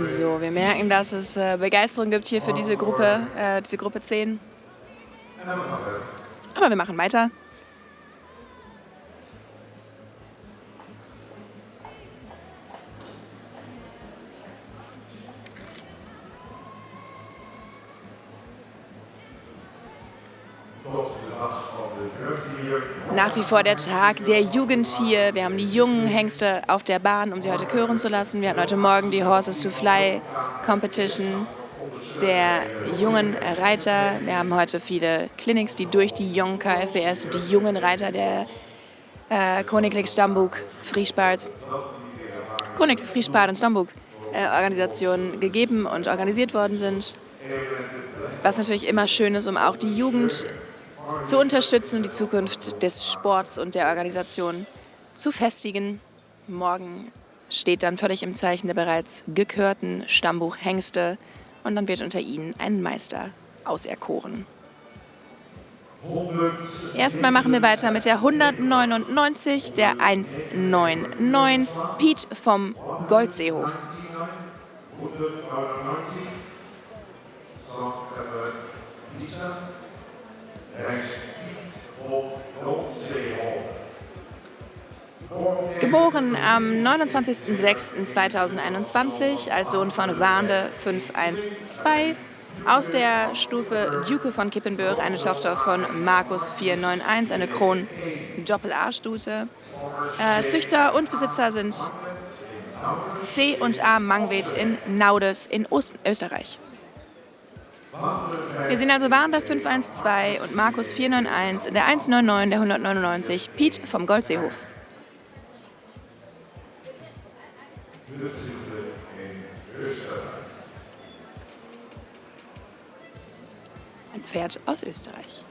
[SPEAKER 2] So, wir merken, dass es Begeisterung gibt hier für diese Gruppe 10. Aber wir machen weiter. Nach wie vor der Tag der Jugend hier. Wir haben die jungen Hengste auf der Bahn, um sie heute kören zu lassen. Wir hatten heute Morgen die Horses to Fly Competition der jungen Reiter. Wir haben heute viele Clinics, die durch die jungen KFBS, die jungen Reiter der Koninklijk Stamboek Friespaard und Stamboek Organisationen gegeben und organisiert worden sind. Was natürlich immer schön ist, um auch die Jugend zu unterstützen und die Zukunft des Sports und der Organisation zu festigen. Morgen steht dann völlig im Zeichen der bereits gekörten Stammbuch-Hengste und dann wird unter ihnen ein Meister auserkoren. Erstmal machen wir weiter mit der 199, der 199, Piet vom Goldseehof.
[SPEAKER 1] 199,
[SPEAKER 2] Geboren am 29.06.2021 als Sohn von Waande 512, aus der Stufe Duke von Kippenburg, eine Tochter von Markus 491, eine Kron-Doppel-A-Stute. Züchter und Besitzer sind C und A Mangwed in Naudes in Österreich. Wir sehen also Waande 512 und Markus 491 in der 199, der 199, Piet vom Goldseehof. Ein Pferd aus Österreich.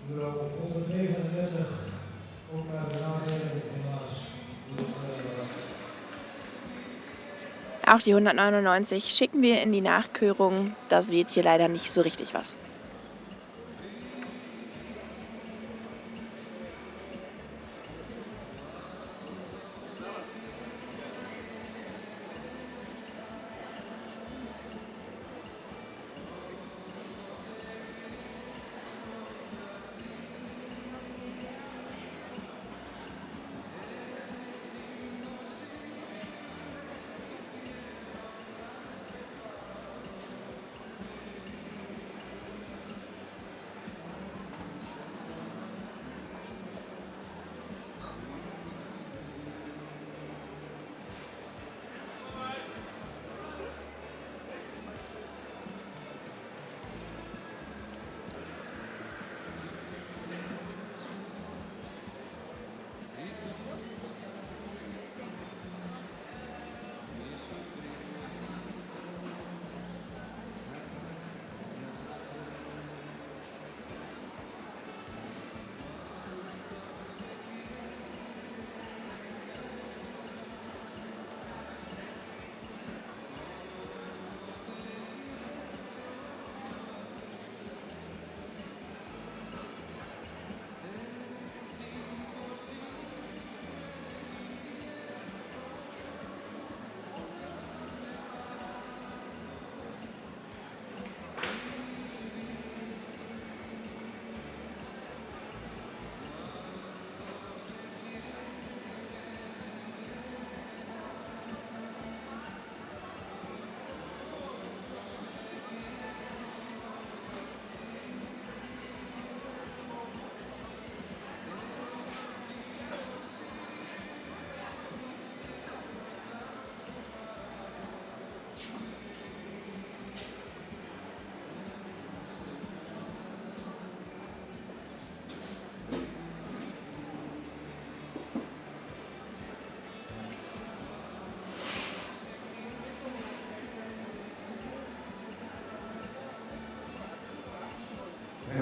[SPEAKER 3] Nummer 139, ook naar de nadeling helaas.
[SPEAKER 2] Auch die 199 schicken wir in die Nachkörung. Das wird hier leider nicht so richtig was.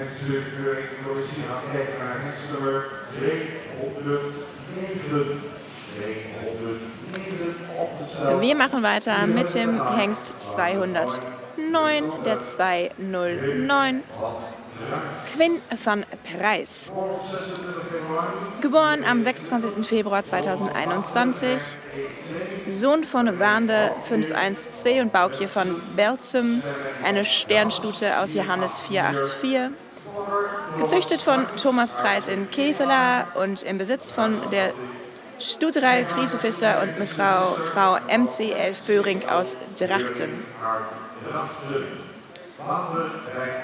[SPEAKER 1] natuurlijk door zien gaan kijken naar hengstnummer 209. 209 opgesteld.
[SPEAKER 2] Wir machen weiter mit dem Hengst 209, der 209. Quinn van Prijs. Geboren am 26. Februar 2021. Sohn von Waande 512 und Boukje van Beltsum, eine Sternstute aus Johannes 484. Gezüchtet von Thomas Prijs in Kevela und im Besitz von der Stuterei Friesofisser und Frau MC.L. Föhring aus Drachten.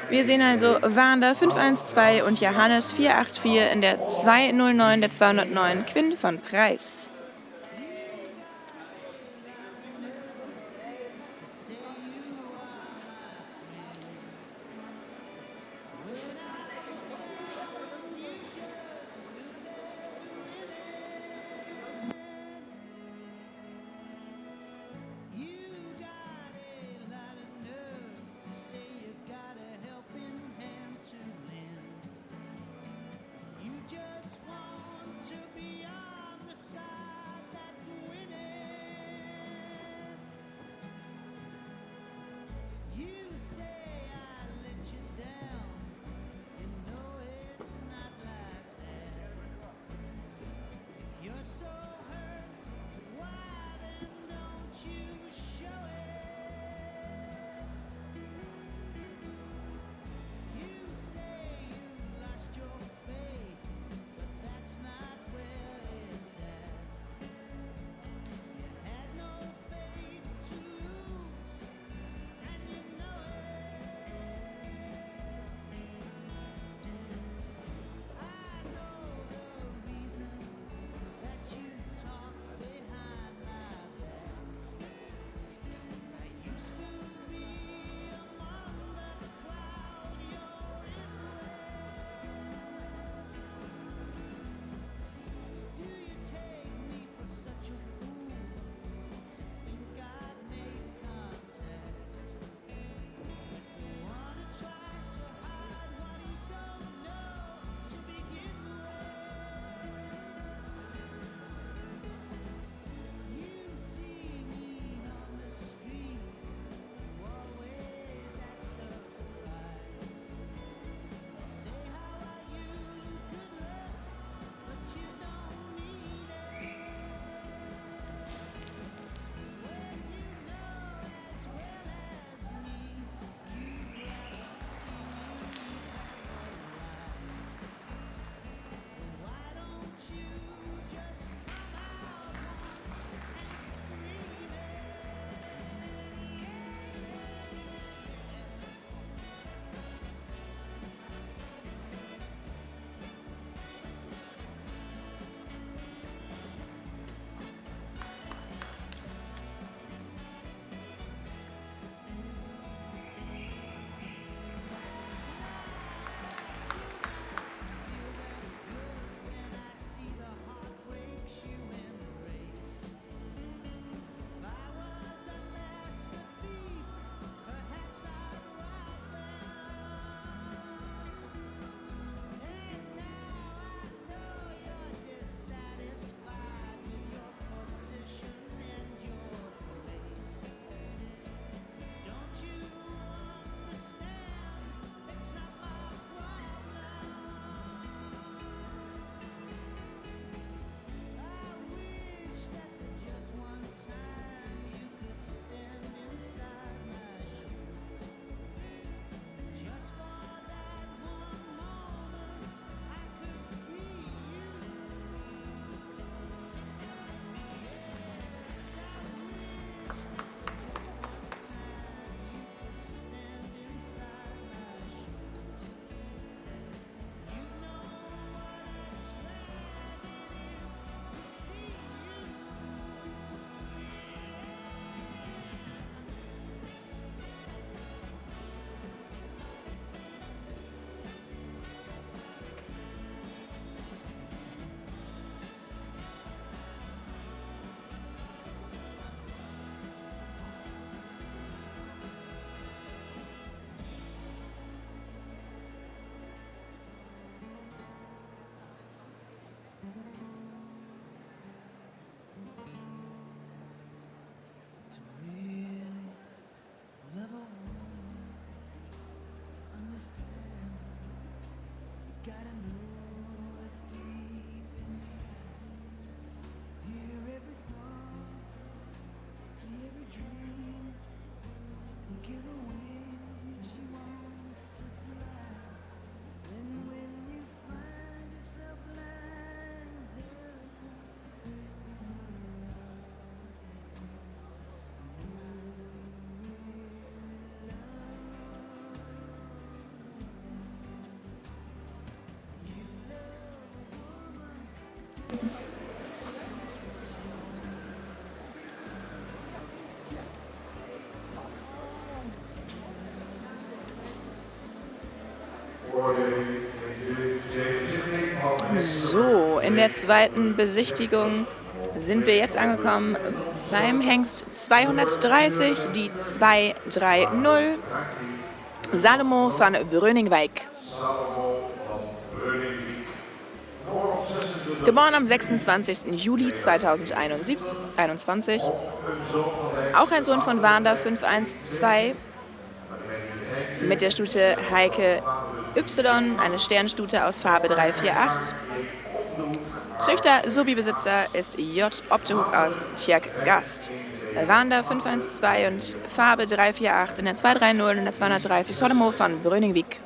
[SPEAKER 2] Wir sehen also Wander 512 und Johannes 484 in der 209 der 209 Quinn van Prijs.
[SPEAKER 5] Just want to be on the side.
[SPEAKER 2] So, in der zweiten Besichtigung sind wir jetzt angekommen beim Hengst 230, die 230, Salomo van Breuningswijk. Geboren am 26. Juli 2021, auch ein Sohn von Wander 512, mit der Stute Heike Y, eine Sternstute aus Farbe 348. Züchter sowie Besitzer ist J. Optehug aus Tjerkgast. Wander 512 und Farbe 348 in der 230 und der 230 Salomo van Breuningswijk.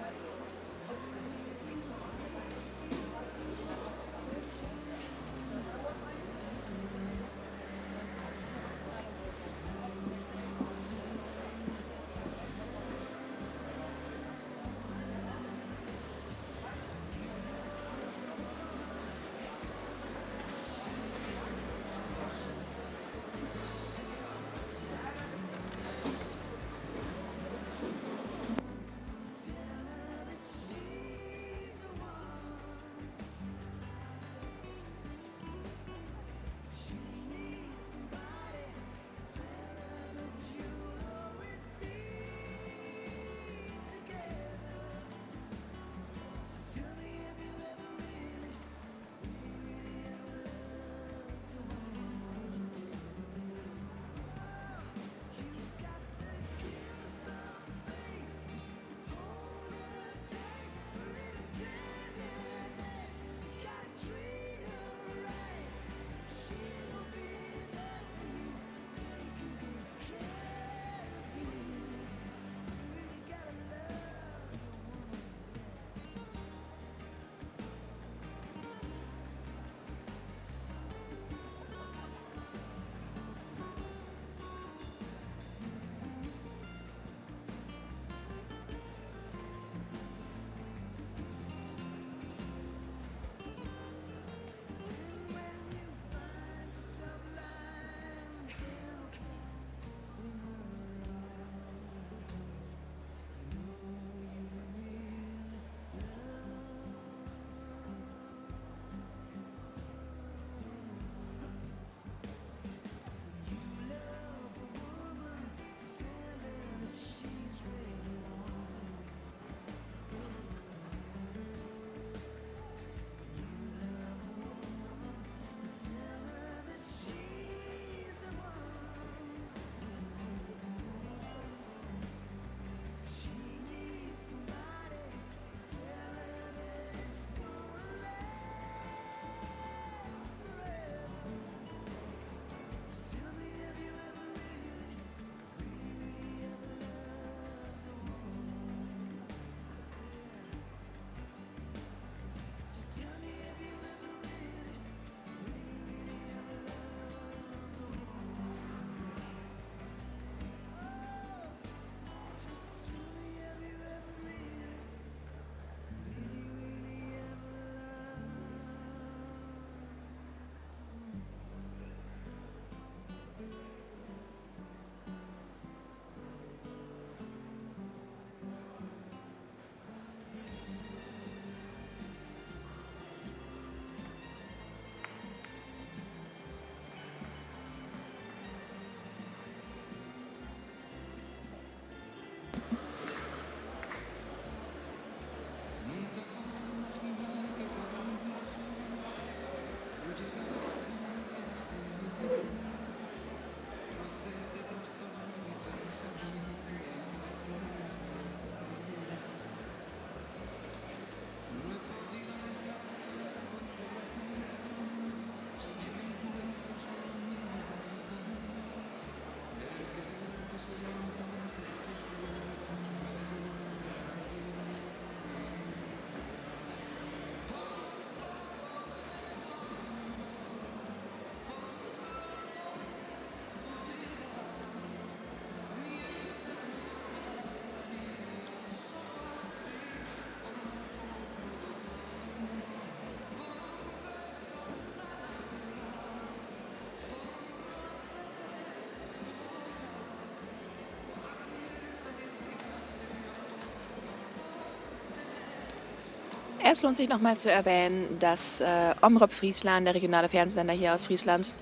[SPEAKER 2] Es lohnt sich nochmal zu erwähnen, dass Omroep Friesland, der regionale Fernsehsender hier aus Friesland,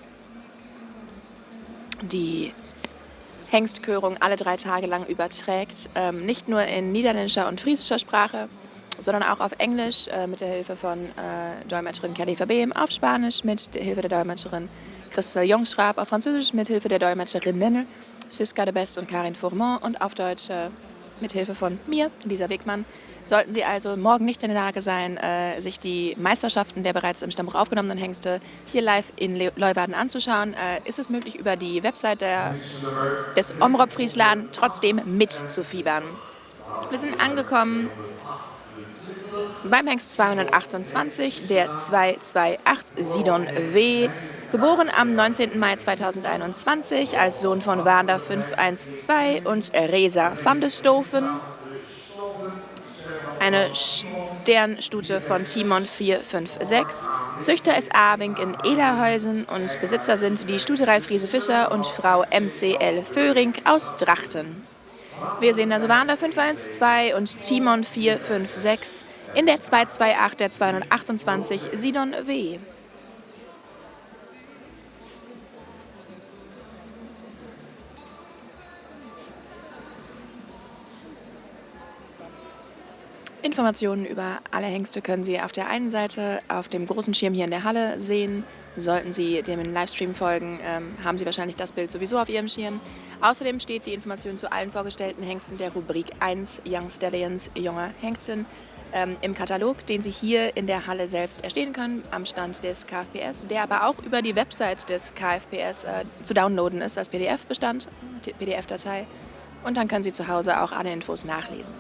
[SPEAKER 2] die Hengstkörung alle 3 Tage lang überträgt. Nicht nur in niederländischer und friesischer Sprache, sondern auch auf Englisch mit der Hilfe von Dolmetscherin Kelly Verbeem, auf Spanisch mit der Hilfe der Dolmetscherin Christel Jongschraap, auf Französisch mit Hilfe der Dolmetscherinnen Siska de Best und Karin Fourmont und auf Deutsch mit Hilfe von mir, Lisa Wegmann. Sollten Sie also morgen nicht in der Lage sein, sich die Meisterschaften der bereits im Stammbuch aufgenommenen Hengste hier live in Leeuwarden anzuschauen, ist es möglich, über die Website des Omroep Friesland trotzdem mitzufiebern. Wir sind angekommen beim Hengst 228, der 228 Sidon W., geboren am 19. Mai 2021 als Sohn von Wander 512 und Reza van de Stoven. Eine Sternstute von Timon 456. Züchter ist Abing in Ehlerhäusen und Besitzer sind die Stute Ralf Friese Fischer und Frau MCL Föhring aus Drachten. Wir sehen also Wander 512 und Timon 456 in der 228 der 228 Sidon W. Informationen über alle Hengste können Sie auf der einen Seite auf dem großen Schirm hier in der Halle sehen. Sollten Sie dem Livestream folgen, haben Sie wahrscheinlich das Bild sowieso auf Ihrem Schirm. Außerdem steht die Information zu allen vorgestellten Hengsten der Rubrik 1 Young Stallions, junger Hengsten, im Katalog, den Sie hier in der Halle selbst erstehen können, am Stand des KFPS, der aber auch über die Website des KFPS zu downloaden ist als PDF-Bestand, PDF-Datei. Und dann können Sie zu Hause auch alle Infos nachlesen.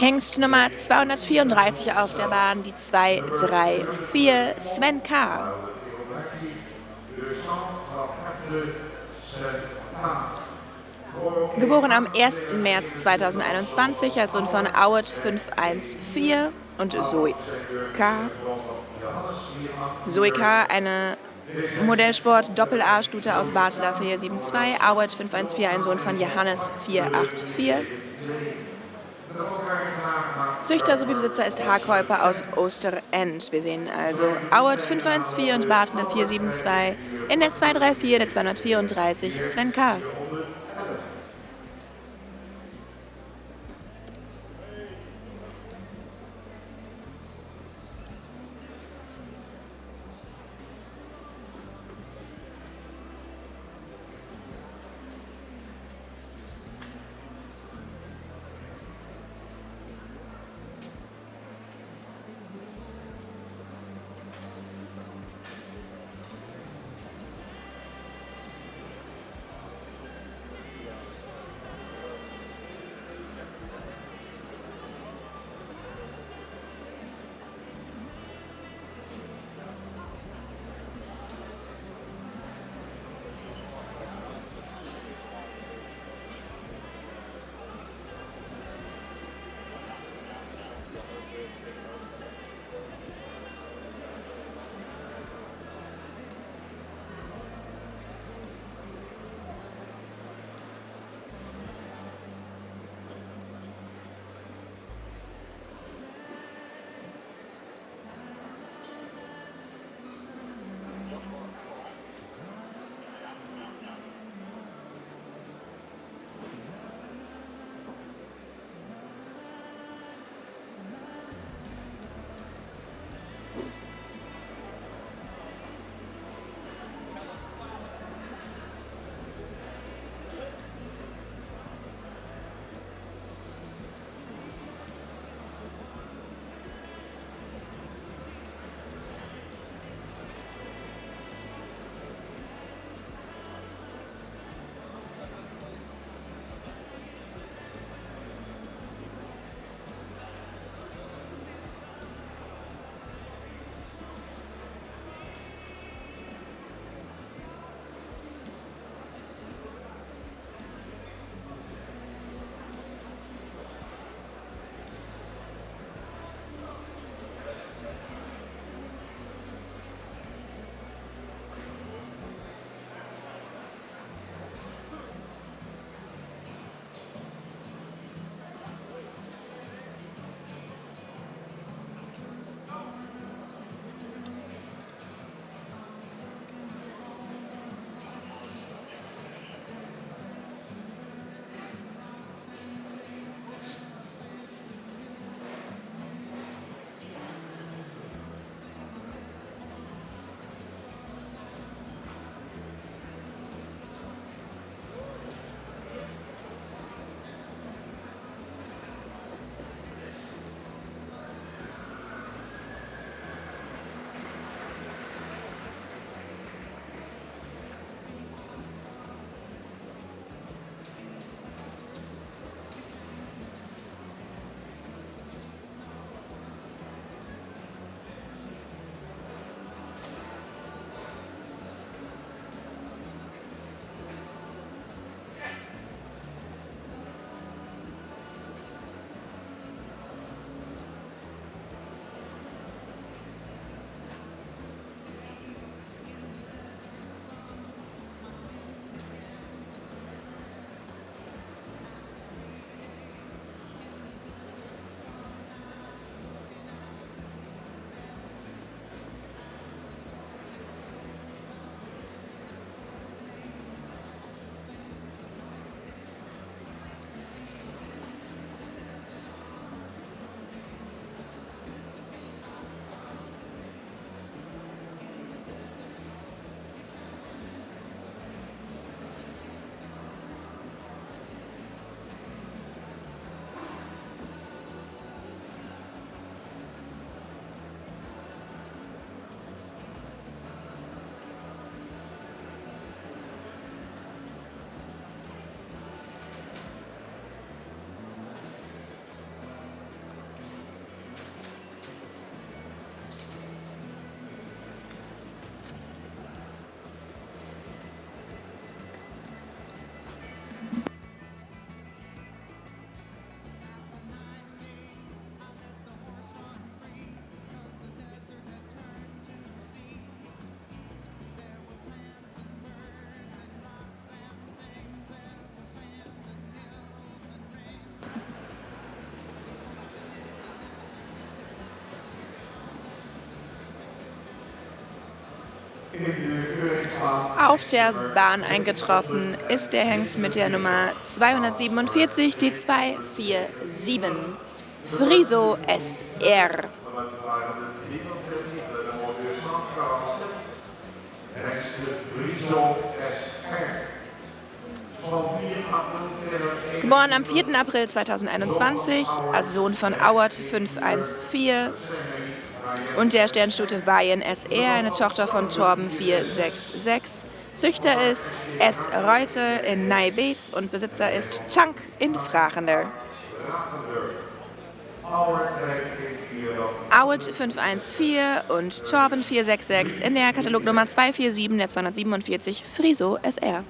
[SPEAKER 2] Hengst Nummer 234 auf der Bahn, die 234, Sven K. Geboren am 1. März 2021 als Sohn von Auet 514 und Zoe K. Zoe K., eine Modellsport Doppel-A-Stute aus Basler 472, Auet 514, ein Sohn von Johannes 484. Züchter sowie Besitzer ist Haarkäuper aus Osterend. Wir sehen also Auet 514 und Bartle 472 in der 234, der 234 Sven K. Auf der Bahn eingetroffen ist der Hengst mit der Nummer 247, die 247. Friso SR.
[SPEAKER 1] Nummer 247, de Nummer de Saint-Carl-Sets. Hengste Friso SR. Van 4 april 2001.
[SPEAKER 2] Geboren am 4. April 2021 als Sohn von Auert 514 und der Sternstute Weihen SR, eine Tochter von Torben 466. Züchter ist S. Reuter in Nijbeets und Besitzer ist Chunk in Vrachender. Auert 514 und Torben 466 in der Katalognummer 247 der 247 Friso SR.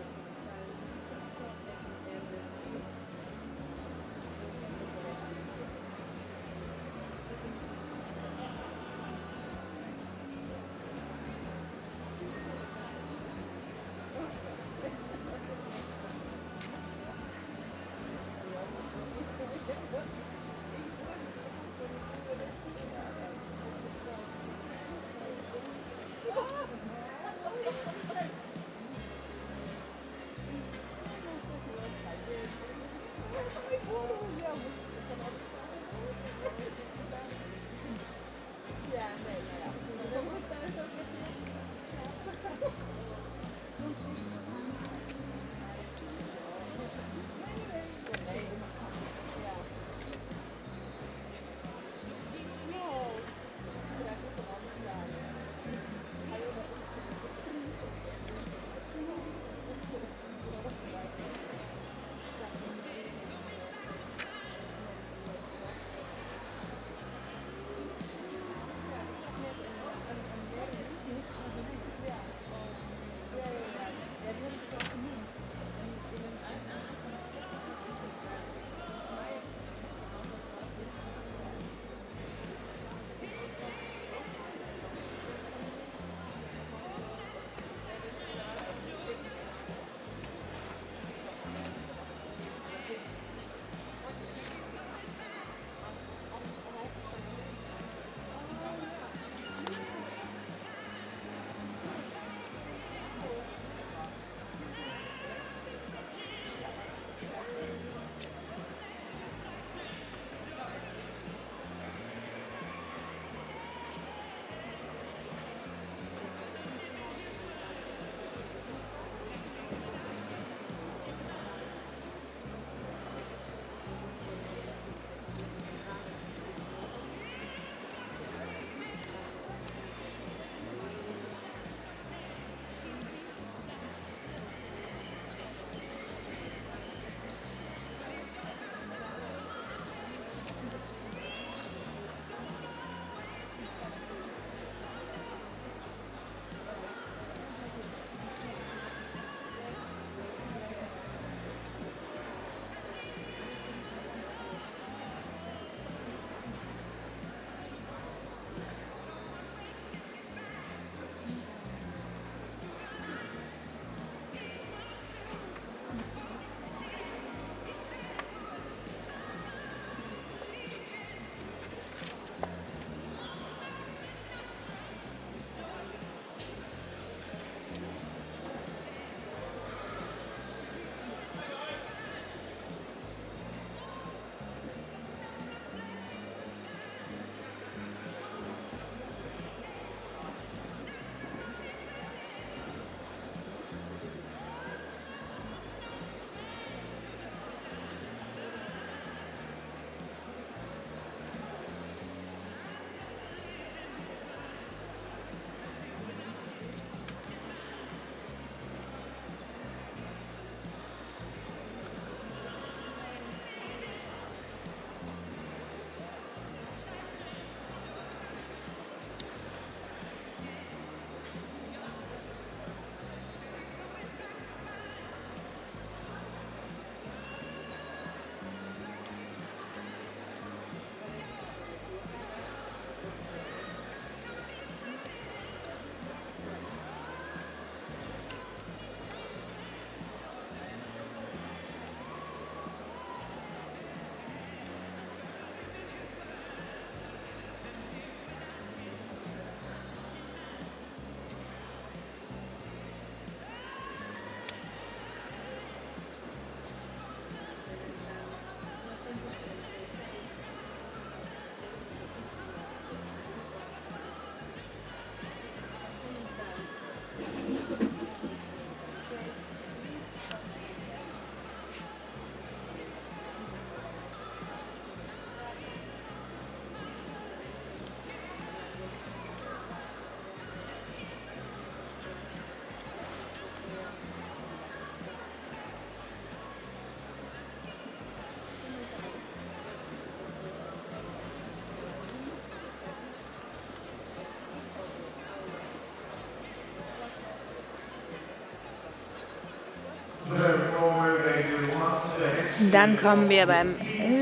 [SPEAKER 2] Dann kommen wir beim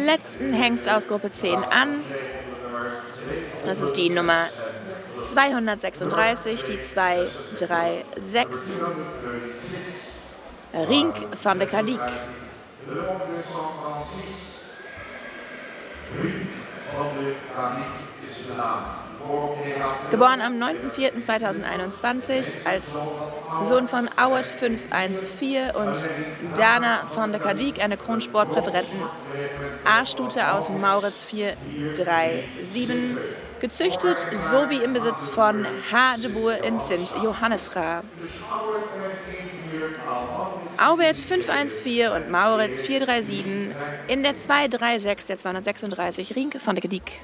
[SPEAKER 2] letzten Hengst aus Gruppe 10 an. Das ist die Nummer 236, die 236. Rink van de Kadik. Geboren am 9.04.2021 als Sohn von Auwert 514 und Dana van de Kadik, eine Kronsportpräferenten A-Stute aus Maurits 437, gezüchtet sowie im Besitz von H. de Boer in Sint-Johannesra. Auwert 514 und Maurits 437 in der 236 der 236 Rink van de Kadik.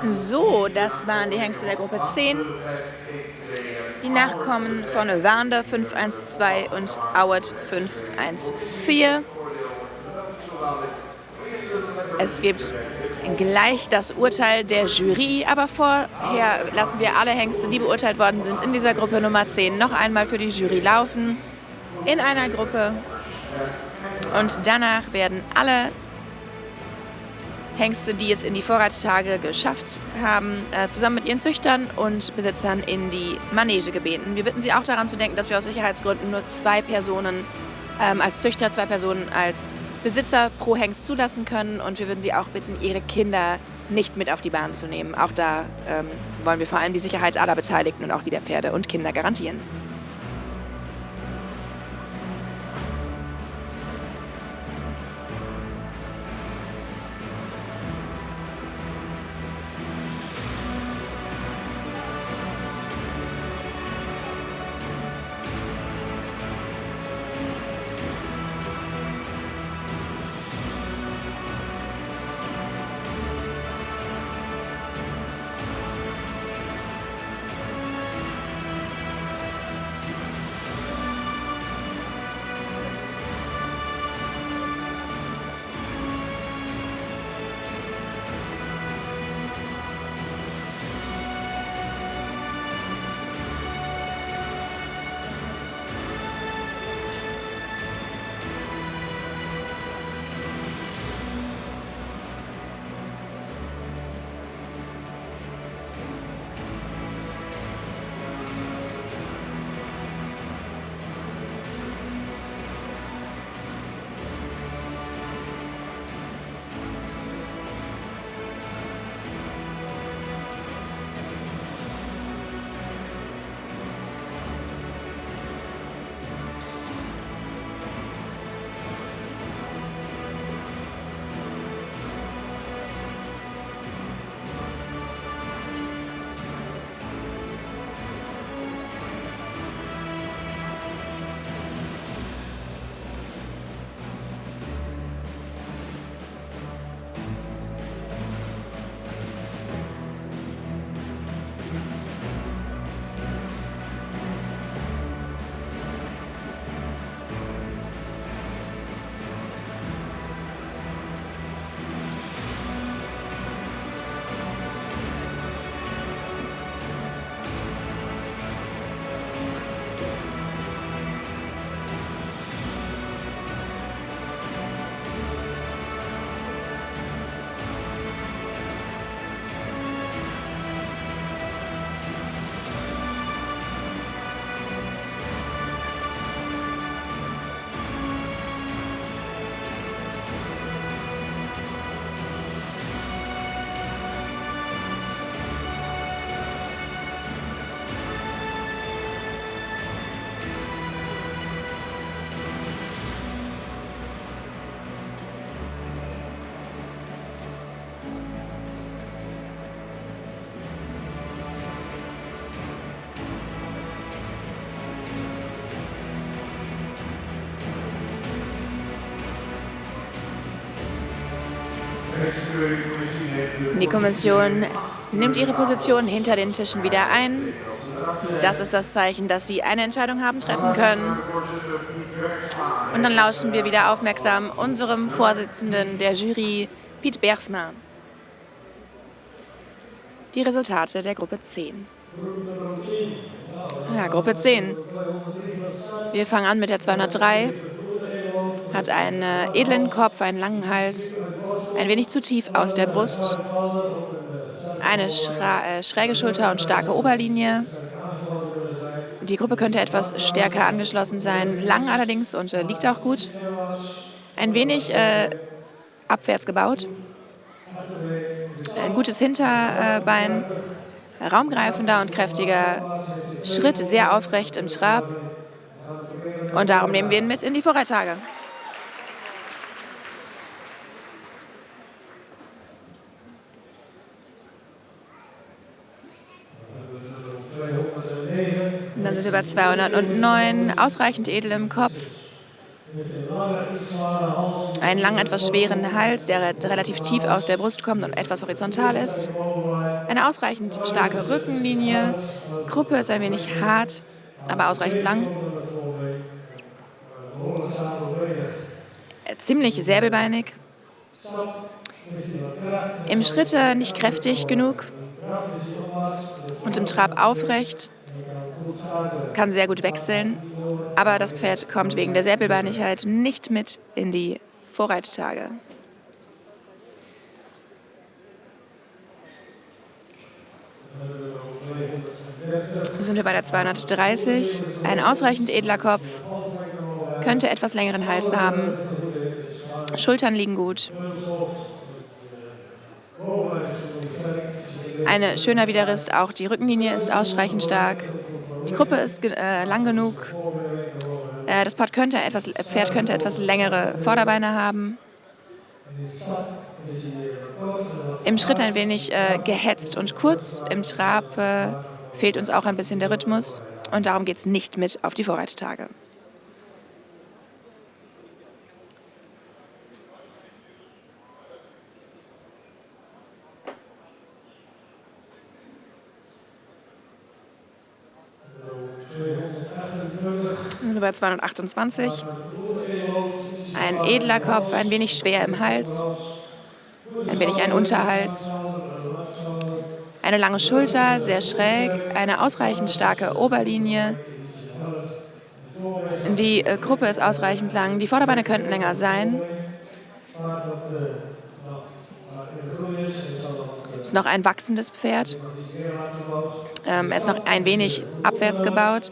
[SPEAKER 2] So, das waren die Hengste der Gruppe 10. Die Nachkommen von Wander 512 und Auwert 514. Es gibt gleich das Urteil der Jury, aber vorher lassen wir alle Hengste, die beurteilt worden sind, in dieser Gruppe Nummer 10 noch einmal für die Jury laufen, in einer Gruppe. Und danach werden alle Hengste, die es in die Vorratstage geschafft haben, zusammen mit ihren Züchtern und Besitzern in die Manege gebeten. Wir bitten Sie auch daran zu denken, dass wir aus Sicherheitsgründen nur 2 Personen als Züchter, 2 Personen als Besitzer pro Hengst zulassen können. Und wir würden Sie auch bitten, Ihre Kinder nicht mit auf die Bahn zu nehmen. Auch da wollen wir vor allem die Sicherheit aller Beteiligten und auch die der Pferde und Kinder garantieren. Die Kommission nimmt ihre Position hinter den Tischen wieder ein. Das ist das Zeichen, dass sie eine Entscheidung haben treffen können. Und dann lauschen wir wieder aufmerksam unserem Vorsitzenden der Jury, Piet Bergsma. Die Resultate der Gruppe 10. Ja, Gruppe 10. Wir fangen an mit der 203. Hat einen edlen Kopf, einen langen Hals, ein wenig zu tief aus der Brust, eine schräge Schulter und starke Oberlinie. Die Gruppe könnte etwas stärker angeschlossen sein, lang allerdings und liegt auch gut. Ein wenig abwärts gebaut. Ein gutes Hinterbein, raumgreifender und kräftiger Schritt, sehr aufrecht im Trab. Und darum nehmen wir ihn mit in die Vorreittage. Und dann sind wir bei 209, ausreichend edel im Kopf. Einen langen, etwas schweren Hals, der relativ tief aus der Brust kommt und etwas horizontal ist. Eine ausreichend starke Rückenlinie. Gruppe ist ein wenig hart, aber ausreichend lang. Ziemlich säbelbeinig. Im Schritt nicht kräftig genug und im Trab aufrecht. Kann sehr gut wechseln, aber das Pferd kommt wegen der Säbelbeinigkeit nicht mit in die Vorreittage. Sind wir bei der 230. Ein ausreichend edler Kopf, könnte etwas längeren Hals haben. Schultern liegen gut. Ein schöner Widerrist, auch die Rückenlinie ist ausreichend stark. Die Gruppe ist lang genug. Das Pferd könnte etwas längere Vorderbeine haben. Im Schritt ein wenig gehetzt und kurz. Im Trab fehlt uns auch ein bisschen der Rhythmus. Und darum geht es nicht mit auf die Vorreittage. Über 228. Ein edler Kopf, ein wenig schwer im Hals, ein wenig ein Unterhals. Eine lange Schulter, sehr schräg, eine ausreichend starke Oberlinie. Die Gruppe ist ausreichend lang, die Vorderbeine könnten länger sein. Es ist noch ein wachsendes Pferd. Er ist noch ein wenig abwärts gebaut.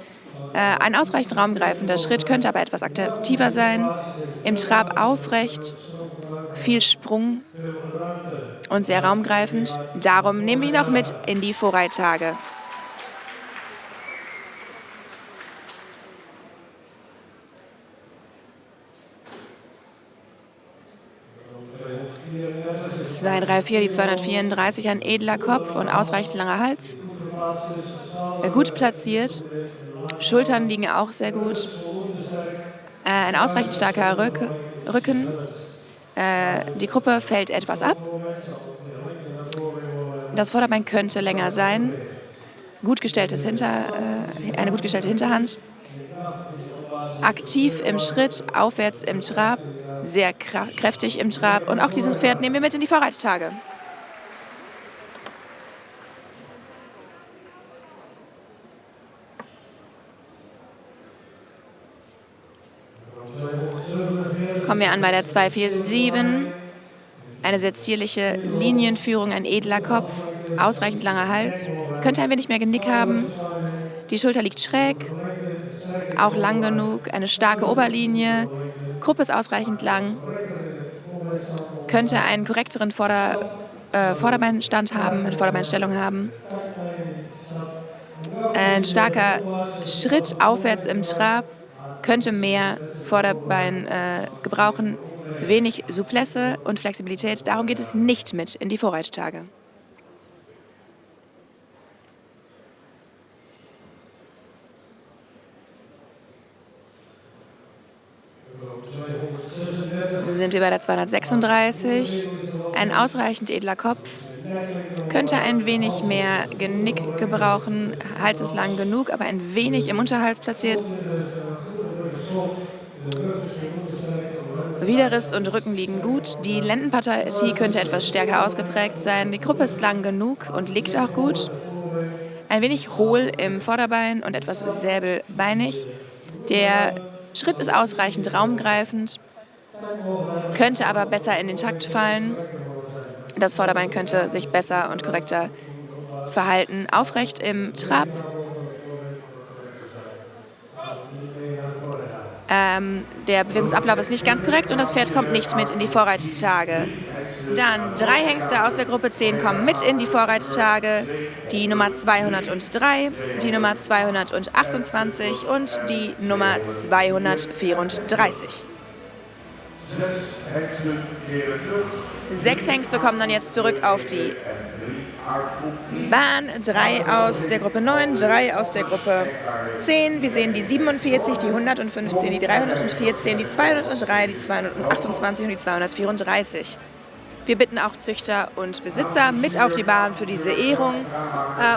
[SPEAKER 2] Ein ausreichend raumgreifender Schritt könnte aber etwas aktiver sein. Im Trab aufrecht, viel Sprung und sehr raumgreifend. Darum nehmen wir ihn auch mit in die Vorreittage. Die 234, ein edler Kopf und ausreichend langer Hals. Gut platziert. Schultern liegen auch sehr gut. Ein ausreichend starker Rücken. Die Gruppe fällt etwas ab. Das Vorderbein könnte länger sein. Eine gut gestellte Hinterhand. Aktiv im Schritt, aufwärts im Trab. Sehr kräftig im Trab. Und auch dieses Pferd nehmen wir mit in die Vorreittage. Kommen wir an bei der 247. Eine sehr zierliche Linienführung, ein edler Kopf, ausreichend langer Hals. Könnte ein wenig mehr Genick haben. Die Schulter liegt schräg, auch lang genug, eine starke Oberlinie. Gruppe ist ausreichend lang. Könnte einen korrekteren Vorderbeinstand haben, eine Vorderbeinstellung haben. Ein starker Schritt aufwärts im Trab. Könnte mehr Vorderbein gebrauchen, wenig Souplesse und Flexibilität. Darum geht es nicht mit in die Vorreittage. Sind wir bei der 236. Ein ausreichend edler Kopf, könnte ein wenig mehr Genick gebrauchen. Hals ist lang genug, aber ein wenig im Unterhals platziert. Widerrist und Rücken liegen gut. Die Lendenpartie könnte etwas stärker ausgeprägt sein. Die Gruppe ist lang genug und liegt auch gut. Ein wenig hohl im Vorderbein und etwas säbelbeinig. Der Schritt ist ausreichend raumgreifend, könnte aber besser in den Takt fallen. Das Vorderbein könnte sich besser und korrekter verhalten. Aufrecht im Trab. Der Bewegungsablauf ist nicht ganz korrekt und das Pferd kommt nicht mit in die Vorreittage. Dann 3 Hengste aus der Gruppe 10 kommen mit in die Vorreittage. Die Nummer 203, die Nummer 228 und die Nummer 234. 6 Hengste kommen dann jetzt zurück auf die Bahn. 3 aus der Gruppe 9, 3 aus der Gruppe 10. Wir sehen die 47, die 115, die 314, die 203, die 228 und die 234. Wir bitten auch Züchter und Besitzer mit auf die Bahn für diese Ehrung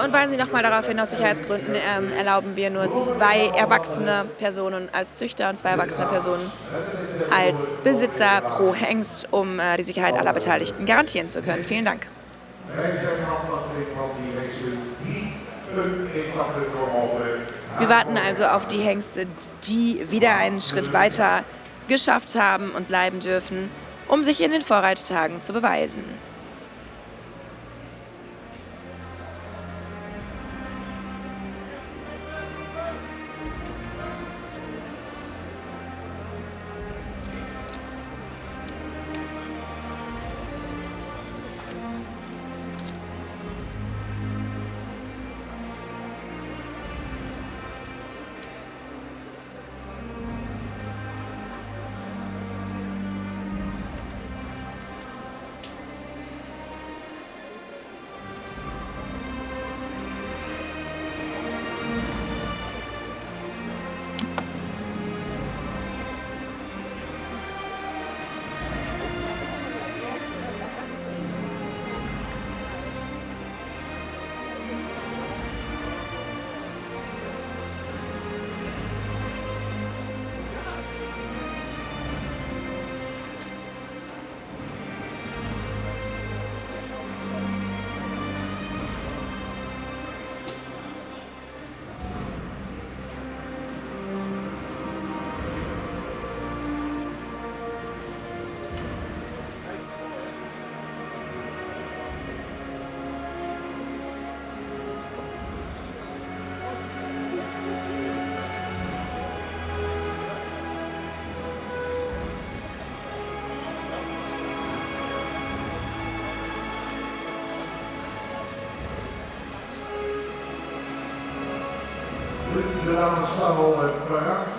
[SPEAKER 2] und weisen Sie nochmal darauf hin, aus Sicherheitsgründen erlauben wir nur 2 erwachsene Personen als Züchter und 2 erwachsene Personen als Besitzer pro Hengst, um die Sicherheit aller Beteiligten garantieren zu können. Vielen Dank. Wir warten also auf die Hengste, die wieder einen Schritt weiter geschafft haben und bleiben dürfen, um sich in den Vorreittagen zu beweisen.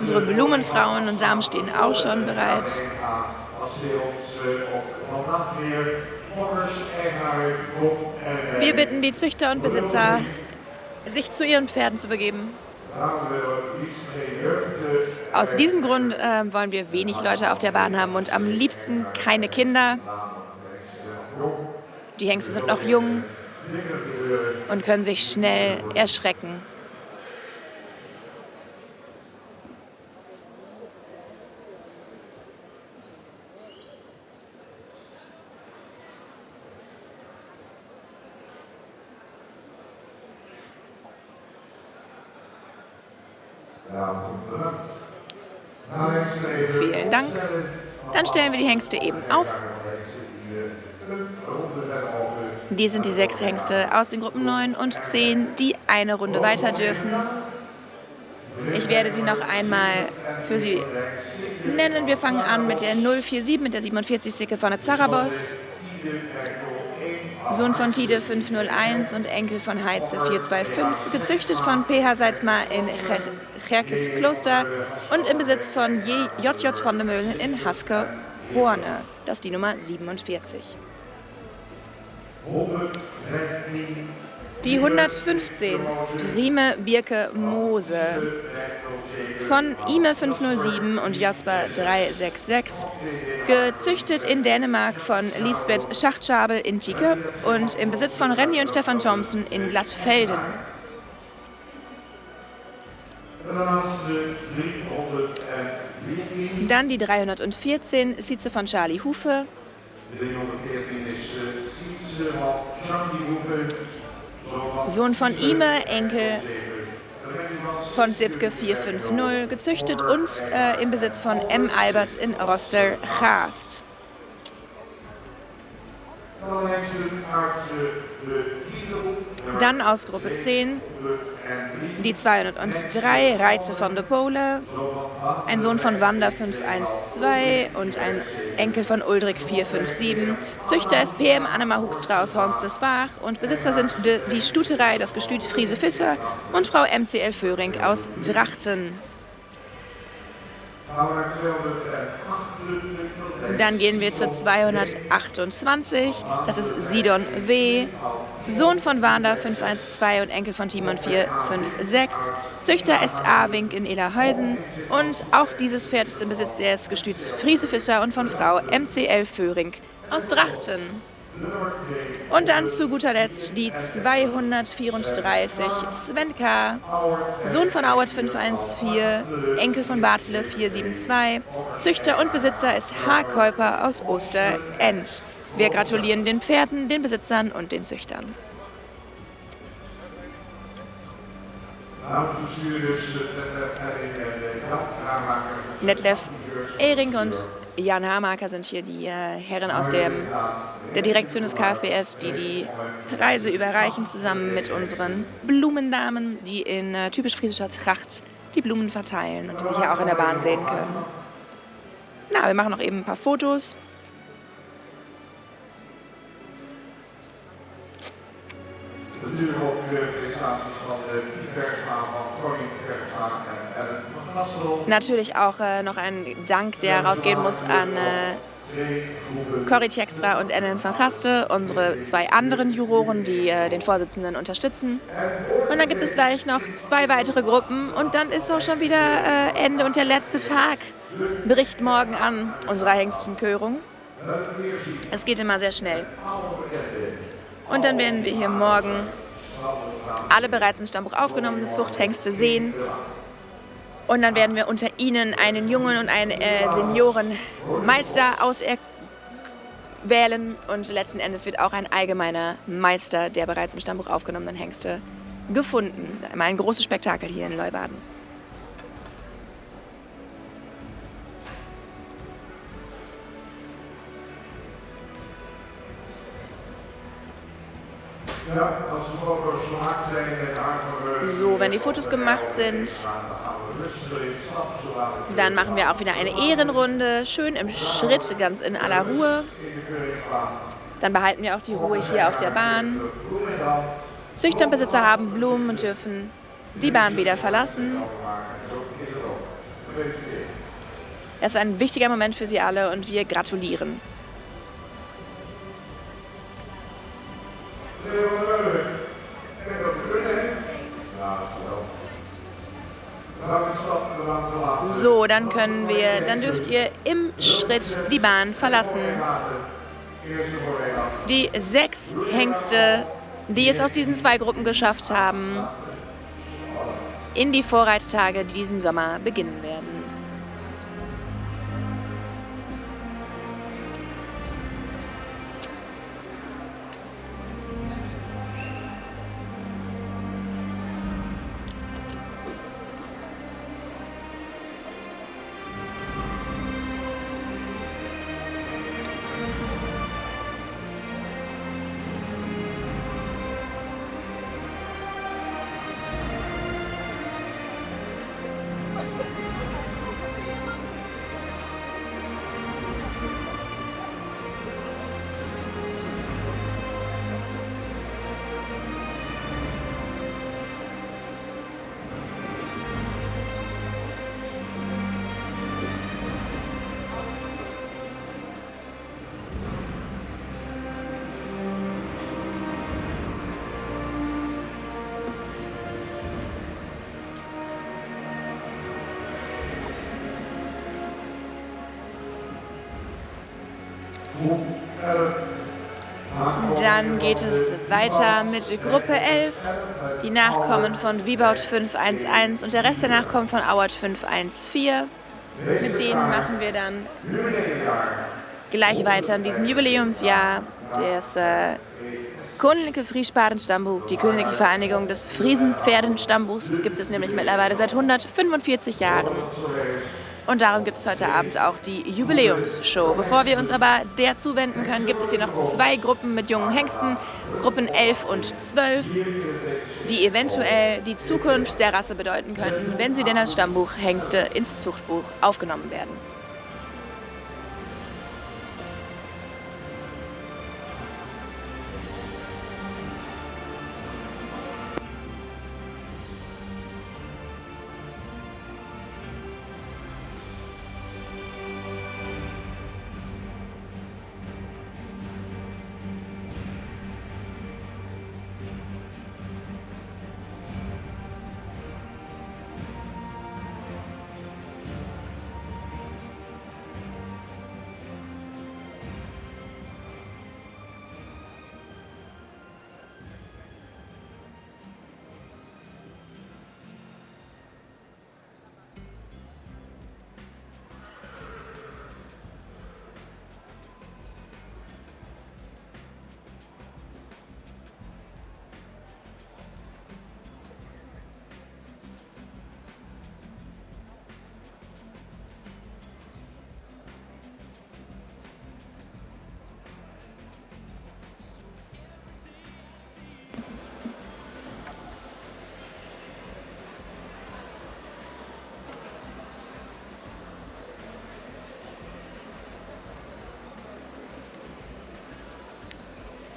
[SPEAKER 2] Unsere Blumenfrauen und Damen stehen auch schon bereit. Wir bitten die Züchter und Besitzer, sich zu ihren Pferden zu begeben. Aus diesem Grund wollen wir wenig Leute auf der Bahn haben und am liebsten keine Kinder. Die Hengste sind noch jung und können sich schnell erschrecken. Vielen Dank. Dann stellen wir die Hengste eben auf. Dies sind die 6 Hengste aus den Gruppen 9 und 10, die eine Runde weiter dürfen. Ich werde sie noch einmal für Sie nennen. Wir fangen an mit der 047, mit der 47 Sicke von der Zarabos. Sohn von Tide 501 und Enkel von Heize 425, gezüchtet von PH Salzmar in Cherkes Kloster und im Besitz von JJ von der Möhlen in Hasker Horne. Das ist die Nummer 47. Die 115, Rime Birke Mose. von Ime 507 und Jasper 366. Gezüchtet in Dänemark von Lisbeth Schachtschabel in Tieke und im Besitz von Randy und Stefan Thompson in Glattfelden. Dann die 314, Sietze von Charlie Hufe.
[SPEAKER 1] 314 is Sietse van Charlie Hoeve.
[SPEAKER 2] Sohn von Ime, Enkel von Sipke 450, gezüchtet und im Besitz von M. Alberts in Roster-Gaast. Dann aus Gruppe 10 die 203, Reize von de Pole, ein Sohn von Wanda 512 und ein Enkel von Uldrik 457. Züchter ist PM Annema Hoekstra aus Hornstersbach und Besitzer sind die Stuterei, das Gestüt Friese Fisser und Frau MCL Föhring aus Drachten. Dann gehen wir zur 228, das ist Sidon W., Sohn von Wanda 512 und Enkel von Timon 456. Züchter ist A. Wink in Ederhausen und auch dieses Pferd ist im Besitz des Gestüts Friese Fischer und von Frau MCL Föhring aus Drachten. Und dann zu guter Letzt die 234, Sven K., Sohn von Auert 514, Enkel von Bartele 472. Züchter und Besitzer ist H. Käuper aus Osterend. Wir gratulieren den Pferden, den Besitzern und den Züchtern. Detlef Ehring und Jan Hamaker sind hier die Herren aus der Direktion des KfWS, die die Preise überreichen, zusammen mit unseren Blumendamen, die in typisch friesischer Tracht die Blumen verteilen und die sich ja auch in der Bahn sehen können. Na, wir machen noch eben ein paar Fotos.
[SPEAKER 1] Natuurlijk ook felicitaties van de Bergsma van Koning Bergsma en Ellen Gastel.
[SPEAKER 2] Natürlich auch noch ein Dank, der rausgehen muss an Corrie Tjekstra und Ellen van Gaste, unsere zwei anderen Juroren, die den Vorsitzenden unterstützen. Und dann gibt es gleich noch 2 weitere Gruppen und dann ist auch schon wieder Ende und der letzte Tag bricht morgen an unserer Hengstenkörung. Es geht immer sehr schnell. Und dann werden wir hier morgen alle bereits in Stammbuch aufgenommene Zuchthengste sehen. Und dann werden wir unter ihnen einen Jungen und einen Seniorenmeister auserwählen. Und letzten Endes wird auch ein allgemeiner Meister der bereits im Stammbuch aufgenommenen Hengste gefunden. Immer ein großes Spektakel hier in Leeuwarden. So, wenn die Fotos gemacht sind, dann machen wir auch wieder eine Ehrenrunde, schön im Schritt, ganz in aller Ruhe. Dann behalten wir auch die Ruhe hier auf der Bahn. Züchter und Besitzer haben Blumen und dürfen die Bahn wieder verlassen. Das ist ein wichtiger Moment für Sie alle und wir gratulieren. So, dann dürft ihr im Schritt die Bahn verlassen. Die 6 Hengste, die es aus diesen 2 Gruppen geschafft haben, in die Vorreittage, die diesen Sommer beginnen werden. Dann geht es weiter mit Gruppe 11, die Nachkommen von Wieboud 511 und der Rest der Nachkommen von Auert 514. Mit denen machen wir dann gleich weiter in diesem Jubiläumsjahr das Koninklijke Friespaardenstammbuch, die Königliche Vereinigung des Friesenpferdenstammbuchs, gibt es nämlich mittlerweile seit 145 Jahren. Und darum gibt es heute Abend auch die Jubiläumsshow. Bevor wir uns aber der zuwenden können, gibt es hier noch 2 Gruppen mit jungen Hengsten, Gruppen 11 und 12, die eventuell die Zukunft der Rasse bedeuten könnten, wenn sie denn als Stammbuchhengste ins Zuchtbuch aufgenommen werden.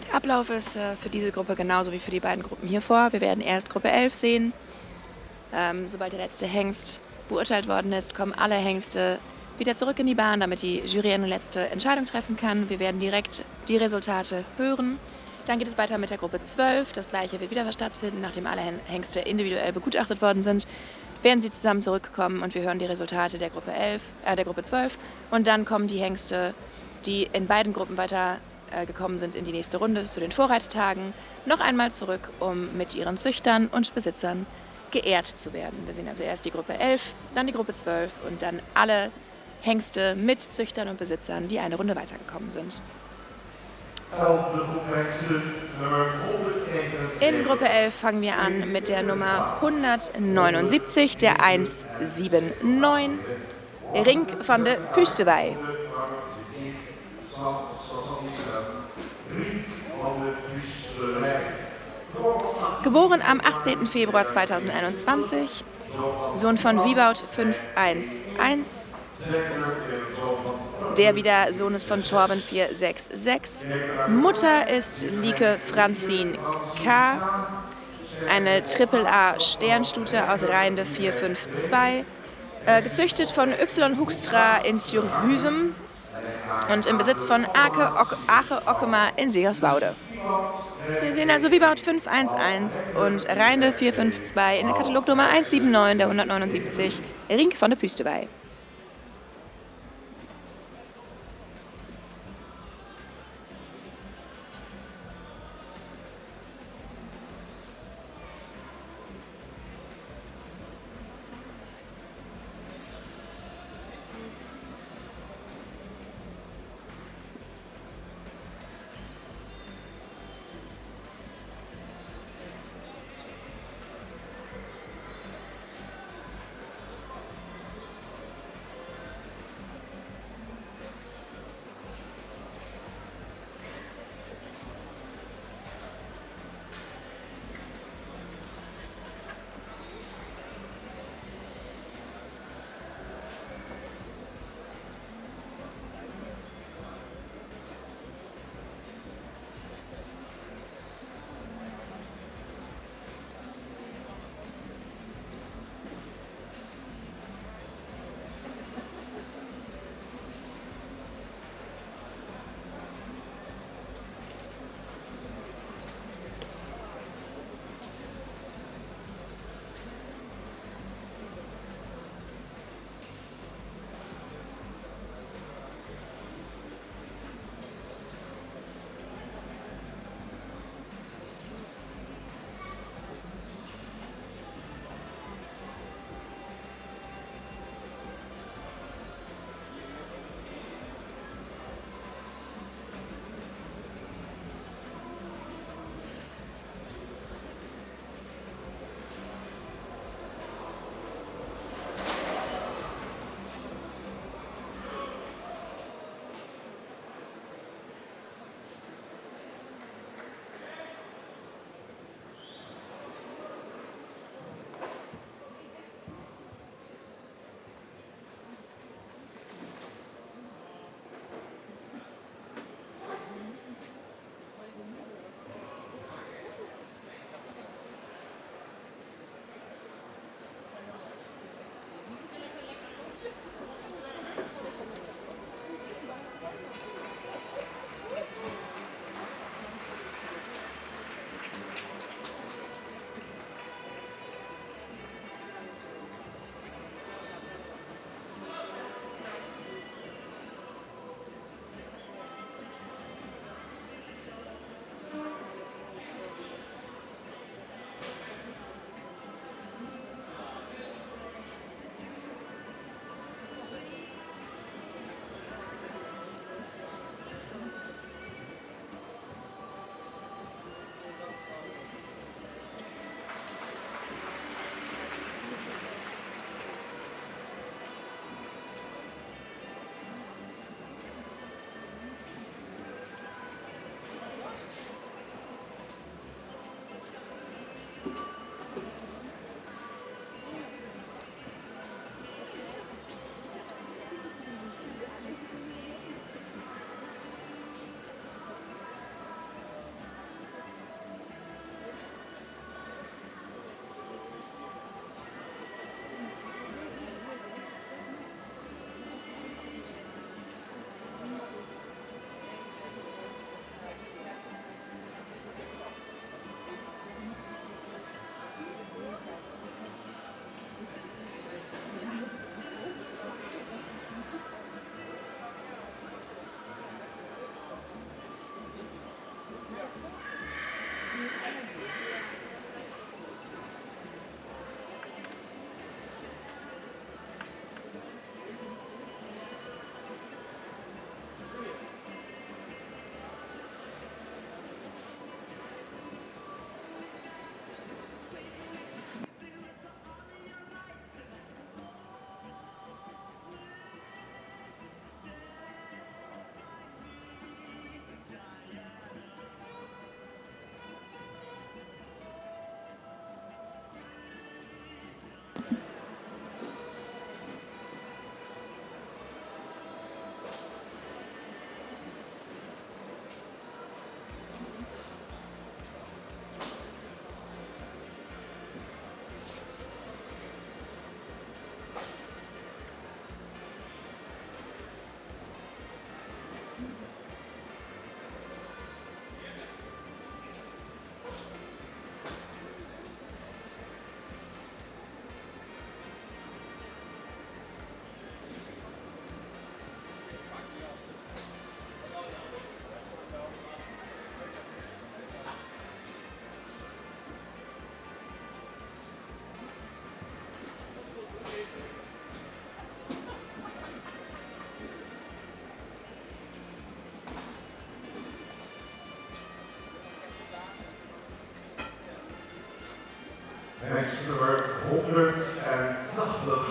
[SPEAKER 2] Der Ablauf ist für diese Gruppe genauso wie für die beiden Gruppen hier vor. Wir werden erst Gruppe 11 sehen. Sobald der letzte Hengst beurteilt worden ist, kommen alle Hengste wieder zurück in die Bahn, damit die Jury eine letzte Entscheidung treffen kann. Wir werden direkt die Resultate hören. Dann geht es weiter mit der Gruppe 12. Das gleiche wird wieder stattfinden, nachdem alle Hengste individuell begutachtet worden sind. Werden sie zusammen zurückkommen und wir hören die Resultate der Gruppe 12. Und dann kommen die Hengste, die in beiden Gruppen weiter gekommen sind, in die nächste Runde zu den Vorreitetagen, noch einmal zurück, um mit ihren Züchtern und Besitzern geehrt zu werden. Wir sehen also erst die Gruppe 11, dann die Gruppe 12 und dann alle Hengste mit Züchtern und Besitzern, die eine Runde weitergekommen sind. In Gruppe 11 fangen wir an mit der Nummer 179, der 179, Rink van de Puustewij. Geboren am 18. Februar 2021, Sohn von Wieboud 511, der wieder Sohn ist von Torben 466. Mutter ist Lieke Francine K., eine AAA Sternstute aus Reinde 452, gezüchtet von Y. Hoekstra in Surhusum und im Besitz von Ache Ockema in Segerswoude. Wir sehen also Wieboud 511 und Reinde 452 in der Katalognummer 179 der 179, Rink van de Puustewij.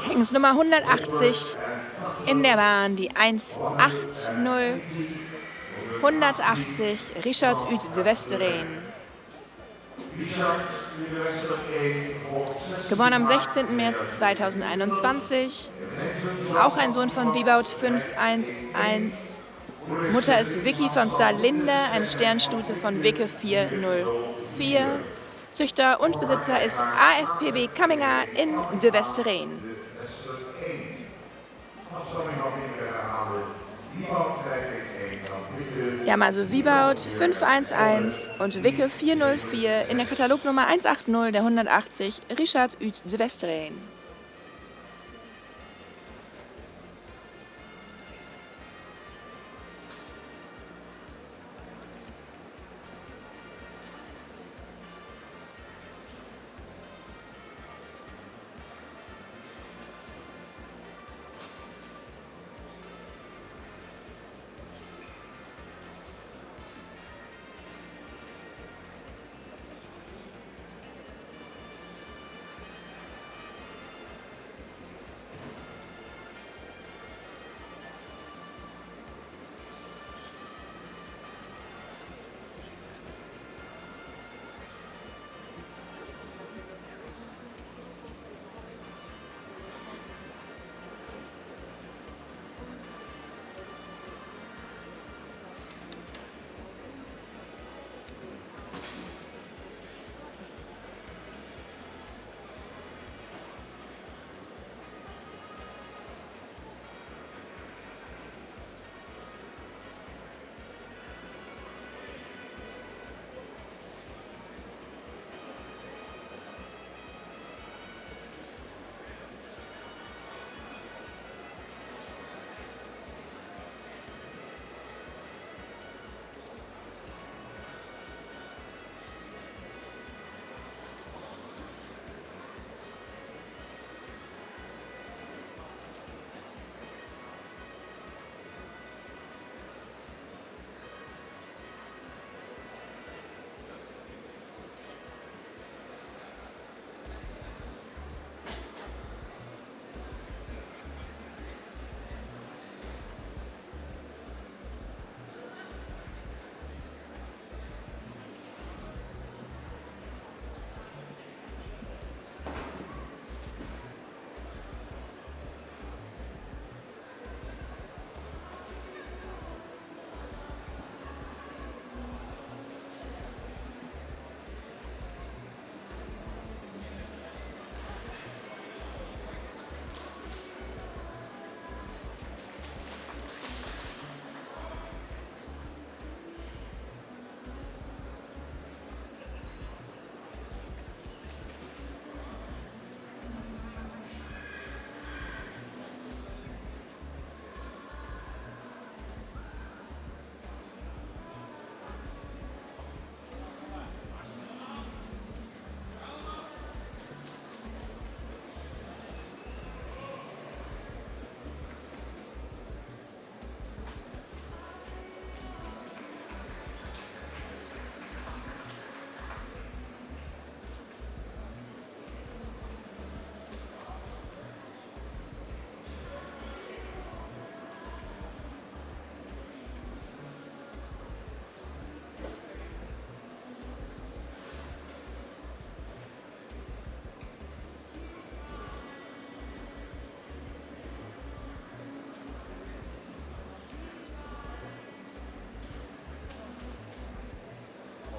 [SPEAKER 2] Hengst Nummer 180 in der Bahn, die 180. 180, Richard Ut de Westereen. Geboren am 16. März 2021. Auch ein Sohn von Wieboud 511. Mutter ist Vicky von Star Linde, eine Sternstute von Wicke 404. Züchter und Besitzer ist AFPB Kamminga in de Westereen. Wir haben also Wieboud 511 und Wicke 404 in der Katalognummer 180 der 180 Richard Ut de Westereen.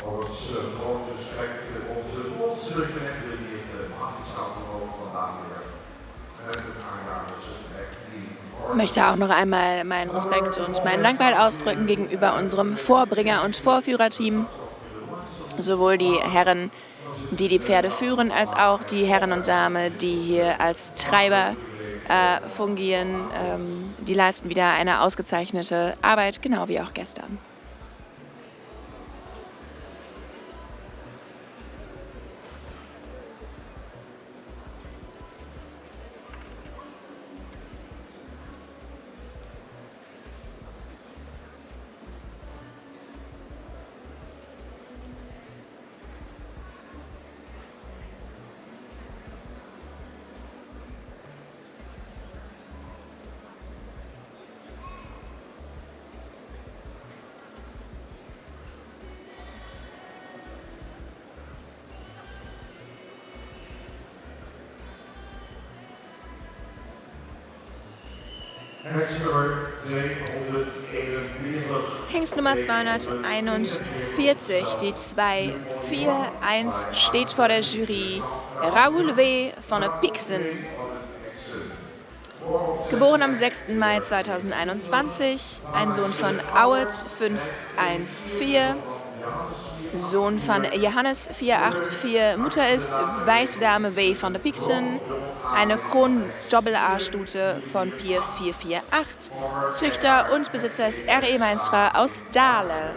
[SPEAKER 1] Als grote respect onze lotsdrukrechter die het afgestapt mogen vandaag weer met het aanjagersrecht die.
[SPEAKER 2] Ich möchte auch noch einmal meinen Respekt und meinen Dankbarkeit ausdrücken gegenüber unserem Vorbringer- und Vorführerteam. Sowohl die Herren, die die Pferde führen, als auch die Herren und Damen, die hier als Treiber fungieren. Die leisten wieder eine ausgezeichnete Arbeit, genau wie auch gestern.
[SPEAKER 1] Hengstnummer 241.
[SPEAKER 2] Hengst Nummer 241, die 241, steht vor der Jury. Raoul W. von der Pixen. Geboren am 6. Mai 2021, ein Sohn von Auet 514, Sohn von Johannes 484, Mutter ist Weiße Dame W. von der Pixen, eine Kron-Doppel-A-Stute von Pier 448, Züchter und Besitzer ist R.E. Meinstra aus Dahle.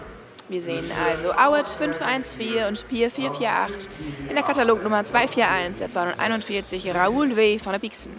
[SPEAKER 2] Wir sehen also Auet 514 und Pier 448 in der Katalognummer 241 der 241 Raoul W. von der Pixen.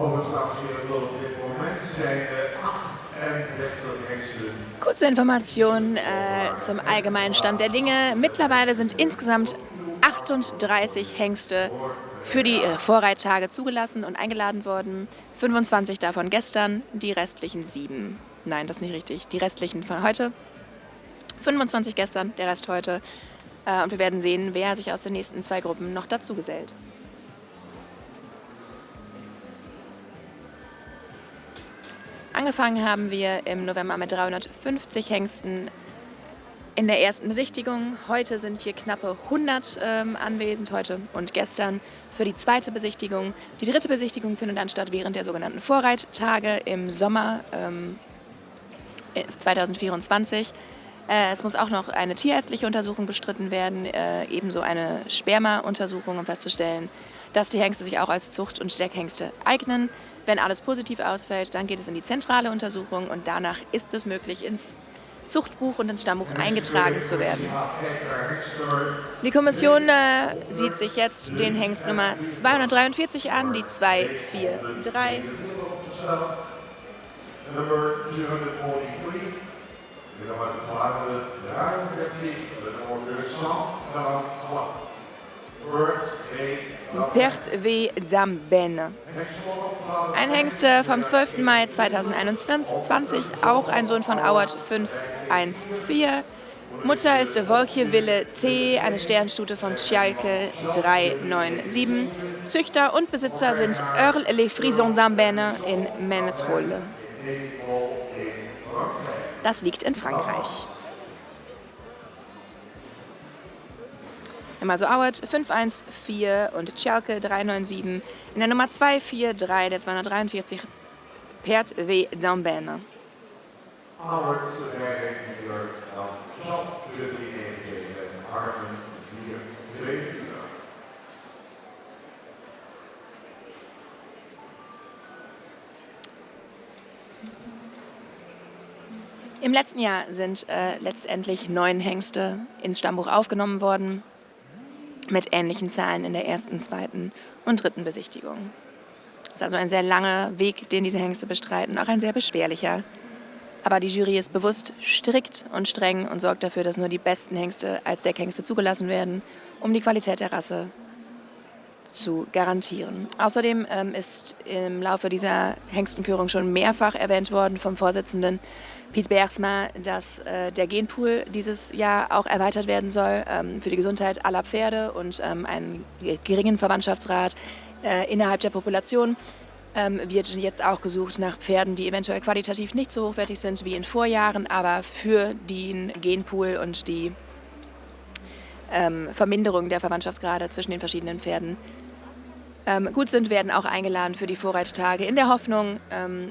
[SPEAKER 1] Overigens, dames en heren, tot op dit moment zijn er 38 hengsten.
[SPEAKER 2] Kurze Information zum allgemeinen Stand der Dinge. Mittlerweile sind insgesamt 38 Hengste für die Vorreittage zugelassen und eingeladen worden. 25 davon gestern, die restlichen 7. Nein, das ist nicht richtig. Die restlichen von heute. 25 gestern, der Rest heute. Und wir werden sehen, wer sich aus den nächsten 2 Gruppen noch dazu gesellt. Angefangen haben wir im November mit 350 Hengsten in der ersten Besichtigung. Heute sind hier knappe 100 anwesend, heute und gestern für die zweite Besichtigung. Die dritte Besichtigung findet dann statt während der sogenannten Vorreittage im Sommer 2024. Es muss auch noch eine tierärztliche Untersuchung bestritten werden, ebenso eine Sperma-Untersuchung, um festzustellen, dass die Hengste sich auch als Zucht- und Steckhengste eignen. Wenn alles positiv ausfällt, dann geht es in die zentrale Untersuchung und danach ist es möglich, ins Zuchtbuch und ins Stammbuch eingetragen zu werden. Die Kommission sieht sich jetzt den Hengst Nummer 243 an, die 243.
[SPEAKER 1] Nummer 243, de nummer 243, de nummer 243.
[SPEAKER 2] Pert V. Dambene. Ein Hengst vom 12. Mai 2021, auch ein Sohn von Auert 514. Mutter ist Wolkje Wille T., eine Sternstute von Tjalke 397. Züchter und Besitzer sind Earl Les Frisons d'Ambene in Ménetrol. Das liegt in Frankreich. Also Auert 514 und Tjalke 397 in der Nummer 243 der 243 Pert V. Dambene.
[SPEAKER 1] Auert zover hier dan Jean de Linége en Harmen 424.
[SPEAKER 2] Im letzten Jahr sind letztendlich 9 Hengste ins Stammbuch aufgenommen worden, mit ähnlichen Zahlen in der ersten, zweiten und dritten Besichtigung. Es ist also ein sehr langer Weg, den diese Hengste bestreiten, auch ein sehr beschwerlicher. Aber die Jury ist bewusst strikt und streng und sorgt dafür, dass nur die besten Hengste als Deckhengste zugelassen werden, um die Qualität der Rasse zu garantieren. Außerdem ist im Laufe dieser Hengstenkürung schon mehrfach erwähnt worden vom Vorsitzenden Piet Bergsma, dass der Genpool dieses Jahr auch erweitert werden soll für die Gesundheit aller Pferde und einen geringen Verwandtschaftsrat innerhalb der Population. Wird jetzt auch gesucht nach Pferden, die eventuell qualitativ nicht so hochwertig sind wie in Vorjahren, aber für den Genpool und die Verminderung der Verwandtschaftsgrade zwischen den verschiedenen Pferden gut sind, werden auch eingeladen für die Vorreittage in der Hoffnung,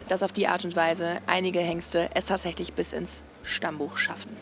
[SPEAKER 2] dass auf die Art und Weise einige Hengste es tatsächlich bis ins Stammbuch schaffen.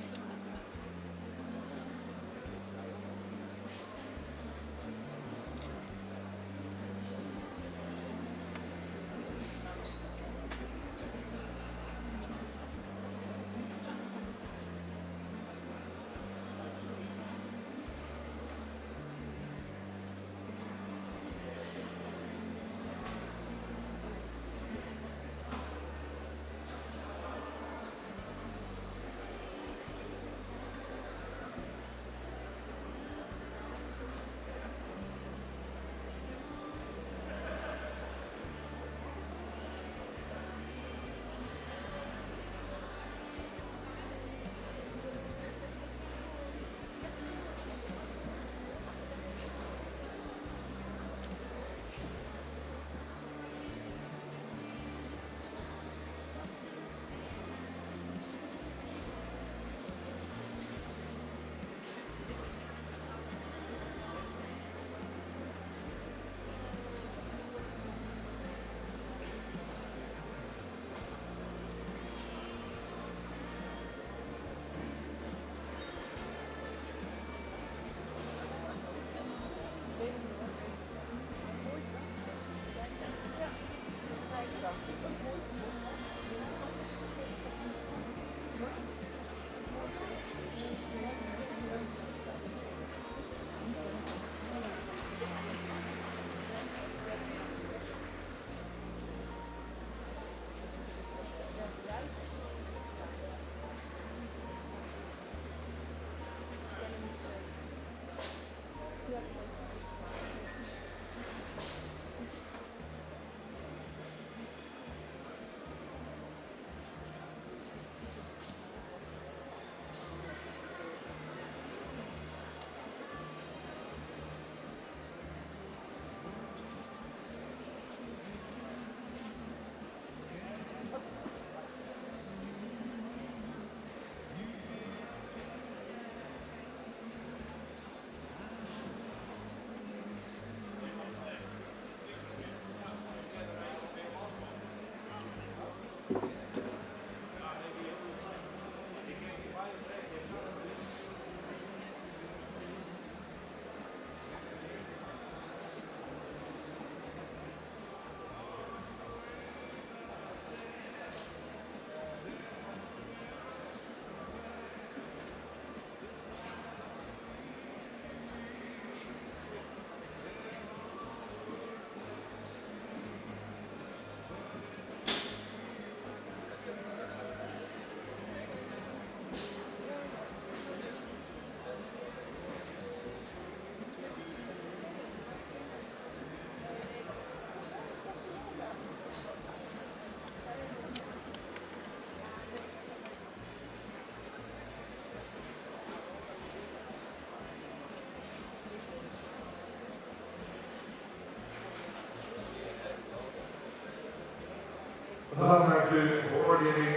[SPEAKER 1] Dan de beoordeling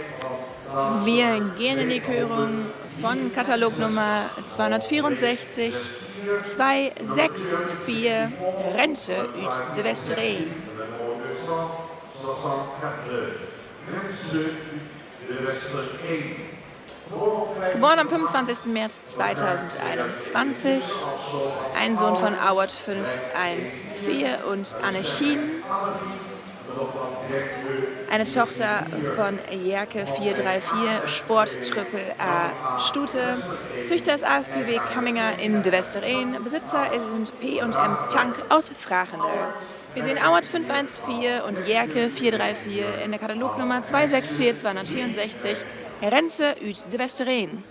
[SPEAKER 1] van
[SPEAKER 2] Wir gehen in die Körung von Katalognummer 264 264 Rente uit de Westeree. Geboren am 25. März 2021, ein Sohn von Award 514 und Anne Schien, eine Tochter von Jerke 434, Sport Triple A Stute, Züchter ist AFPW Kamminger in de Westereen, Besitzer sind P&M Tank aus Vrachende. Wir sehen Award 514 und Jerke 434 in der Katalognummer 264 264, Renze uit de Westereen.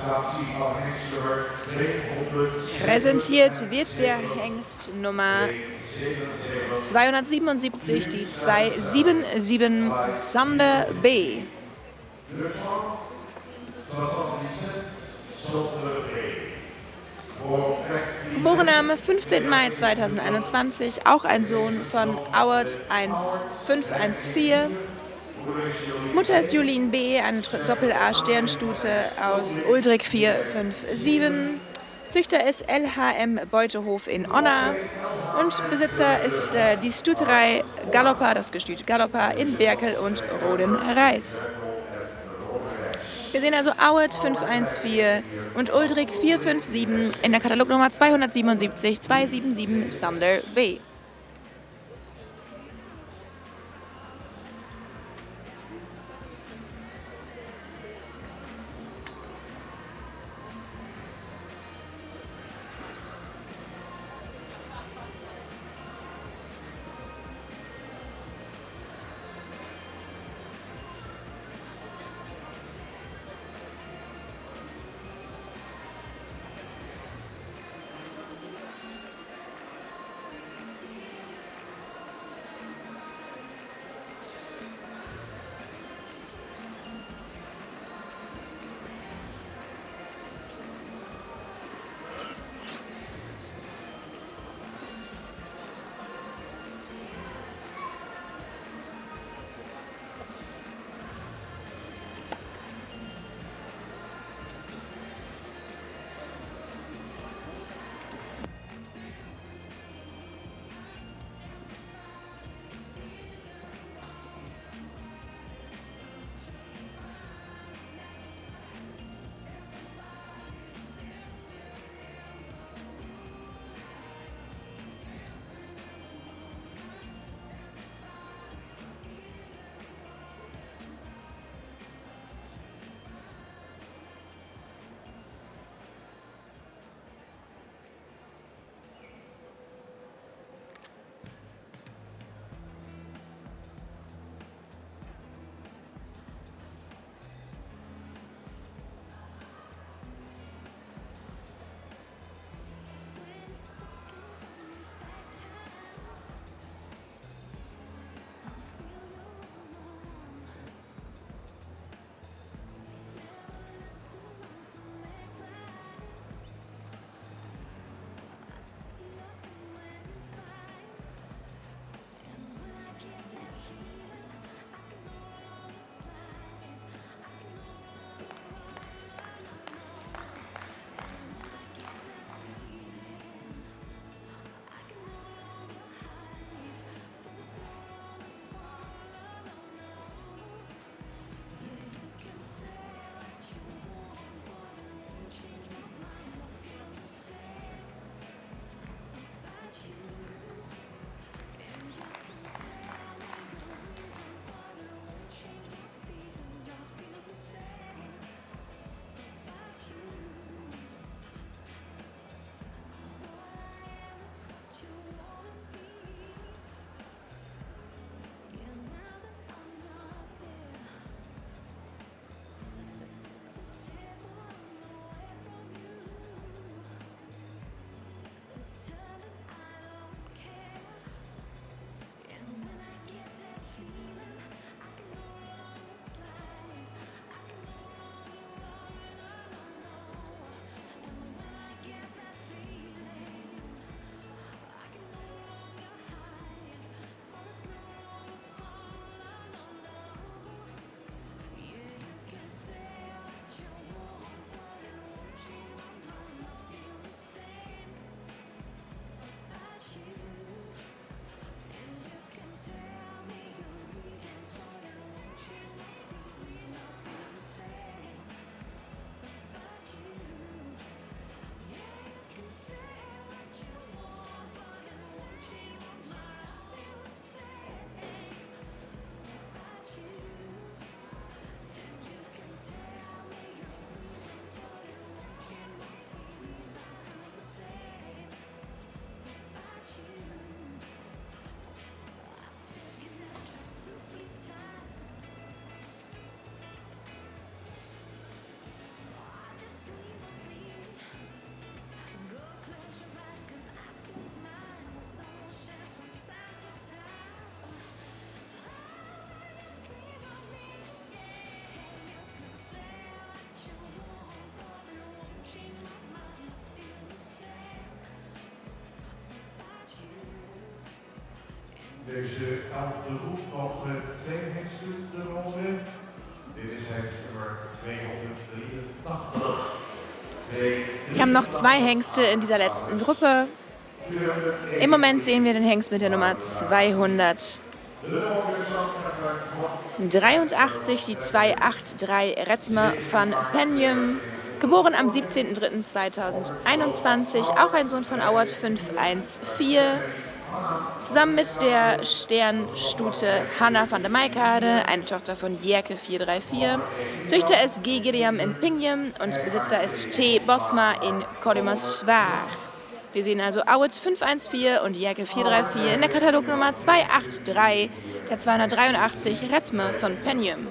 [SPEAKER 1] Organisatie van Hengstnummer 277.
[SPEAKER 2] Präsentiert wird der Hengst Nummer 277, die 277 Sander B.
[SPEAKER 1] Rusland 77 Sander B.
[SPEAKER 2] Geboren am 15. Mai 2021, auch ein Sohn von Auert 1514. Mutter ist Julien B., eine Doppel-A-Sternstute aus Uldrich 457. Züchter ist LHM Beutehof in Onna und Besitzer ist die Stuterei Galloper, das Gestüt Galloper in Berkel und Roden-Reis. Wir sehen also Auert 514 und Uldrich 457 in der Katalognummer 277 277 Sander B.
[SPEAKER 1] Deze 11e groep nog 2 hengsten te ronden. Dit is hengst nummer 283.
[SPEAKER 2] Wir haben noch 2 Hengste in dieser letzten Gruppe. Im Moment sehen wir den Hengst mit der Nummer 283, die 283 Retzmer van Penjem, geboren am 17.03.2021, auch ein Sohn von Auert 514. Zusammen mit der Sternstute Hanna van der Meikade, eine Tochter von Jerke 434. Züchter ist G. Giriam in Pingjem und Besitzer ist T. Bosma in Kodemoswar. Wir sehen also Auert 514 und Jerke 434 in der Katalognummer 283, der 283 Retzmer von Penjem.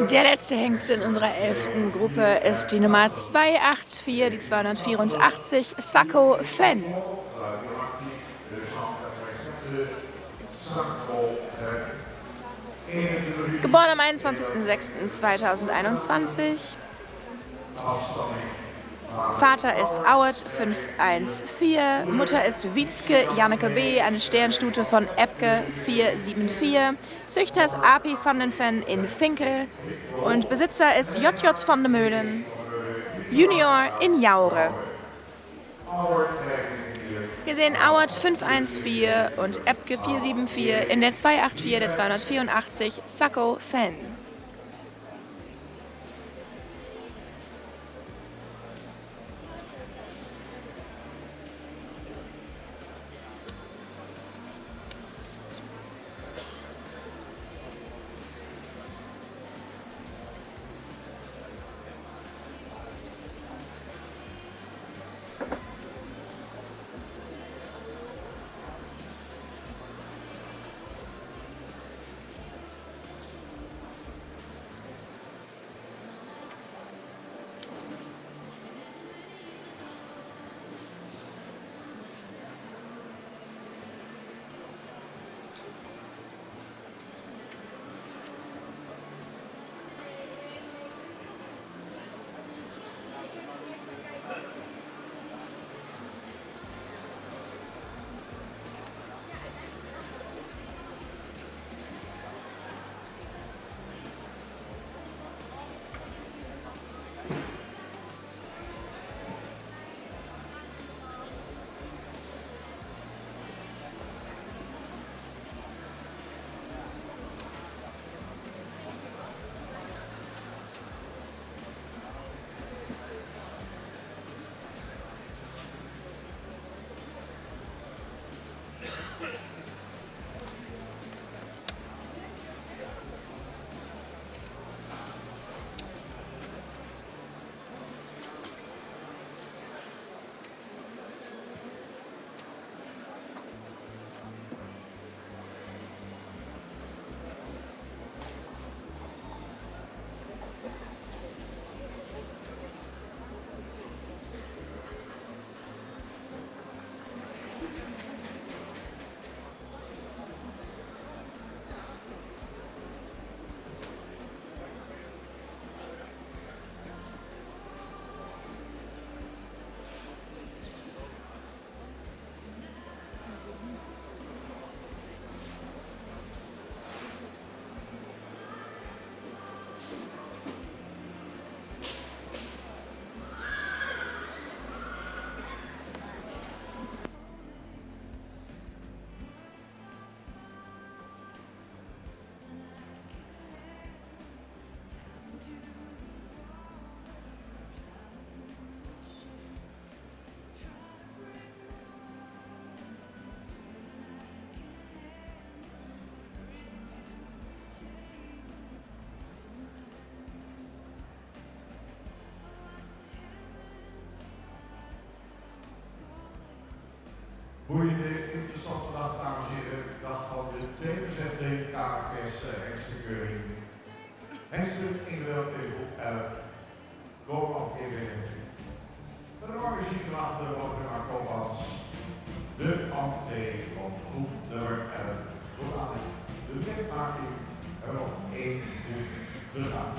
[SPEAKER 2] Der letzte Hengst in unserer 11. Gruppe ist die Nummer 284, die 284, Sacco Fen. Geboren am 21.06.2021. Vater ist Auert 514, Mutter ist Witzke Janneke B., eine Sternstute von Epke 474, Züchter ist Api van den Ven in Vinkel und Besitzer ist JJ van de Meulen, Junior in Jaure. Wir sehen Auert 514 und Epke 474 in der 284, der 284 Sacco Fen.
[SPEAKER 1] Boeiende, interessante dag, dames en heren. Dag van de tweede bezetting KKS Hengstenkeuring. Hengsten in de wereldregel 11. Komen nog een keer binnen. Met de lange ziek erachter lopen naar Komans. De entree van groep nummer 11. Zodat de wegmaking er nog één groep te gaan.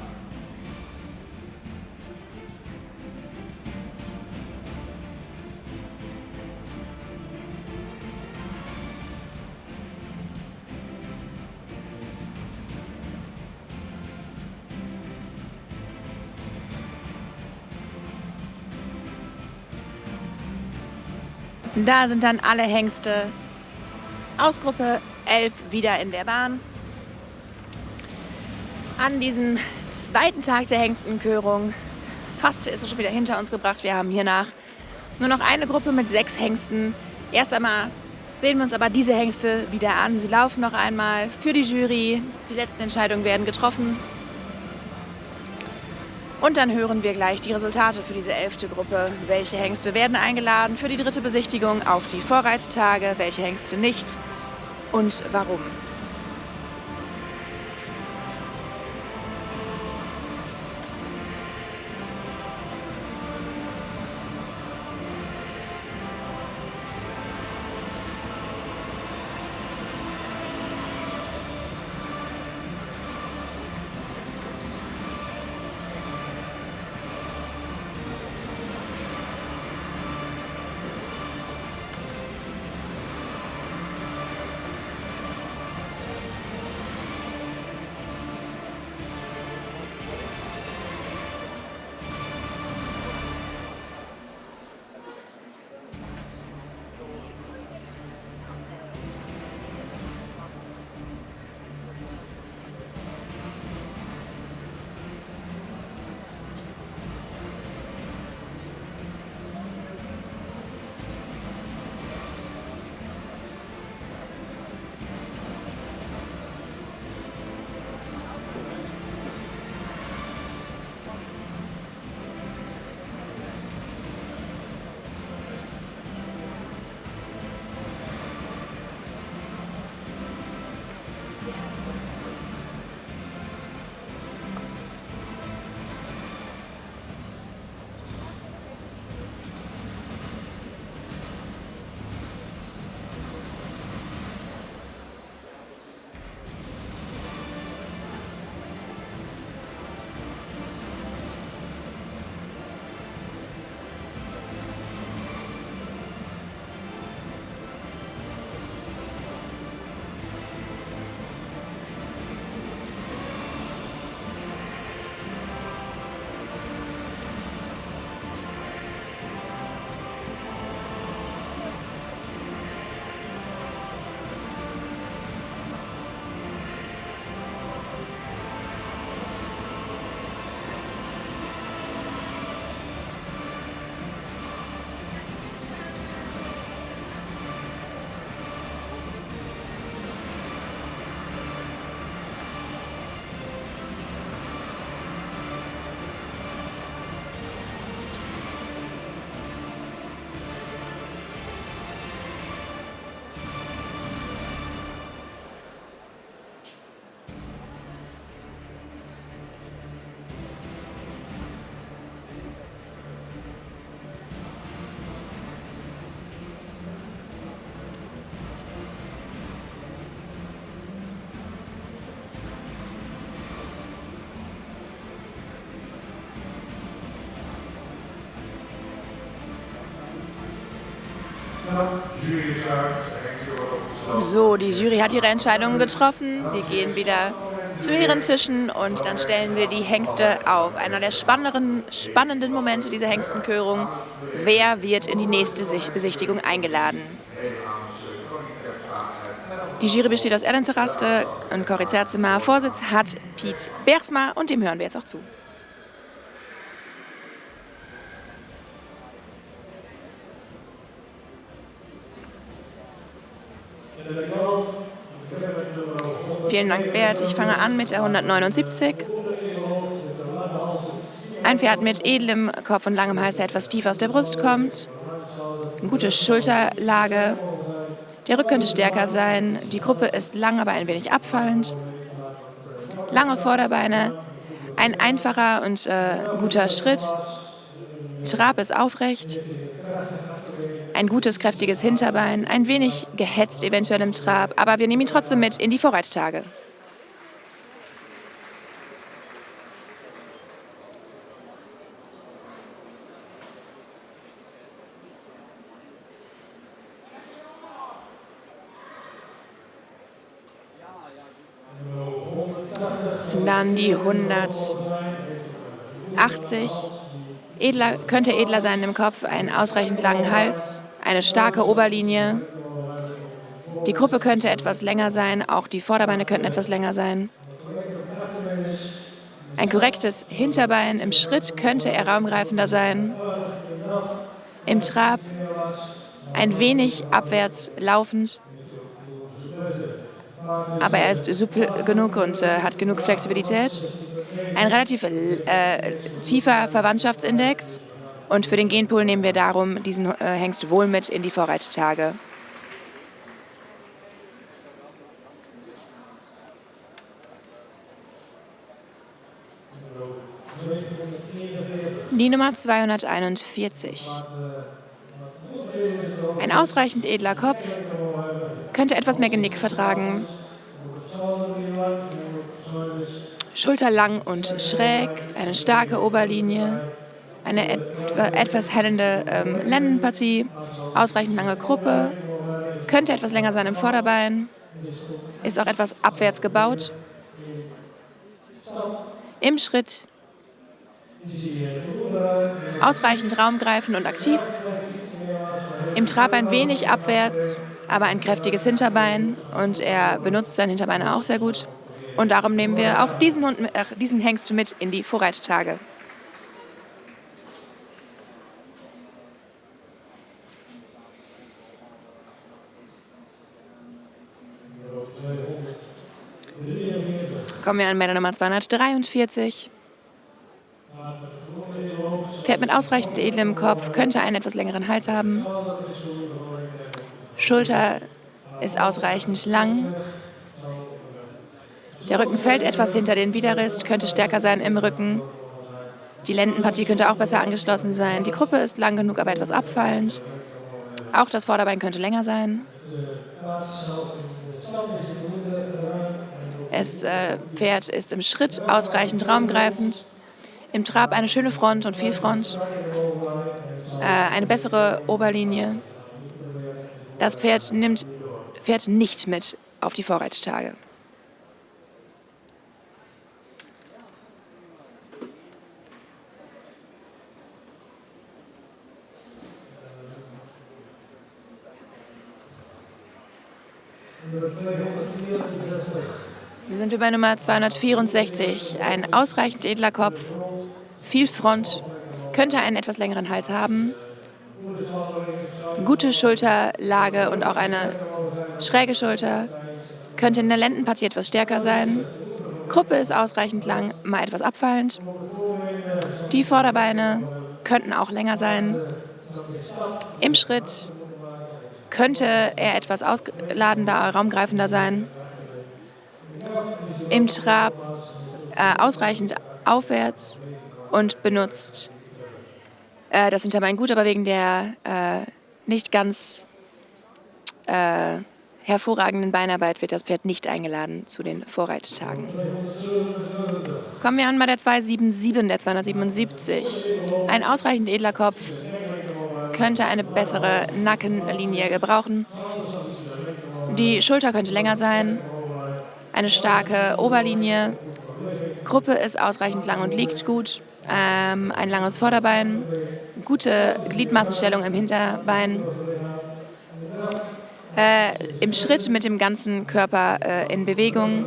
[SPEAKER 2] Da sind dann alle Hengste aus Gruppe 11 wieder in der Bahn. An diesem zweiten Tag der Hengstenkörung, fast ist es schon wieder hinter uns gebracht. Wir haben hiernach nur noch eine Gruppe mit 6 Hengsten. Erst einmal sehen wir uns aber diese Hengste wieder an. Sie laufen noch einmal für die Jury. Die letzten Entscheidungen werden getroffen. Und dann hören wir gleich die Resultate für diese 11. Gruppe. Welche Hengste werden eingeladen für die 3. Besichtigung auf die Vorreittage, welche Hengste nicht und warum.
[SPEAKER 1] Jury is uit, de hengsten worden opgesteld.
[SPEAKER 2] So, die Jury hat ihre Entscheidungen getroffen. Sie gehen wieder zu ihren Tischen und dann stellen wir die Hengste auf. Einer der spannenden Momente dieser Hengstenkörung. Wer wird in die nächste Besichtigung eingeladen? Die Jury besteht aus Ellen Terraste und Corrie Zerzemer. Vorsitz hat Piet Bergsma und dem hören wir jetzt auch zu. Vielen Dank, Bert. Ich fange an mit der 179. Ein Pferd mit edlem Kopf und langem Hals, der etwas tief aus der Brust kommt. Eine gute Schulterlage. Der Rücken könnte stärker sein. Die Gruppe ist lang, aber ein wenig abfallend. Lange Vorderbeine. Ein einfacher und guter Schritt. Trab ist aufrecht. Ein gutes, kräftiges Hinterbein, ein wenig gehetzt eventuell im Trab, aber wir nehmen ihn trotzdem mit in die Vorreittage. Dann die 180. Könnte edler sein im Kopf, einen ausreichend langen Hals, eine starke Oberlinie. Die Gruppe könnte etwas länger sein, auch die Vorderbeine könnten etwas länger sein. Ein korrektes Hinterbein im Schritt könnte er raumgreifender sein. Im Trab ein wenig abwärts laufend, aber er ist supel genug und hat genug Flexibilität. Ein relativ tiefer Verwandtschaftsindex und für den Genpool nehmen wir darum diesen Hengst wohl mit in die Vorreittage. Die Nummer 241. Ein ausreichend edler Kopf, könnte etwas mehr Genick vertragen. Schulter lang und schräg, eine starke Oberlinie, eine etwas hellende Lendenpartie, ausreichend lange Gruppe, könnte etwas länger sein im Vorderbein, ist auch etwas abwärts gebaut. Im Schritt ausreichend raumgreifend und aktiv. Im Trab ein wenig abwärts, aber ein kräftiges Hinterbein und er benutzt sein Hinterbein auch sehr gut. Und darum nehmen wir auch diesen Hengst mit in die Vorreittage. Kommen wir an bei der Nummer 243. Pferd mit ausreichend edlem Kopf, könnte einen etwas längeren Hals haben. Schulter ist ausreichend lang. Der Rücken fällt etwas hinter den Widerrist, könnte stärker sein im Rücken. Die Lendenpartie könnte auch besser angeschlossen sein. Die Gruppe ist lang genug, aber etwas abfallend. Auch das Vorderbein könnte länger sein. Das Pferd ist im Schritt ausreichend raumgreifend. Im Trab eine schöne Front und viel Front. Eine bessere Oberlinie. Das Pferd fährt nicht mit auf die Vorreittage. Hier sind wir bei Nummer 264. Ein ausreichend edler Kopf, viel Front, könnte einen etwas längeren Hals haben, gute Schulterlage und auch eine schräge Schulter, könnte in der Lendenpartie etwas stärker sein. Gruppe ist ausreichend lang, mal etwas abfallend. Die Vorderbeine könnten auch länger sein. Im Schritt könnte er etwas ausladender, raumgreifender sein. Im Trab ausreichend aufwärts und benutzt das Hinterbein gut, aber wegen der nicht ganz hervorragenden Beinarbeit wird das Pferd nicht eingeladen zu den Vorreittagen. Kommen wir an bei der 277, der 277. Ein ausreichend edler Kopf, könnte eine bessere Nackenlinie gebrauchen. Die Schulter könnte länger sein. Eine starke Oberlinie. Gruppe ist ausreichend lang und liegt gut. Ein langes Vorderbein. Gute Gliedmaßenstellung im Hinterbein. Im Schritt mit dem ganzen Körper in Bewegung.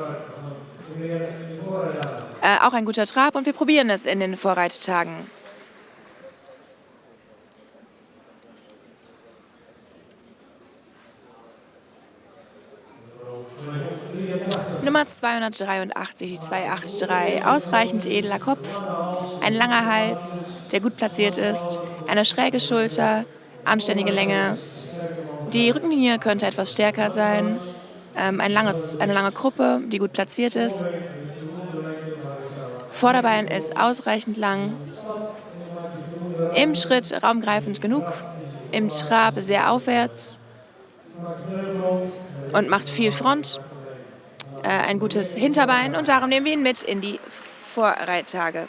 [SPEAKER 2] Auch ein guter Trab und wir probieren es in den Vorreittagen. Nummer 283, die 283. Ausreichend edler Kopf, ein langer Hals, der gut platziert ist, eine schräge Schulter, anständige Länge. Die Rückenlinie könnte etwas stärker sein. Eine lange Gruppe, die gut platziert ist. Vorderbein ist ausreichend lang. Im Schritt raumgreifend genug. Im Trab sehr aufwärts. Und macht viel Front. Ein gutes Hinterbein. Und darum nehmen wir ihn mit in die Vorreittage.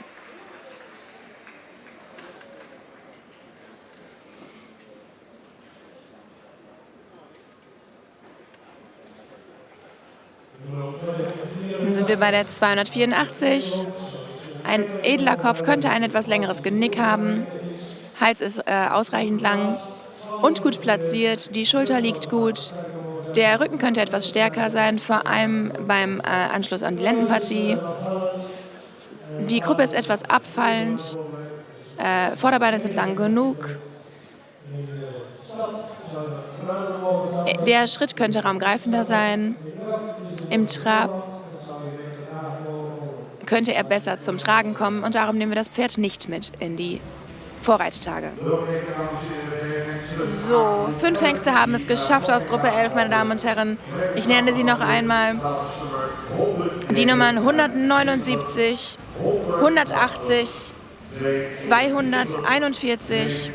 [SPEAKER 2] Dann sind wir bei der 284. Ein edler Kopf könnte ein etwas längeres Genick haben. Hals ist ausreichend lang und gut platziert. Die Schulter liegt gut. Der Rücken könnte etwas stärker sein, vor allem beim Anschluss an die Lendenpartie. Die Gruppe ist etwas abfallend. Vorderbeine sind lang genug. Der Schritt könnte raumgreifender sein. Im Trab könnte er besser zum Tragen kommen und darum nehmen wir das Pferd nicht mit in die Vorreittage. So, 5 Hengste haben es geschafft aus Gruppe 11, meine Damen und Herren. Ich nenne sie noch einmal. Die Nummern 179, 180, 241,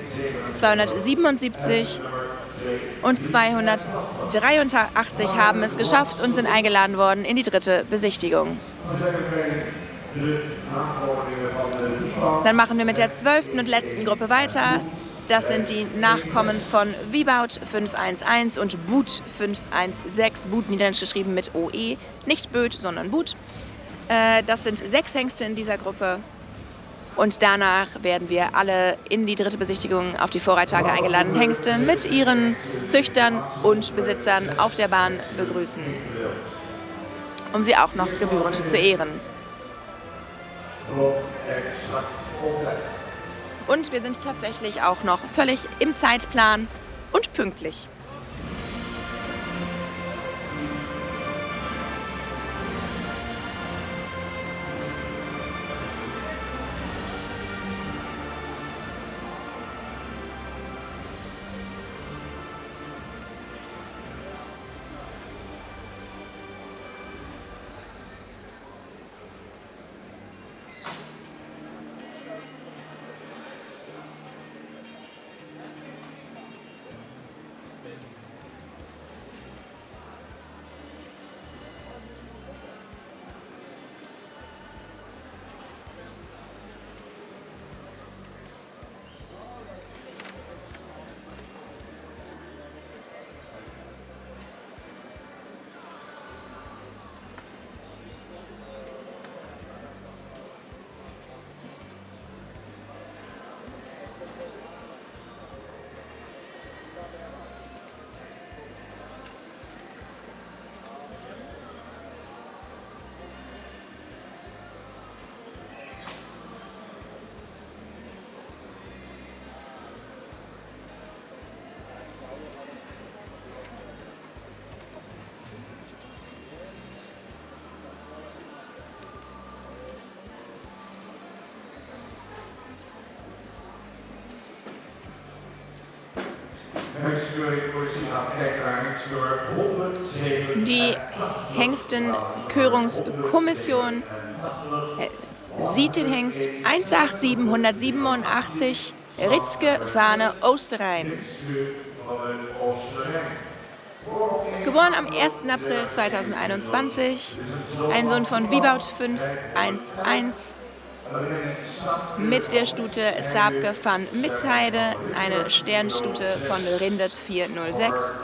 [SPEAKER 2] 277 und 283 haben es geschafft und sind eingeladen worden in die 3. Besichtigung. Dann machen wir mit der 12. und letzten Gruppe weiter. Das sind die Nachkommen von Wieboud 511 und Boet 516. Boet niederländisch geschrieben mit OE. Nicht Böet, sondern Boet. Das sind 6 Hengste in dieser Gruppe. Und danach werden wir alle in die 3. Besichtigung auf die Vorreittage eingeladenen Hengste mit ihren Züchtern und Besitzern auf der Bahn begrüßen, um sie auch noch gebührend zu ehren. Und wir sind tatsächlich auch noch völlig im Zeitplan und pünktlich. Die Hengstenkörungskommission sieht den Hengst 187 Ritzke Fahne Oosterrijn. Geboren am 1. April 2021, ein Sohn von Wieboud 511 Mit der Stute Saabke van Mitzheide, eine Sternstute von Rindet 406.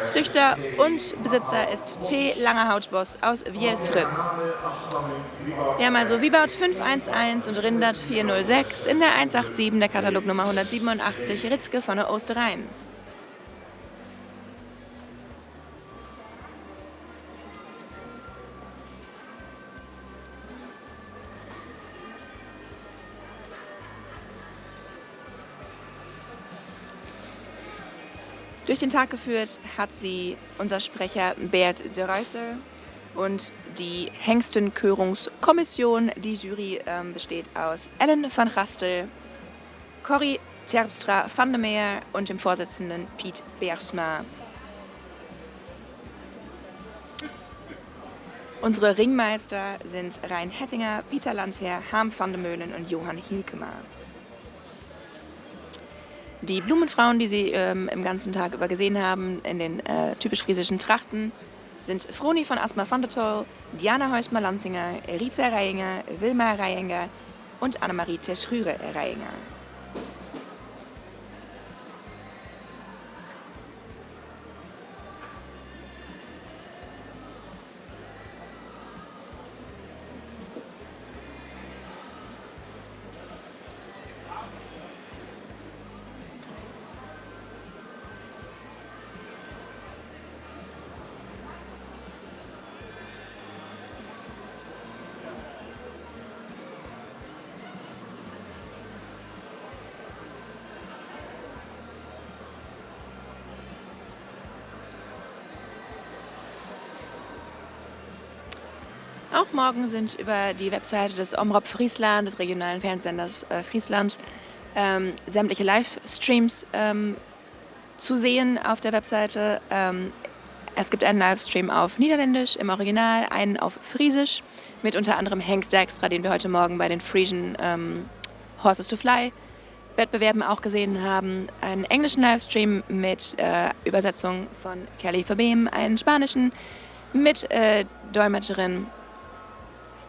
[SPEAKER 2] Züchter und Besitzer ist T. Langerhautboss aus Wielsrück. Wir haben also Wieboud 511 und Rindert 406 in der 187 der Katalognummer 187 Ritzke von der Osterrhein. Durch den Tag geführt hat sie unser Sprecher Bert de Ruyter und die Hengstenkörungskommission. Die Jury besteht aus Ellen van Gastel, Corrie Terpstra van der Meer und dem Vorsitzenden Piet Beersma. Unsere Ringmeister sind Rein Hettinger, Pieter Landherr, Harm van der Meulen und Johann Hielkemer. Die Blumenfrauen, die Sie im ganzen Tag über gesehen haben, in den typisch friesischen Trachten, sind Froni von Asma van der Toll, Diana Heusmer-Lanzinger, Rita Reiinger, Wilma Reiinger und Annemarie Teschrüre Reiinger. Auch morgen sind über die Webseite des Omroep Friesland, des regionalen Fernsehsenders Frieslands, sämtliche Livestreams zu sehen auf der Webseite. Es gibt einen Livestream auf Niederländisch im Original, einen auf Friesisch mit unter anderem Henk Dijkstra, den wir heute Morgen bei den Frisian Horses to Fly Wettbewerben auch gesehen haben, einen englischen Livestream mit Übersetzung von Kelly Verbeem, einen spanischen mit Dolmetscherin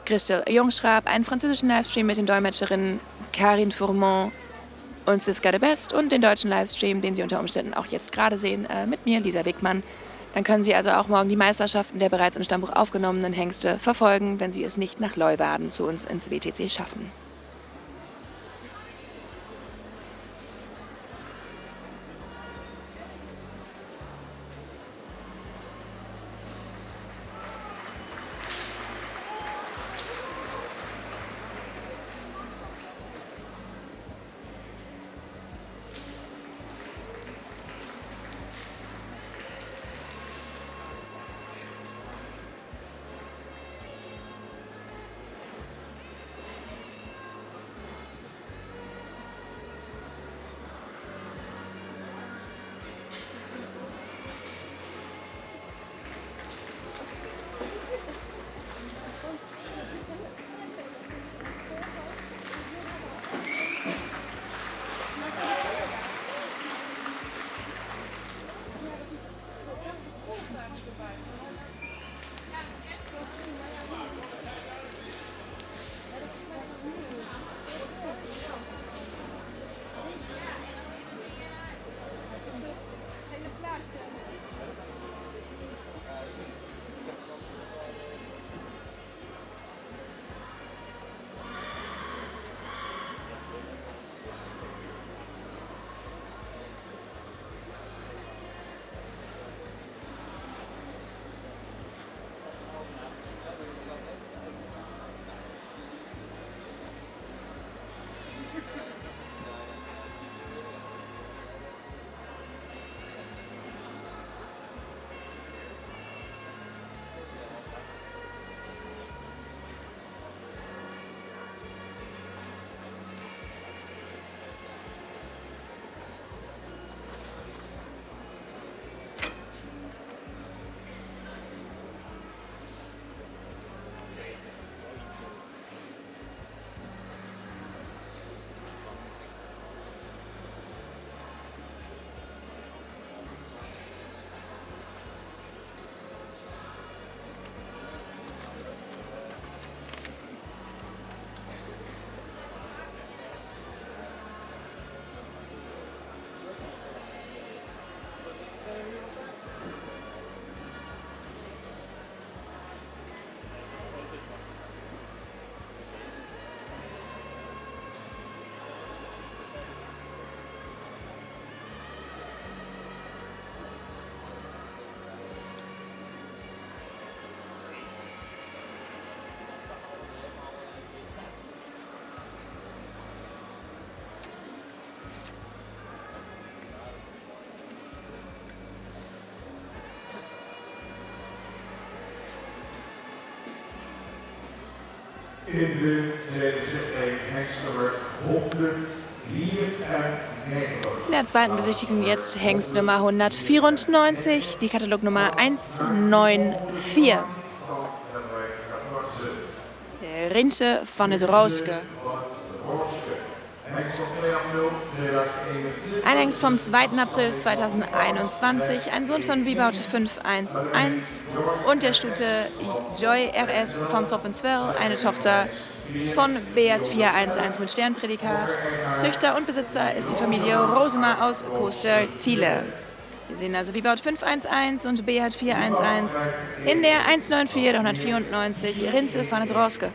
[SPEAKER 2] Christel Jongschrab, einen französischen Livestream mit den Dolmetscherinnen Karin Fourmont und Siska de Best und den deutschen Livestream, den Sie unter Umständen auch jetzt gerade sehen, mit mir, Lisa Wickmann. Dann können Sie also auch morgen die Meisterschaften der bereits im Stammbuch aufgenommenen Hengste verfolgen, wenn Sie es nicht nach Leeuwarden zu uns ins WTC schaffen.
[SPEAKER 1] In de 2001 Hengstnummer 194.
[SPEAKER 2] In der zweiten Besichtigung jetzt Hengst Nummer 194, die Katalognummer 194. Rinse van het Rooske. Ein Hengst vom 2. April 2021, ein Sohn von Wieboud 511 und der Stute Joy RS von Toppenzwell, eine Tochter von Beat 411 mit Sternprädikat. Züchter und Besitzer ist die Familie Rosema aus Koster-Thiele. Wir sehen also Wieboud 511 und Beat 411 in der 194 der 194 Rinse van het Rooske.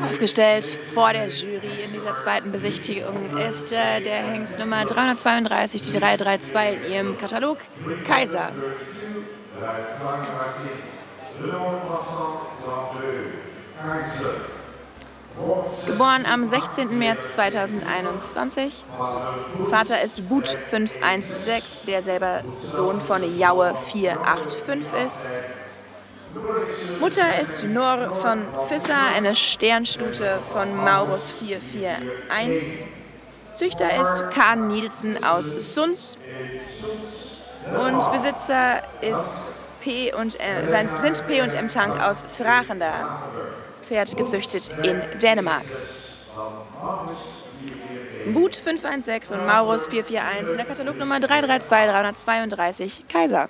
[SPEAKER 2] Aufgestellt vor der Jury in dieser zweiten Besichtigung ist der Hengst Nummer 332, die 332 in ihrem Katalog, Kaiser.
[SPEAKER 1] 332, Le Passant Kaiser.
[SPEAKER 2] Geboren am 16. März 2021. Vater ist Boot 516, der selber Sohn von Jaue 485 ist. Mutter ist Nor von Fisser, eine Sternstute von Maurus 441. Züchter ist Kahn Nielsen aus Sunds. Und Besitzer ist sind P&M Tank aus Frachender. Pferd gezüchtet in Dänemark. Boot 516 und Maurus 441 in der Katalognummer 332 332 Kaiser.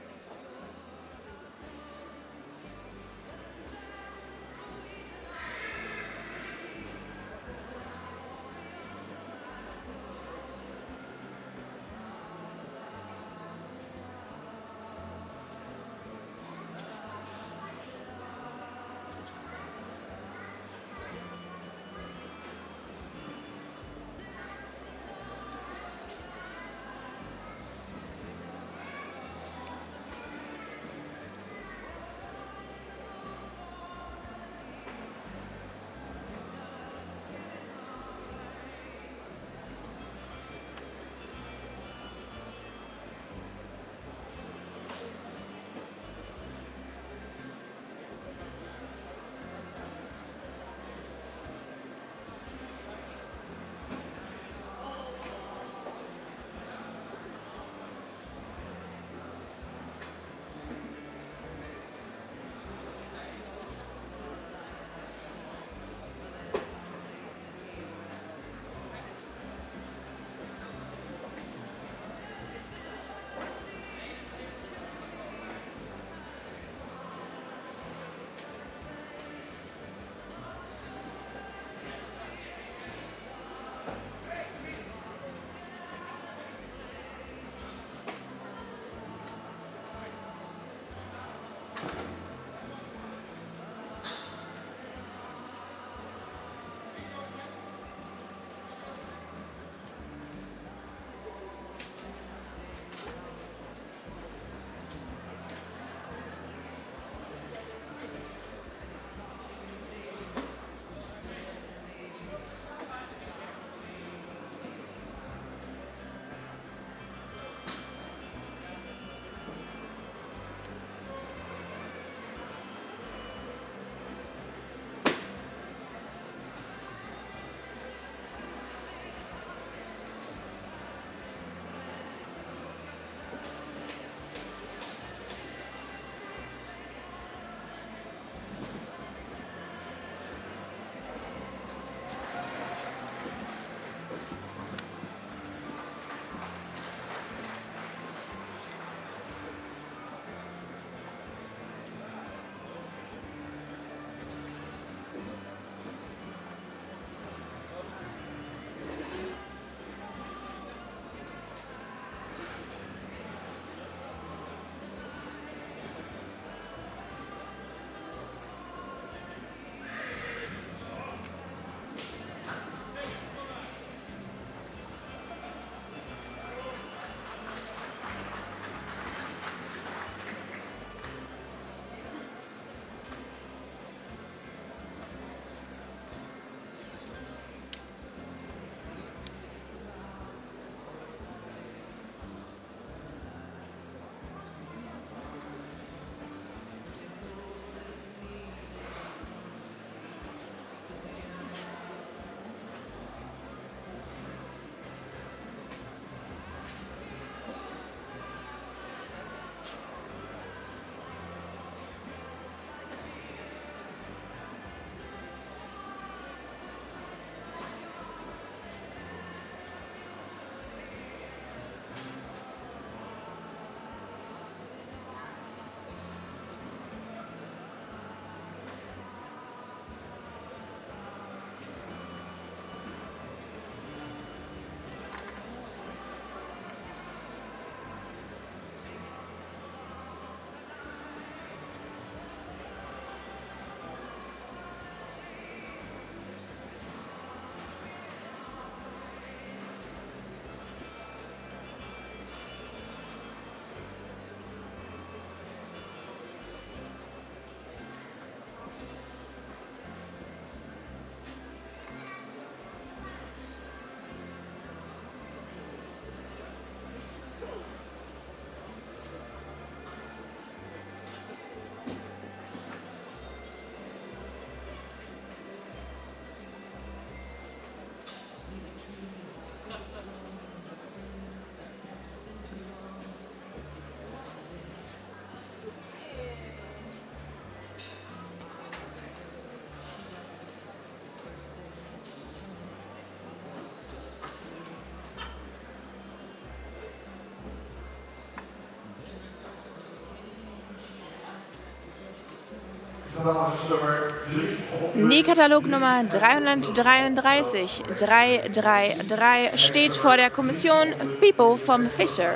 [SPEAKER 2] Die Katalognummer 333 333 steht vor der Kommission Pipo von Fischer.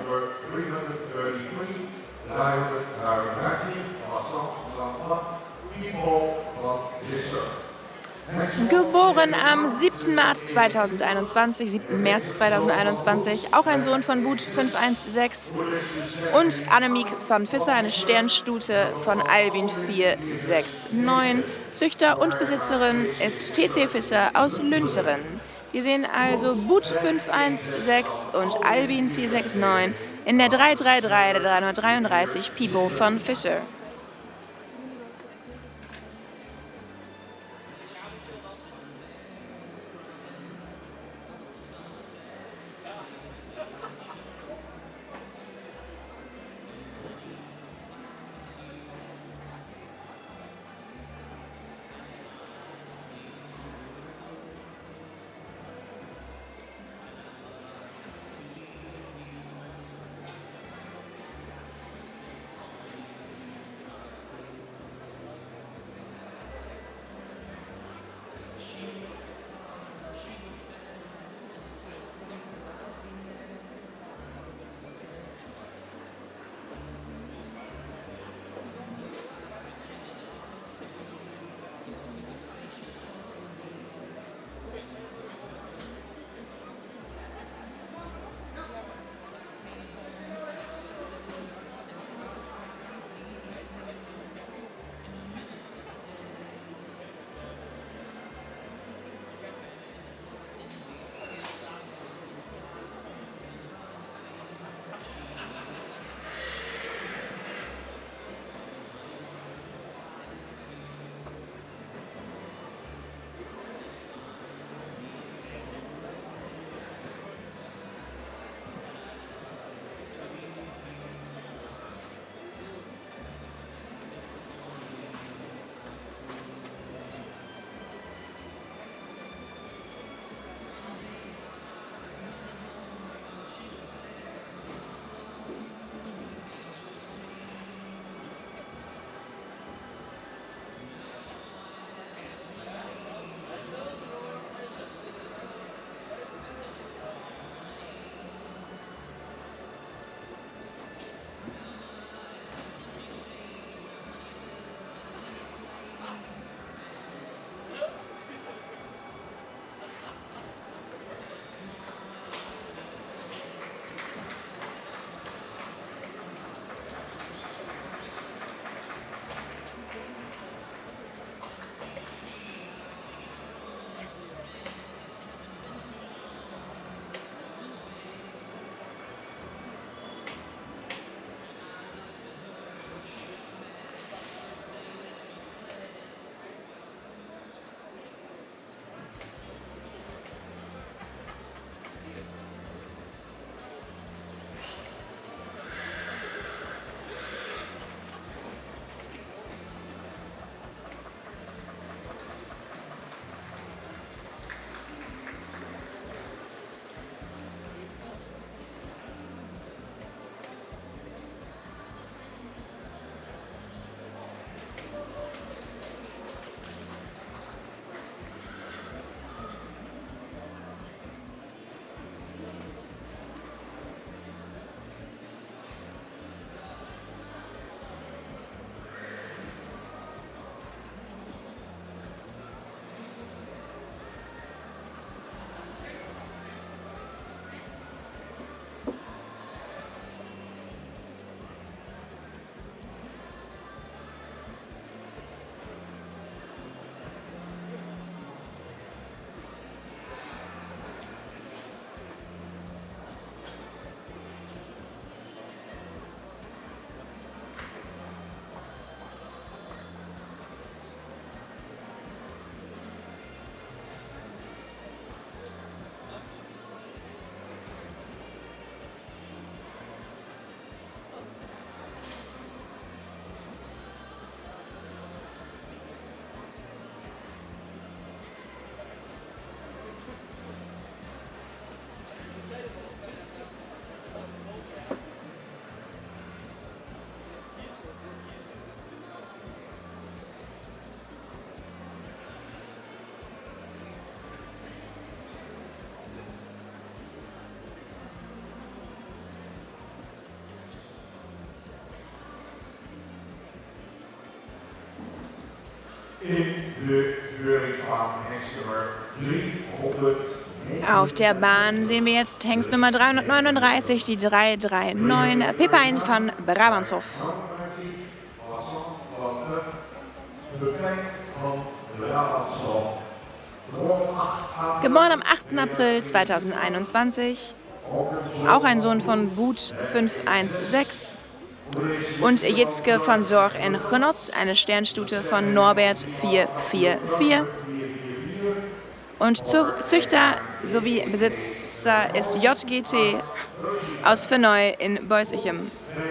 [SPEAKER 1] 333,
[SPEAKER 2] Geboren am 7. März 2021, auch ein Sohn von Boet 516 und Annemiek van Visser, eine Sternstute von Albin 469. Züchter und Besitzerin ist TC Visser aus Lünteren. Wir sehen also Boet 516 und Albin 469 in der 333 der 333 Pipo von Fischer.
[SPEAKER 1] in de Jurichtsbaan hengstnummer 300.
[SPEAKER 2] Auf der Bahn sehen wir jetzt Hengst Nummer 339, die 339, Pepijn van Brabantshof. Geboren am 8. April 2021, auch ein Sohn von Boet 516 und Jitske van Zorg en Genot, eine Sternstute von Norbert 444. Und Züchter sowie Besitzer ist JGT aus Verneu in Beusichem.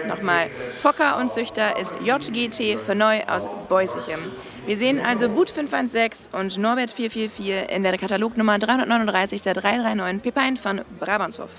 [SPEAKER 2] Nochmal, Fokker und Züchter ist JGT Verneu aus Beusichem. Wir sehen also Boet 516 und Norbert 444 in der Katalognummer 339 der 339 Pepijn van Brabantshof.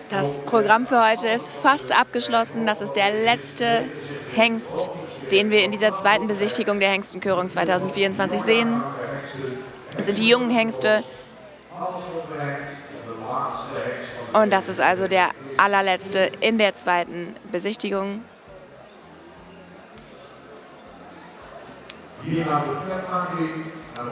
[SPEAKER 2] Das Programm für heute ist fast abgeschlossen. Das ist der letzte Hengst, den wir in dieser zweiten Besichtigung der Hengstenkörung 2024 sehen. Das sind die jungen Hengste. Und das ist also der allerletzte in der zweiten Besichtigung.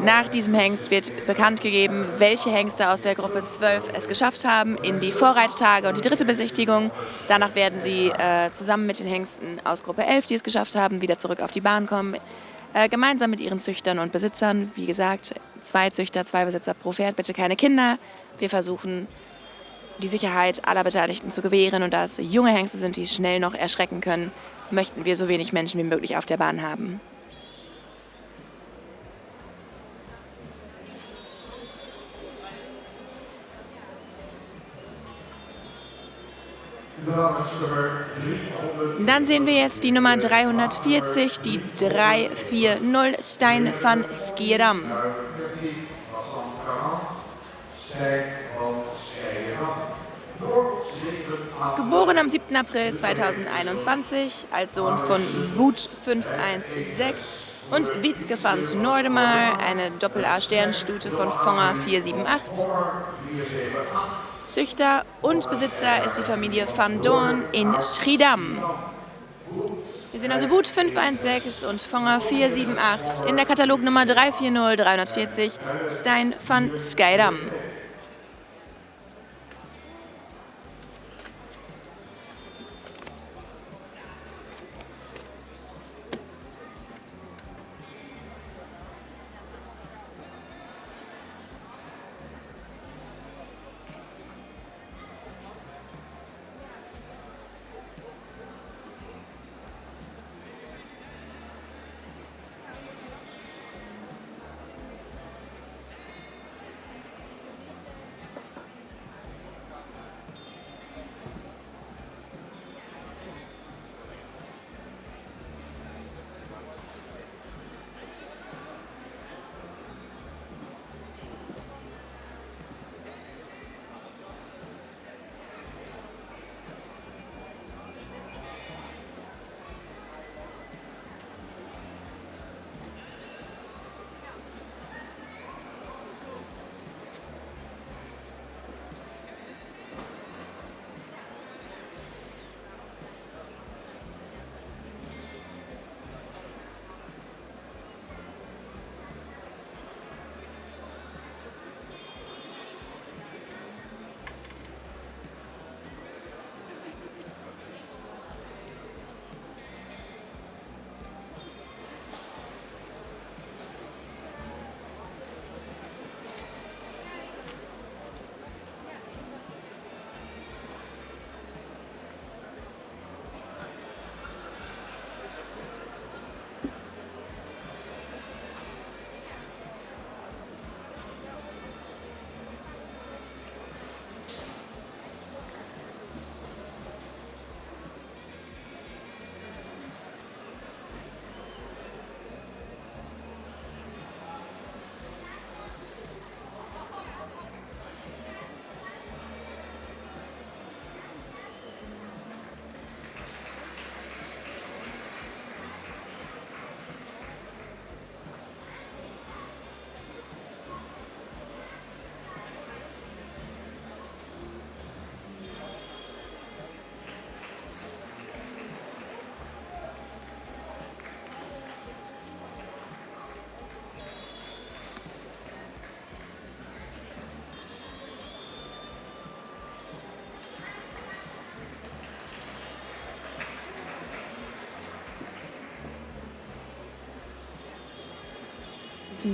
[SPEAKER 2] Nach diesem Hengst wird bekannt gegeben, welche Hengste aus der Gruppe 12 es geschafft haben in die Vorreittage und die dritte Besichtigung. Danach werden sie zusammen mit den Hengsten aus Gruppe 11, die es geschafft haben, wieder zurück auf die Bahn kommen. Gemeinsam mit ihren Züchtern und Besitzern. Wie gesagt, 2 Züchter, 2 Besitzer pro Pferd, bitte keine Kinder. Wir versuchen die Sicherheit aller Beteiligten zu gewähren und da es junge Hengste sind, die schnell noch erschrecken können, möchten wir so wenig Menschen wie möglich auf der Bahn haben. Dann sehen wir jetzt die Nummer 340, die 340 Stijn van Skiedam. Geboren am 7. April 2021 als Sohn von Boet 516 und Wietske van Noordemar, eine Doppel-A-Sternstute von Fonger 478. Züchter und Besitzer ist die Familie Van Doorn in Schiedam. Wir sehen also Boet 516 und Fonger 478 in der Katalognummer 340 340 Stijn van Skiedam.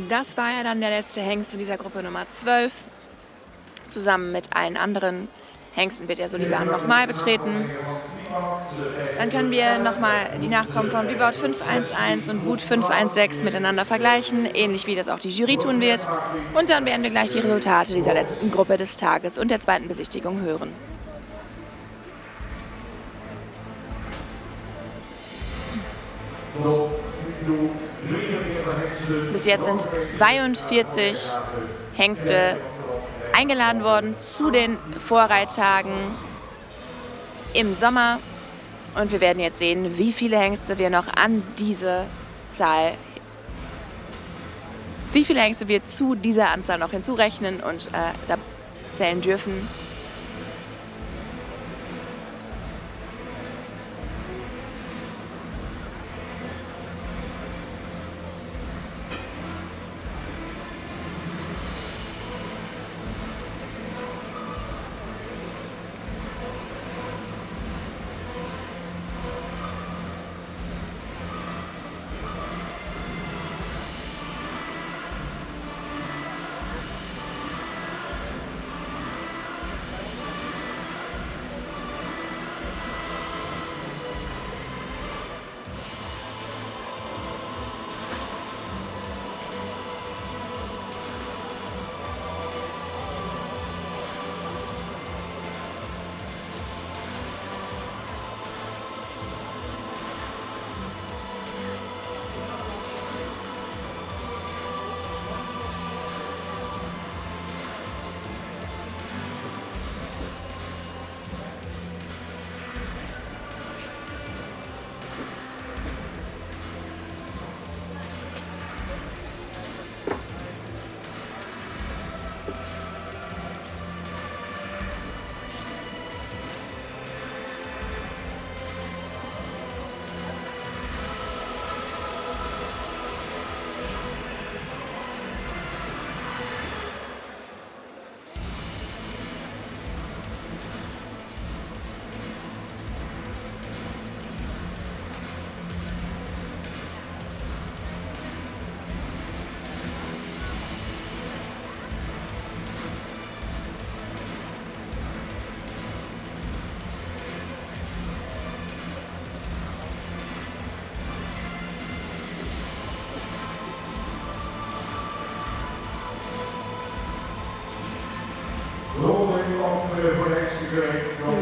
[SPEAKER 2] Das war ja dann der letzte Hengst in dieser Gruppe Nummer 12. Zusammen mit allen anderen Hengsten wird er so die Bahn nochmal betreten. Dann können wir nochmal die Nachkommen von Wieboud 511 und Boet 516 miteinander vergleichen, ähnlich wie das auch die Jury tun wird. Und dann werden wir gleich die Resultate dieser letzten Gruppe des Tages und der zweiten Besichtigung hören. Bis jetzt sind 42 Hengste eingeladen worden zu den Vorreittagen im Sommer. Und wir werden jetzt sehen, wie viele Hengste wir noch an diese Zahl, wie viele Hengste wir zu dieser Anzahl noch hinzurechnen und da zählen dürfen.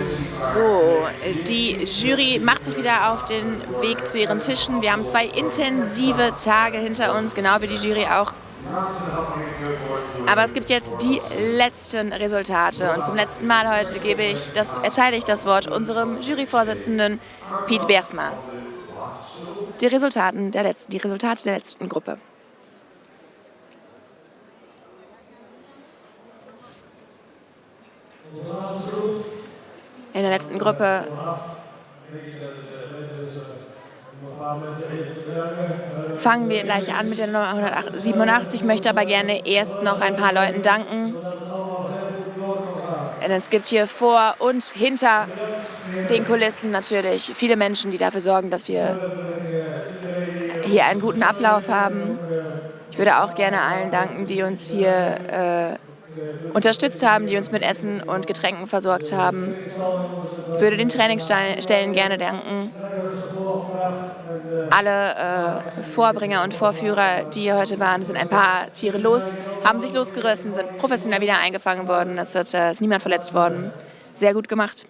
[SPEAKER 2] So, die Jury macht sich wieder auf den Weg zu ihren Tischen. Wir haben 2 intensive Tage hinter uns, genau wie die Jury auch. Aber es gibt jetzt die letzten Resultate und zum letzten Mal heute erteile ich das Wort unserem Juryvorsitzenden Piet Beersma. Die Resultate der letzten Gruppe. In der letzten Gruppe fangen wir gleich an mit der Nummer 187, möchte aber gerne erst noch ein paar Leuten danken. Denn es gibt hier vor und hinter den Kulissen natürlich viele Menschen, die dafür sorgen, dass wir hier einen guten Ablauf haben. Ich würde auch gerne allen danken, die uns hier unterstützt haben, die uns mit Essen und Getränken versorgt haben. Ich würde den Trainingsstellen gerne danken. Alle Vorbringer und Vorführer, die hier heute waren, sind ein paar Tiere haben sich losgerissen, sind professionell wieder eingefangen worden. Es ist niemand verletzt worden. Sehr gut gemacht.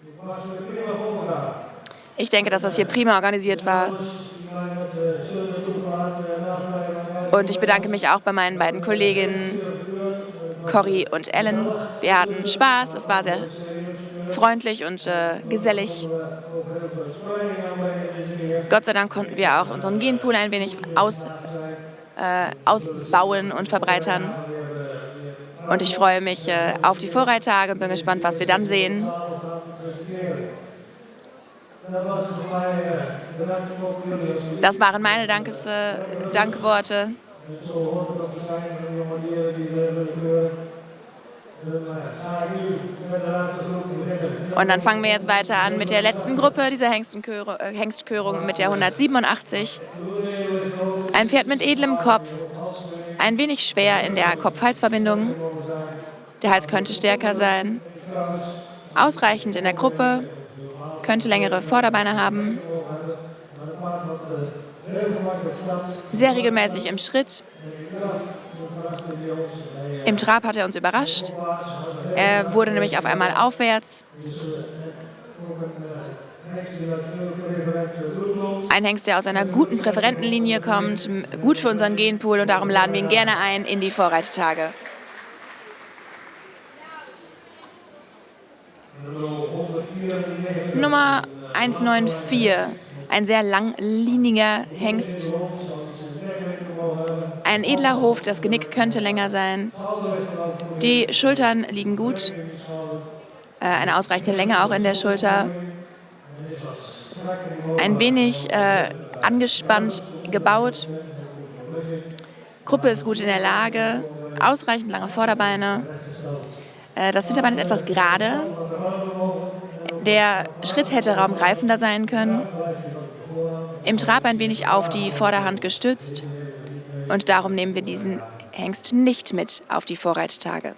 [SPEAKER 2] Ich denke, dass das hier prima organisiert war. Und ich bedanke mich auch bei meinen beiden Kolleginnen Corrie und Ellen. Wir hatten Spaß, es war sehr freundlich und gesellig. Gott sei Dank konnten wir auch unseren Genpool ein wenig ausbauen und verbreitern. Und ich freue mich auf die Vorreittage und bin gespannt, was wir dann sehen. Das waren meine Dankworte. Und dann fangen wir jetzt weiter an mit der letzten Gruppe dieser Hengstkörung mit der 187. Ein Pferd mit edlem Kopf, ein wenig schwer in der Kopf-Hals-Verbindung. Der Hals könnte stärker sein, ausreichend in der Gruppe, könnte längere Vorderbeine haben, sehr regelmäßig im Schritt. Im Trab hat er uns überrascht. Er wurde nämlich auf einmal aufwärts. Ein Hengst, der aus einer guten Präferentenlinie kommt, gut für unseren Genpool und darum laden wir ihn gerne ein in die Vorreittage. Nummer 194, ein sehr langliniger Hengst. Ein edler Hof, das Genick könnte länger sein. Die Schultern liegen gut. Eine ausreichende Länge auch in der Schulter. Ein wenig angespannt gebaut. Gruppe ist gut in der Lage. Ausreichend lange Vorderbeine. Das Hinterbein ist etwas gerade. Der Schritt hätte raumgreifender sein können. Im Trab ein wenig auf die Vorderhand gestützt. Und darum nehmen wir diesen Hengst nicht mit auf die Vorreittage.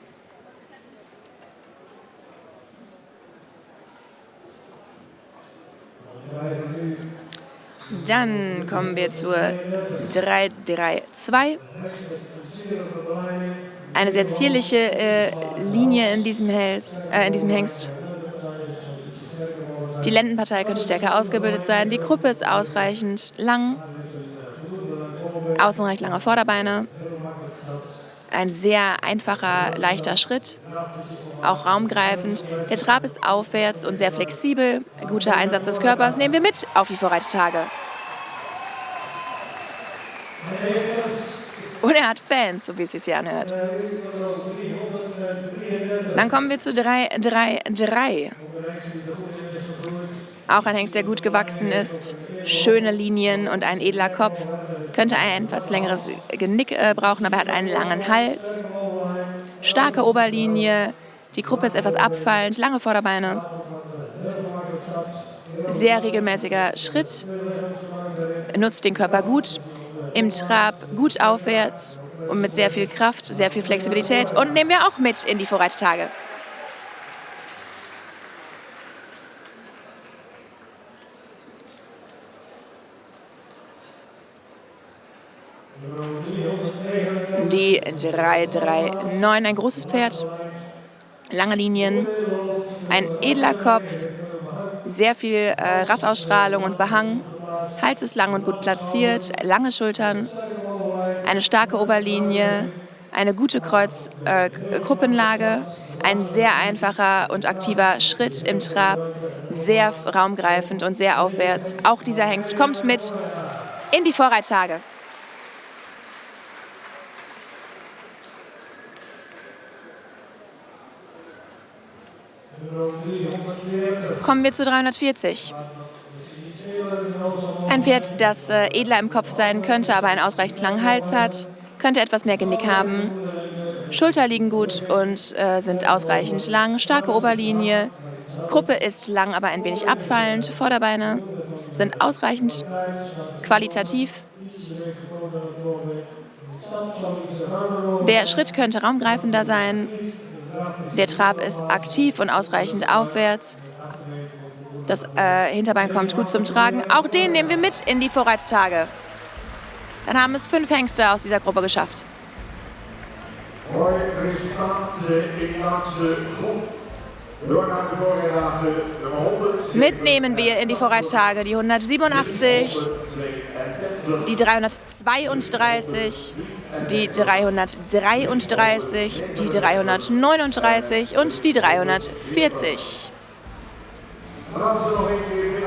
[SPEAKER 2] Dann kommen wir zur 332. Eine sehr zierliche Linie in diesem Hengst. Die Lendenpartei könnte stärker ausgebildet sein. Die Gruppe ist ausreichend lang. Außenrecht lange Vorderbeine. Ein sehr einfacher, leichter Schritt. Auch raumgreifend. Der Trab ist aufwärts und sehr flexibel. Guter Einsatz des Körpers nehmen wir mit auf die Vorreittage. Und er hat Fans, so wie es sich hier anhört. Dann kommen wir zu 333. Auch ein Hengst, der gut gewachsen ist. Schöne Linien und ein edler Kopf. Könnte ein etwas längeres Genick brauchen, aber er hat einen langen Hals. Starke Oberlinie. Die Gruppe ist etwas abfallend. Lange Vorderbeine. Sehr regelmäßiger Schritt. Nutzt den Körper gut. Im Trab gut aufwärts und mit sehr viel Kraft, sehr viel Flexibilität. Und nehmen wir auch mit in die Vorreittage. Die 339, ein großes Pferd, lange Linien, ein edler Kopf, sehr viel Rassausstrahlung und Behang. Hals ist lang und gut platziert, lange Schultern, eine starke Oberlinie, eine gute Kruppenlage, ein sehr einfacher und aktiver Schritt im Trab, sehr raumgreifend und sehr aufwärts. Auch dieser Hengst kommt mit in die Vorreittage. Kommen wir zu 340. Ein Pferd, das edler im Kopf sein könnte, aber einen ausreichend langen Hals hat, könnte etwas mehr Genick haben. Schulter liegen gut und sind ausreichend lang. Starke Oberlinie. Kruppe ist lang, aber ein wenig abfallend. Vorderbeine sind ausreichend qualitativ. Der Schritt könnte raumgreifender sein. Der Trab ist aktiv und ausreichend aufwärts. Das Hinterbein kommt gut zum Tragen. Auch den nehmen wir mit in die Vorreittage. Dann haben es 5 Hengste aus dieser Gruppe geschafft.
[SPEAKER 1] Mooi resultaat in die laatste groep. Door naar de voorrijdagen nummer 100.
[SPEAKER 2] Mitnehmen wir in die Vorreittage die 187, die 332, die 333, die 339 und die 340.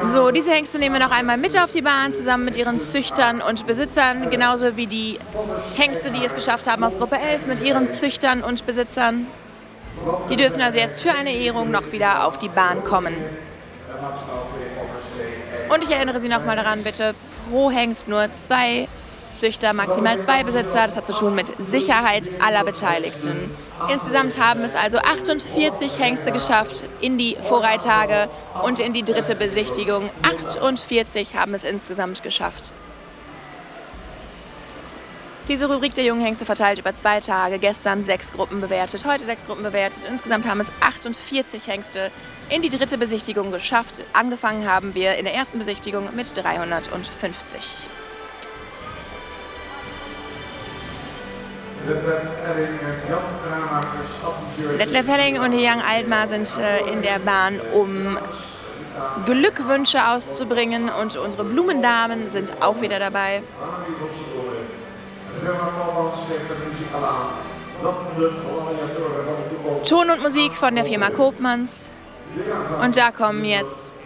[SPEAKER 2] So, diese Hengste nehmen wir noch einmal mit auf die Bahn, zusammen mit ihren Züchtern und Besitzern, genauso wie die Hengste, die es geschafft haben aus Gruppe 11, mit ihren Züchtern und Besitzern. Die dürfen also jetzt für eine Ehrung noch wieder auf die Bahn kommen. Und ich erinnere Sie noch mal daran, bitte pro Hengst nur 2 Züchter, maximal 2 Besitzer. Das hat zu tun mit Sicherheit aller Beteiligten. Insgesamt haben es also 48 Hengste geschafft in die Vorreittage und in die 3. Besichtigung. 48 haben es insgesamt geschafft. Diese Rubrik der jungen Hengste verteilt über 2 Tage. Gestern 6 Gruppen bewertet, heute 6 Gruppen bewertet. Insgesamt haben es 48 Hengste in die 3. Besichtigung geschafft. Angefangen haben wir in der 1. Besichtigung mit 350. Detlef Helling und Jan Altmar sind in der Bahn, um Glückwünsche auszubringen. Und unsere Blumendamen sind auch wieder dabei. Ton und Musik von der Firma Koopmans. Und da kommen jetzt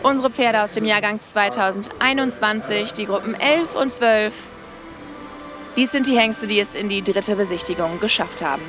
[SPEAKER 2] unsere Pferde aus dem Jahrgang 2021, die Gruppen 11 und 12. Dies sind die Hengste, die es in die 3. Besichtigung geschafft haben.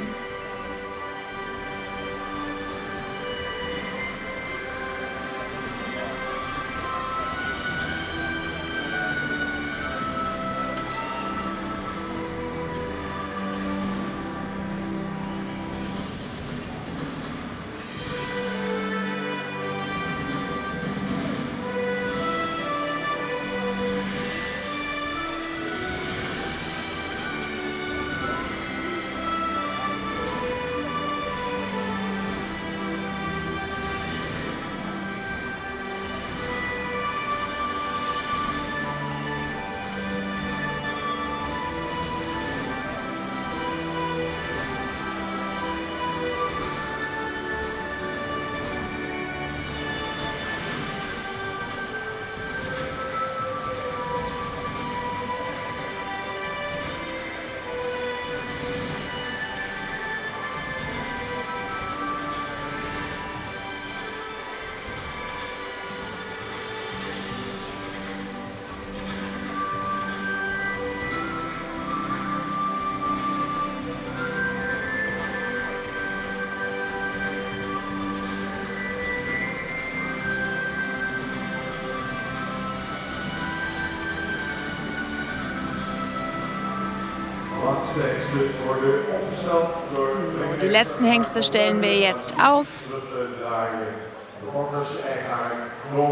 [SPEAKER 2] So, die letzten Hengste stellen wir jetzt auf.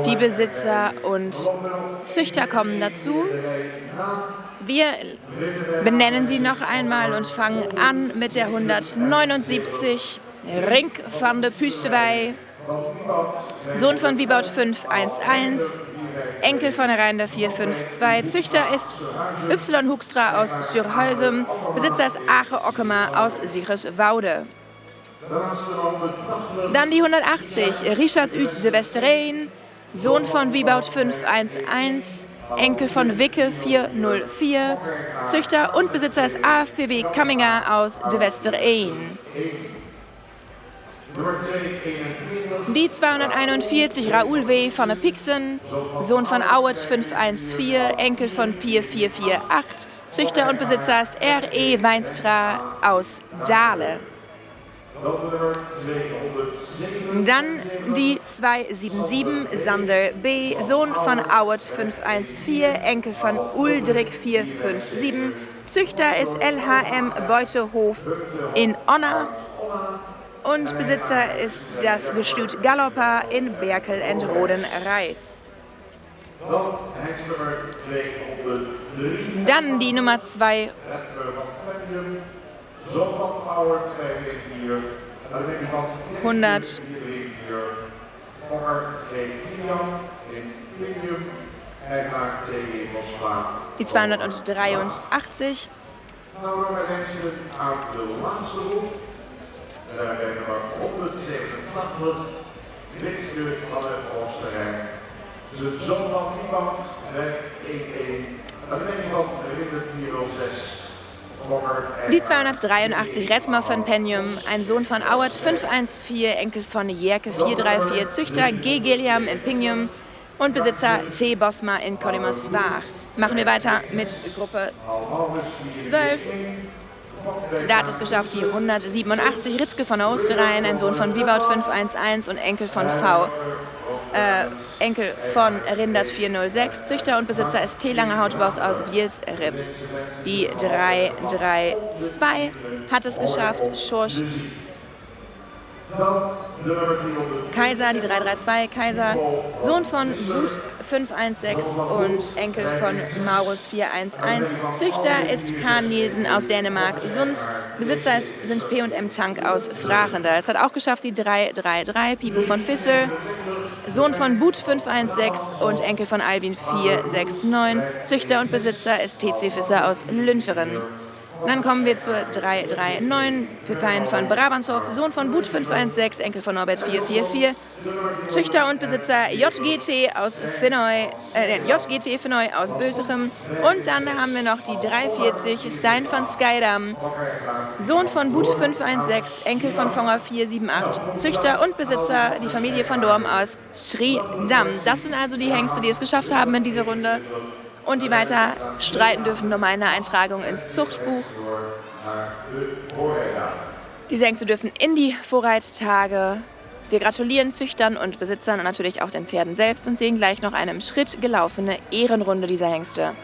[SPEAKER 2] Die Besitzer und Züchter kommen dazu. Wir benennen sie noch einmal und fangen an mit der 179, Rink van de Puustewey, Sohn von Wieboud 511, Enkel von der Reinder 452. Züchter ist Y. Hoekstra aus Surhuizen. Besitzer ist Ache Ockema aus Siegerswoude. Dann die 180, Richard Ut de Westereen, Sohn von Wieboud 511, Enkel von Wicke 404, Züchter und Besitzer ist AFPW Kamminga aus de Westereen. Die 241, Raoul W. van der Pixen, Sohn von Auwet 514, Enkel von Pier 448, Züchter und Besitzer ist R.E. Weinstra aus Dahle. Dann die 277, Sander B., Sohn von Auwet 514, Enkel von Uldrik 457, Züchter ist LHM Beutehof in Onna und Besitzer ist das Gestüt Galloper in Berkel en Roden-Reis. Dann die Nummer 2. ...100... Die 283.
[SPEAKER 1] Dus zoon van iemand werkt 1-1. Dan ben je van Rinder 406.
[SPEAKER 2] Die 283, Redmer von Penjum, ein Sohn von Auwet 514, Enkel von Jerke 434, Züchter G. Gilliam in Pingjum und Besitzer T. Bosma in Collimerswaag. Machen wir weiter mit Gruppe 12. Da hat es geschafft die 187, Ritzke von Oosterrein, ein Sohn von Wieboud 511 und Enkel von Rindert 406. Züchter und Besitzer ist T. Langehautboss aus Wielsrib. Die 332 hat es geschafft. Schorsch Kaiser, die 332 Kaiser, Sohn von Gut 516 und Enkel von Maurus 411. Züchter ist Karl Nielsen aus Dänemark. Sunds Besitzer sind P&M Tank aus Frachender. Es hat auch geschafft die 333 Pipo von Fissel, Sohn von But 516 und Enkel von Albin 469. Züchter und Besitzer ist TC Fisser aus Lünteren. Und dann kommen wir zur 339, Pepin von Brabantshof, Sohn von But 516, Enkel von Norbert 444, Züchter und Besitzer JGT Venoy aus Bösichem. Und dann haben wir noch die 340, Stein von Skydam, Sohn von But 516, Enkel von Fonger 478, Züchter und Besitzer, die Familie von Dorm aus Sridam. Das sind also die Hengste, die es geschafft haben in dieser Runde. Und die weiter streiten dürfen um eine Eintragung ins Zuchtbuch. Diese Hengste dürfen in die Vorreittage. Wir gratulieren Züchtern und Besitzern und natürlich auch den Pferden selbst und sehen gleich noch eine im Schritt gelaufene Ehrenrunde dieser Hengste.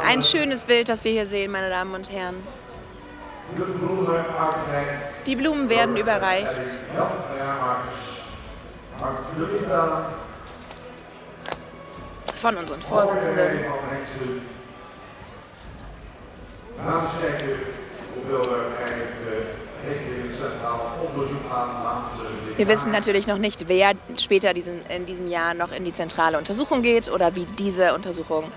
[SPEAKER 2] Ein schönes Bild, das wir hier sehen, meine Damen und Herren. Die Blumen werden überreicht. Von unseren Vorsitzenden. Wir wissen natürlich noch nicht, wer später in diesem Jahr noch in die zentrale Untersuchung geht oder wie diese Untersuchung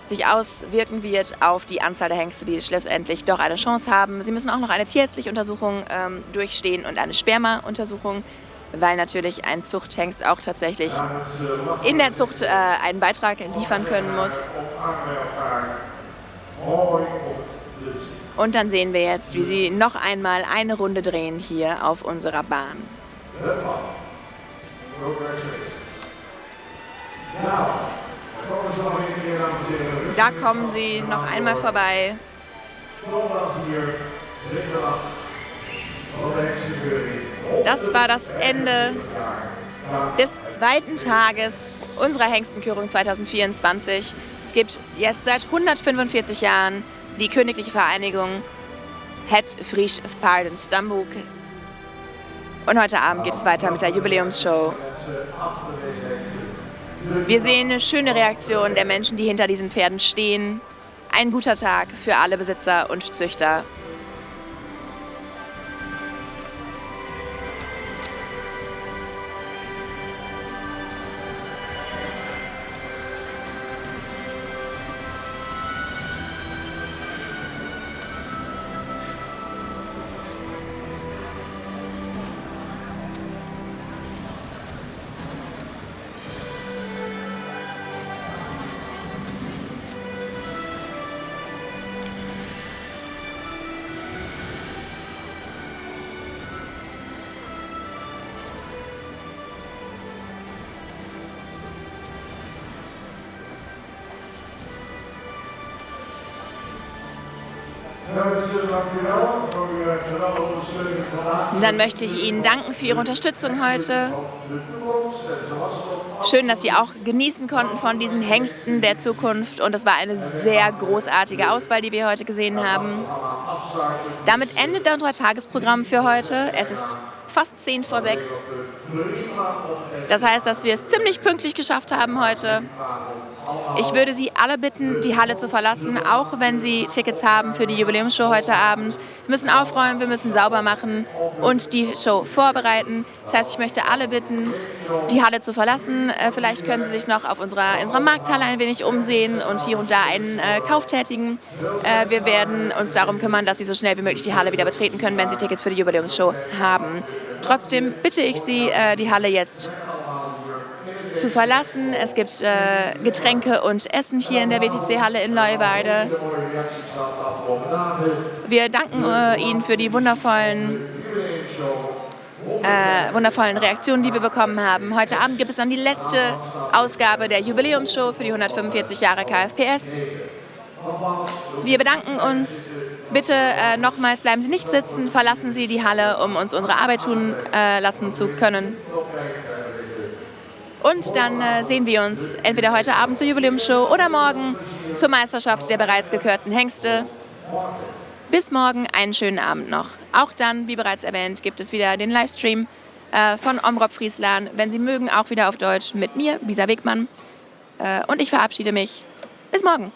[SPEAKER 2] sich auswirken wird auf die Anzahl der Hengste, die schlussendlich doch eine Chance haben. Sie müssen auch noch eine tierärztliche Untersuchung durchstehen und eine Sperma-Untersuchung, weil natürlich ein Zuchthengst auch tatsächlich in der Zucht einen Beitrag liefern können muss. Und dann sehen wir jetzt, wie sie noch einmal eine Runde drehen hier auf unserer Bahn. Da kommen sie noch einmal vorbei. Das war das Ende des zweiten Tages unserer Hengstenkürung 2024. Es gibt jetzt seit 145 Jahren die Königliche Vereinigung Het Fries Paarden Stamboek. Und heute Abend geht es weiter mit der Jubiläumsshow. Wir sehen eine schöne Reaktion der Menschen, die hinter diesen Pferden stehen. ein guter Tag für alle Besitzer und Züchter. Dann möchte ich Ihnen danken für Ihre Unterstützung heute. Schön, dass Sie auch genießen konnten von diesen Hengsten der Zukunft. Und das war eine sehr großartige Auswahl, die wir heute gesehen haben. Damit endet unser Tagesprogramm für heute. Es ist fast 5:10. Das heißt, dass wir es ziemlich pünktlich geschafft haben heute. Ich würde Sie alle bitten, die Halle zu verlassen, auch wenn Sie Tickets haben für die Jubiläumsshow heute Abend. Wir müssen aufräumen, wir müssen sauber machen und die Show vorbereiten. Das heißt, ich möchte alle bitten, die Halle zu verlassen. Vielleicht können Sie sich noch auf unserer Markthalle ein wenig umsehen und hier und da einen Kauf tätigen. Wir werden uns darum kümmern, dass Sie so schnell wie möglich die Halle wieder betreten können, wenn Sie Tickets für die Jubiläumsshow haben. Trotzdem bitte ich Sie, die Halle jetzt zu verlassen. Es gibt Getränke und Essen hier in der WTC-Halle in Leuwarde. Wir danken Ihnen für die wundervollen Reaktionen, die wir bekommen haben. Heute Abend gibt es dann die letzte Ausgabe der Jubiläumsshow für die 145 Jahre KFPS. Wir bedanken uns. Bitte nochmals bleiben Sie nicht sitzen, verlassen Sie die Halle, um uns unsere Arbeit tun lassen zu können. Und dann sehen wir uns entweder heute Abend zur Jubiläumsshow oder morgen zur Meisterschaft der bereits gekürten Hengste. Bis morgen, einen schönen Abend noch. Auch dann, wie bereits erwähnt, gibt es wieder den Livestream von Omrob Friesland. Wenn Sie mögen, auch wieder auf Deutsch mit mir, Lisa Wegmann. Und ich verabschiede mich. Bis morgen.